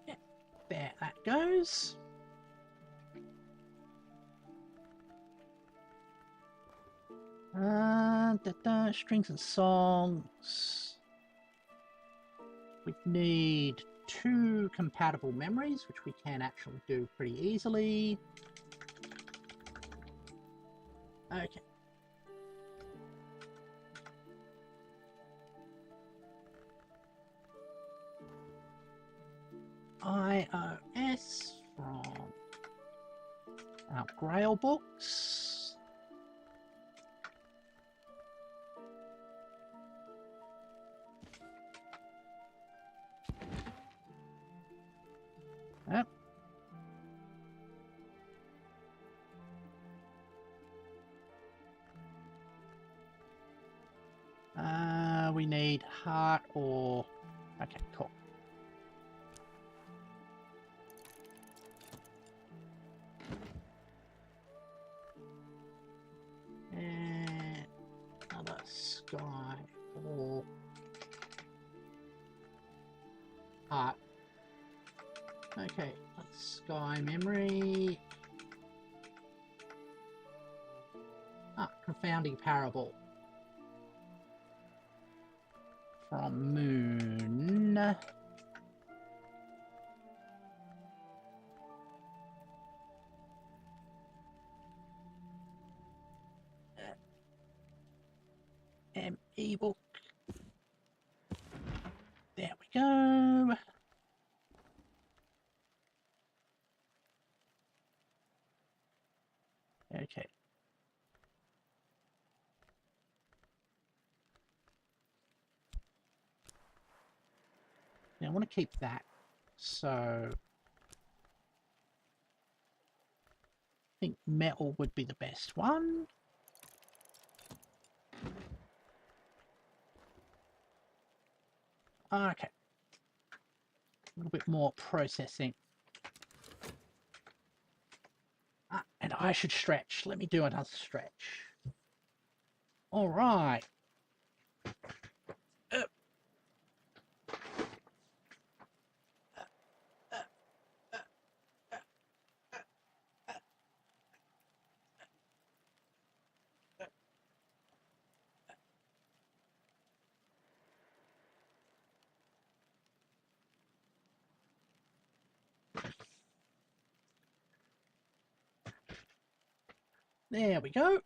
[SPEAKER 1] Yeah, there that goes. Strings and songs. We need 2 compatible memories, which we can actually do pretty easily. Okay. iOS from our Grail books. Yep. We need heart or... Okay, cool. And another sky or heart. Okay, let's sky memory. Confounding parable. From moon. Ebook. There we go. Okay. Now I want to keep that. So I think metal would be the best one. Okay. A little bit more processing. And I should stretch. Let me do another stretch. All right. There we go.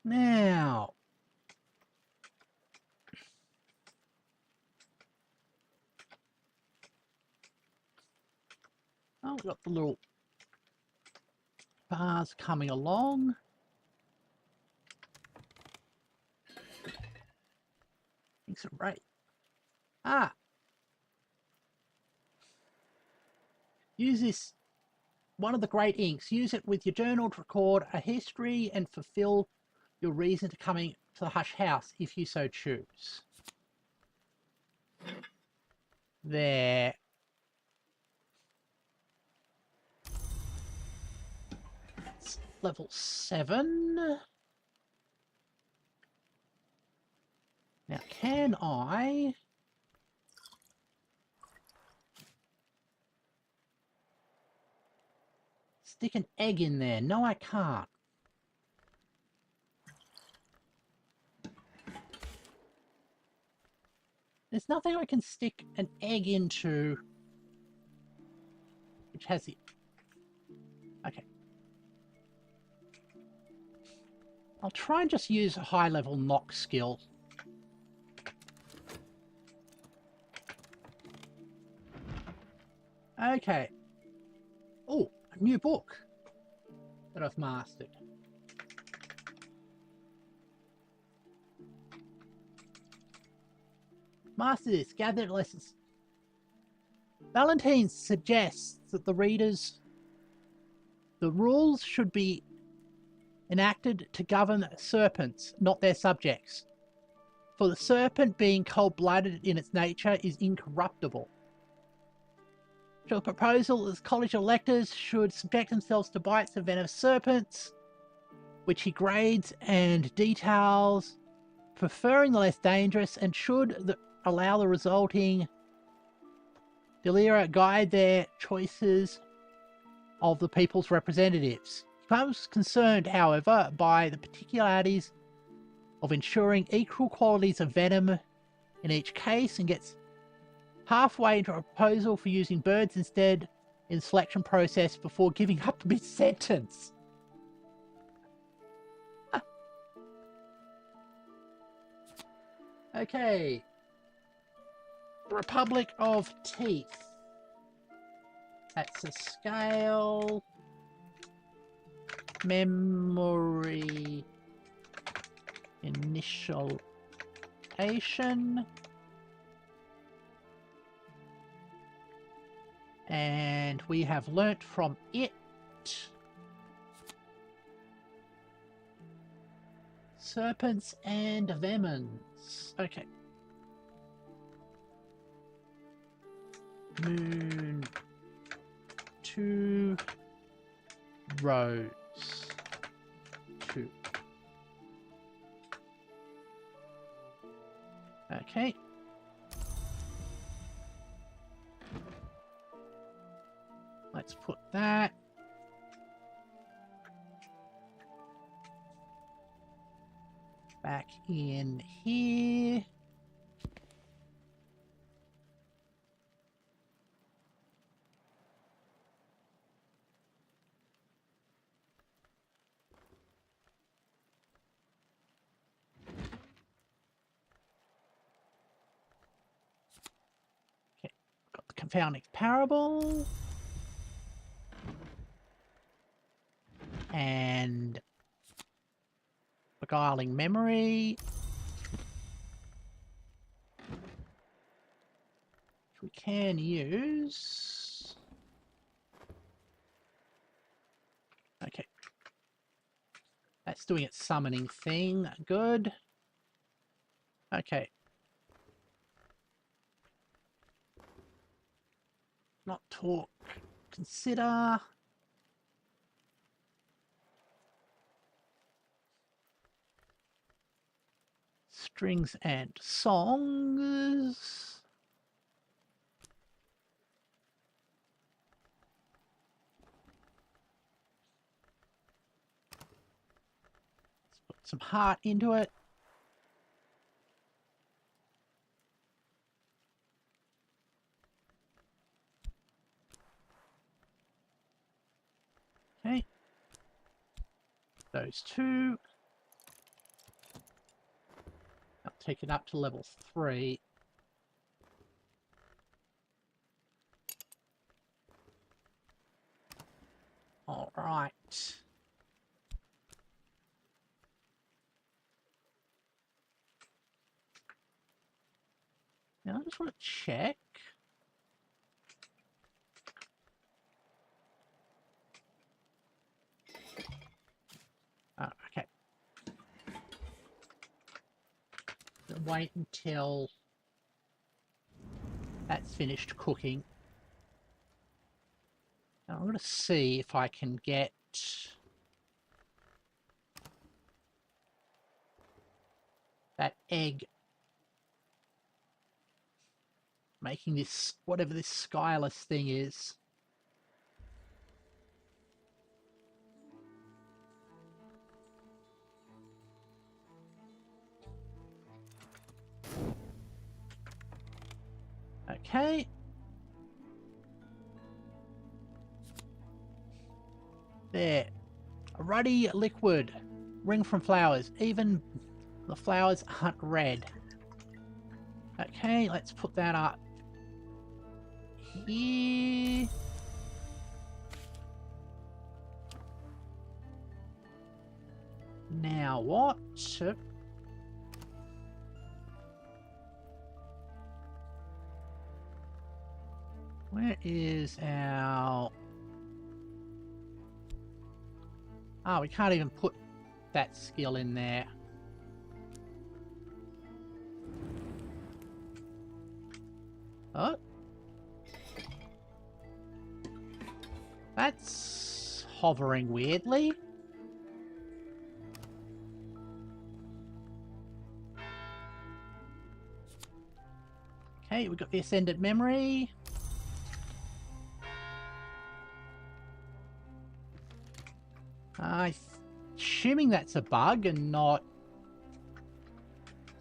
[SPEAKER 1] Now, oh, we've got the little bars coming along. Thanks, right. Ah, use this. One of the great inks. Use it with your journal to record a history and fulfill your reason to coming to the Hush House if you so choose. There. It's level 7. Now, can I... stick an egg in there? No, I can't. There's nothing I can stick an egg into which has the... Okay. I'll try and just use a high-level knock skill. Okay. Oh, a new book that I've mastered. Master this, gather lessons. Valentine suggests that the rules should be enacted to govern serpents, not their subjects. For the serpent, being cold-blooded in its nature, is incorruptible. The proposal is college electors should subject themselves to bites of venomous serpents, which he grades and details, preferring the less dangerous, and should allow the resulting delira guide their choices of the people's representatives. He becomes concerned, however, by the particularities of ensuring equal qualities of venom in each case, and gets halfway into a proposal for using birds instead in the selection process before giving up mid-sentence. Okay. The Republic of Teeth. That's a scale. Memory. Initialization. And we have learnt from it. Serpents and Vemons. Okay. Moon. 2 rows. 2. Okay. Let's put that. Back in here. Okay, got the confounding parable. And beguiling memory. Which we can use. Okay. That's doing its summoning thing. Good. Okay. Not talk. Consider. Strings and songs. Let's put some heart into it. Okay. Those two. I'll take it up to level 3. All right. Now I just want to check. Oh, okay. Wait until that's finished cooking. Now I'm going to see if I can get that egg making this, whatever this skyless thing is. Okay. There. A ruddy liquid. Ring from flowers. Even the flowers aren't red. Okay, let's put that up here. Now what? Where is our... Oh, we can't even put that skill in there. Oh. That's hovering weirdly. Okay, we've got the Ascended Memory. I'm assuming that's a bug and not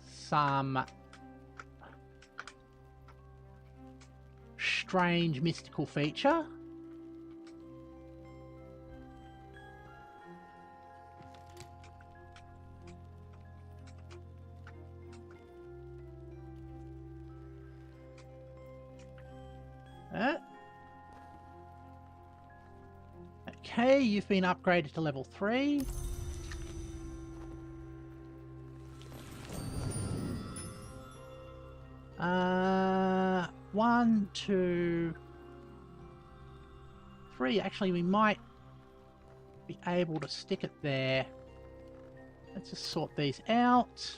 [SPEAKER 1] some strange mystical feature. Okay, you've been upgraded to level 3. One, 2, 3. Actually, we might be able to stick it there. Let's just sort these out.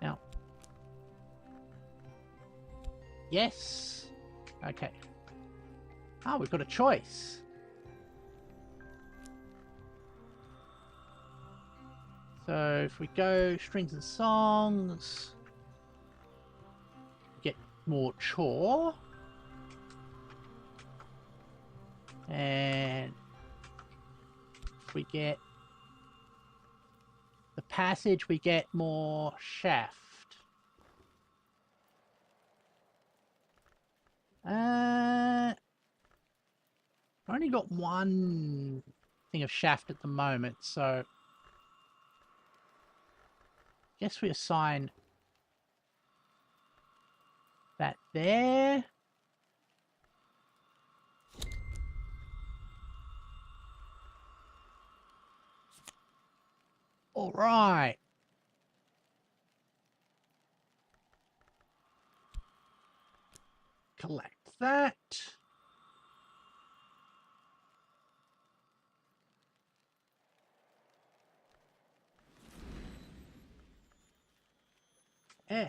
[SPEAKER 1] Now. Yes. Okay. Ah, we've got a choice. So if we go strings and songs, get more chore. And if we get the passage, we get more shaft. I've only got one thing of shaft at the moment, so I guess we assign that there. All right. Collect that. Yeah.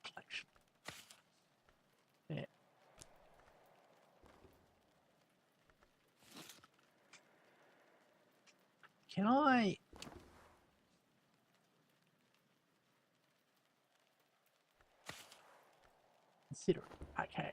[SPEAKER 1] Collection. Yeah. Can I... Consider it. Okay.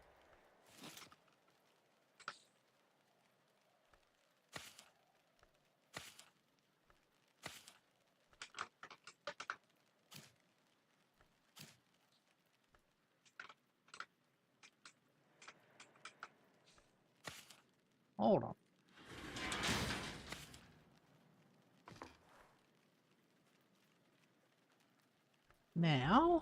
[SPEAKER 1] Hold on. Now,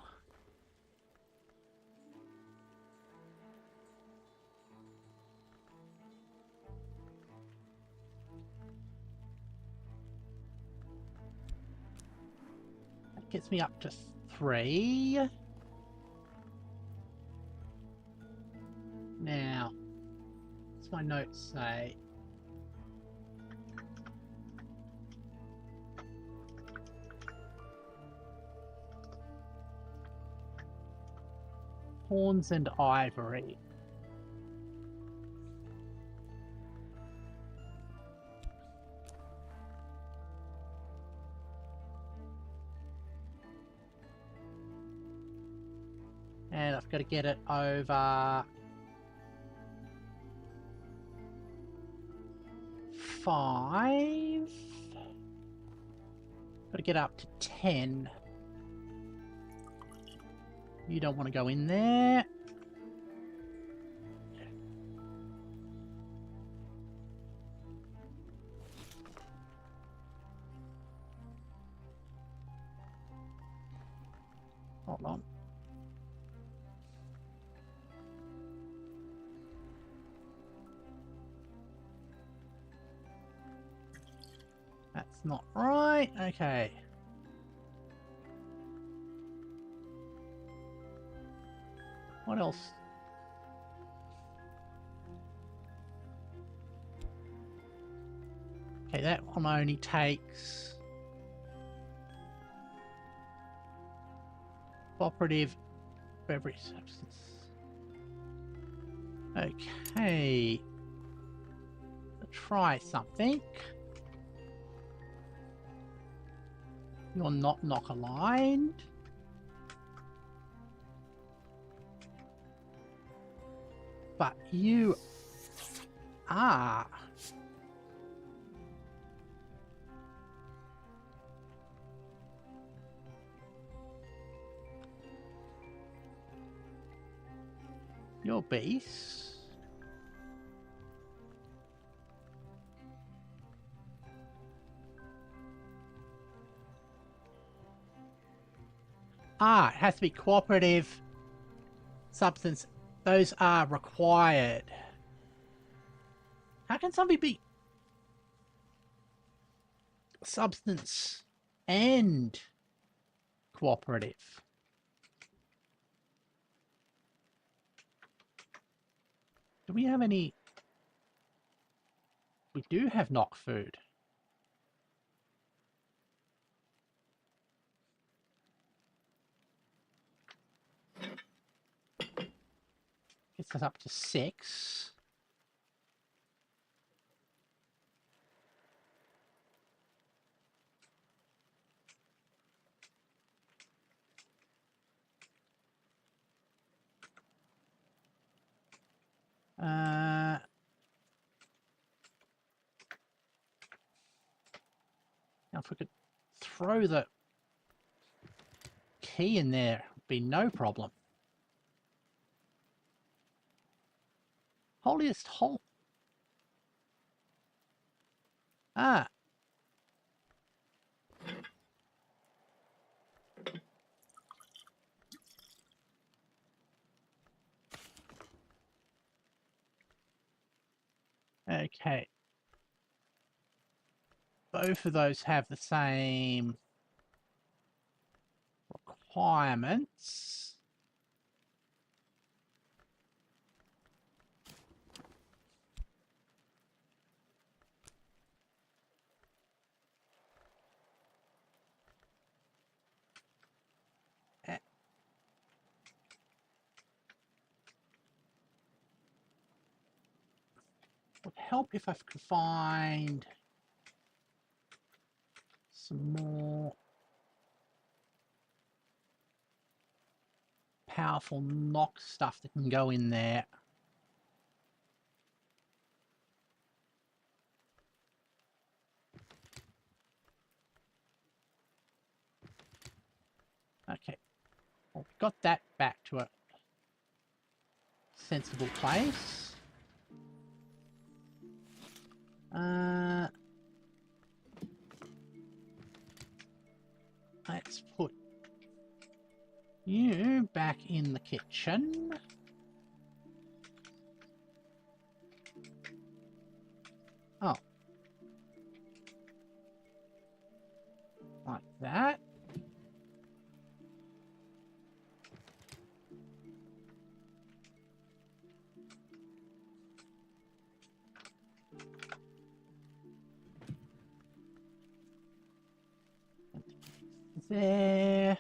[SPEAKER 1] that gets me up to 3. Now, what's my notes say? Horns and ivory. And I've got to get it over 5. Got to get up to 10. You don't want to go in there. Hold on. That's not right. Okay. What else? Okay, that one only takes cooperative beverage substance. Okay. Let's try something. You're not knock aligned. But you are. Your base. Ah, it has to be cooperative substance. Those are required. How can somebody be substance and cooperative? Do we have any? We do have knock food. Gets us up to 6. Now if we could throw the key in there, it'd be no problem. Holiest hole. Ah. Okay. Both of those have the same requirements. Would help if I could find some more powerful knock stuff that can go in there. Okay, well, we got that back to a sensible place. Let's put you back in the kitchen. Oh. Like that. There.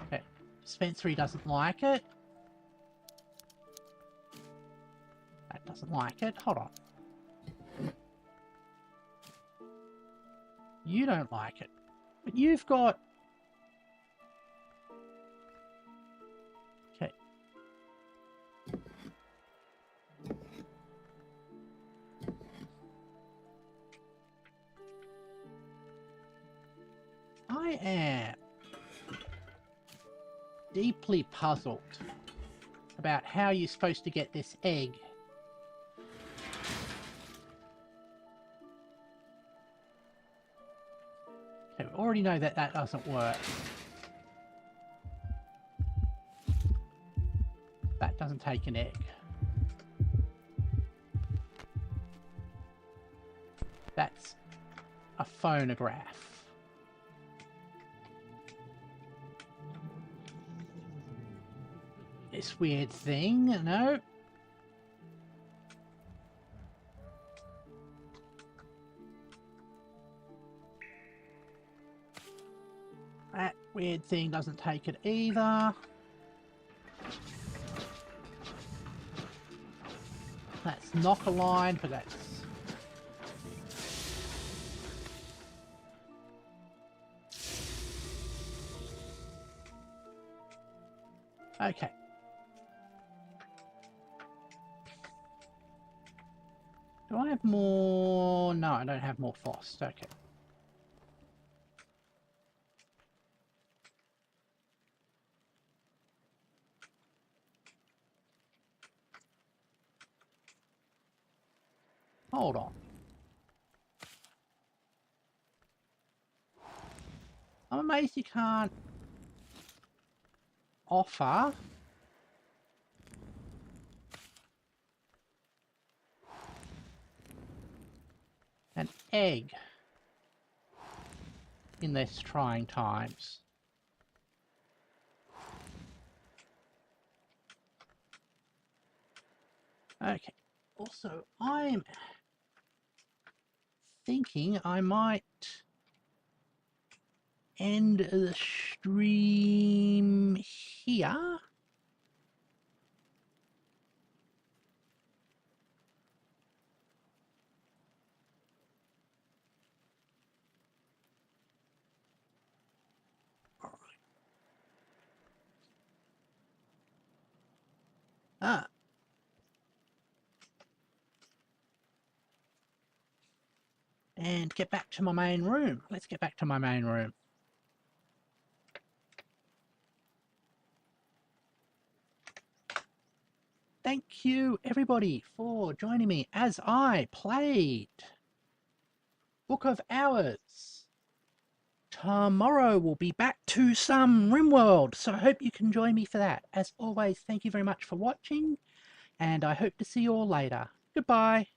[SPEAKER 1] Okay, dispensary doesn't like it. That doesn't like it. Hold on. You don't like it. But you've got... Okay. I am deeply puzzled about how you're supposed to get this egg. Okay, we already know that that doesn't work. That doesn't take an egg. That's a phonograph. This weird thing, no. That weird thing doesn't take it either. That's knock a line, but that's... Okay. Do I have more? No, I don't have more frost. Okay. Hold on. I'm amazed you can't offer an egg in these trying times. Okay. Also, I'm thinking I might end the stream here. Ah. And get back to my main room. Let's get back to my main room. Thank you, everybody, for joining me as I played Book of Hours. Tomorrow we'll be back to some RimWorld, so I hope you can join me for that. As always, thank you very much for watching, and I hope to see you all later. Goodbye.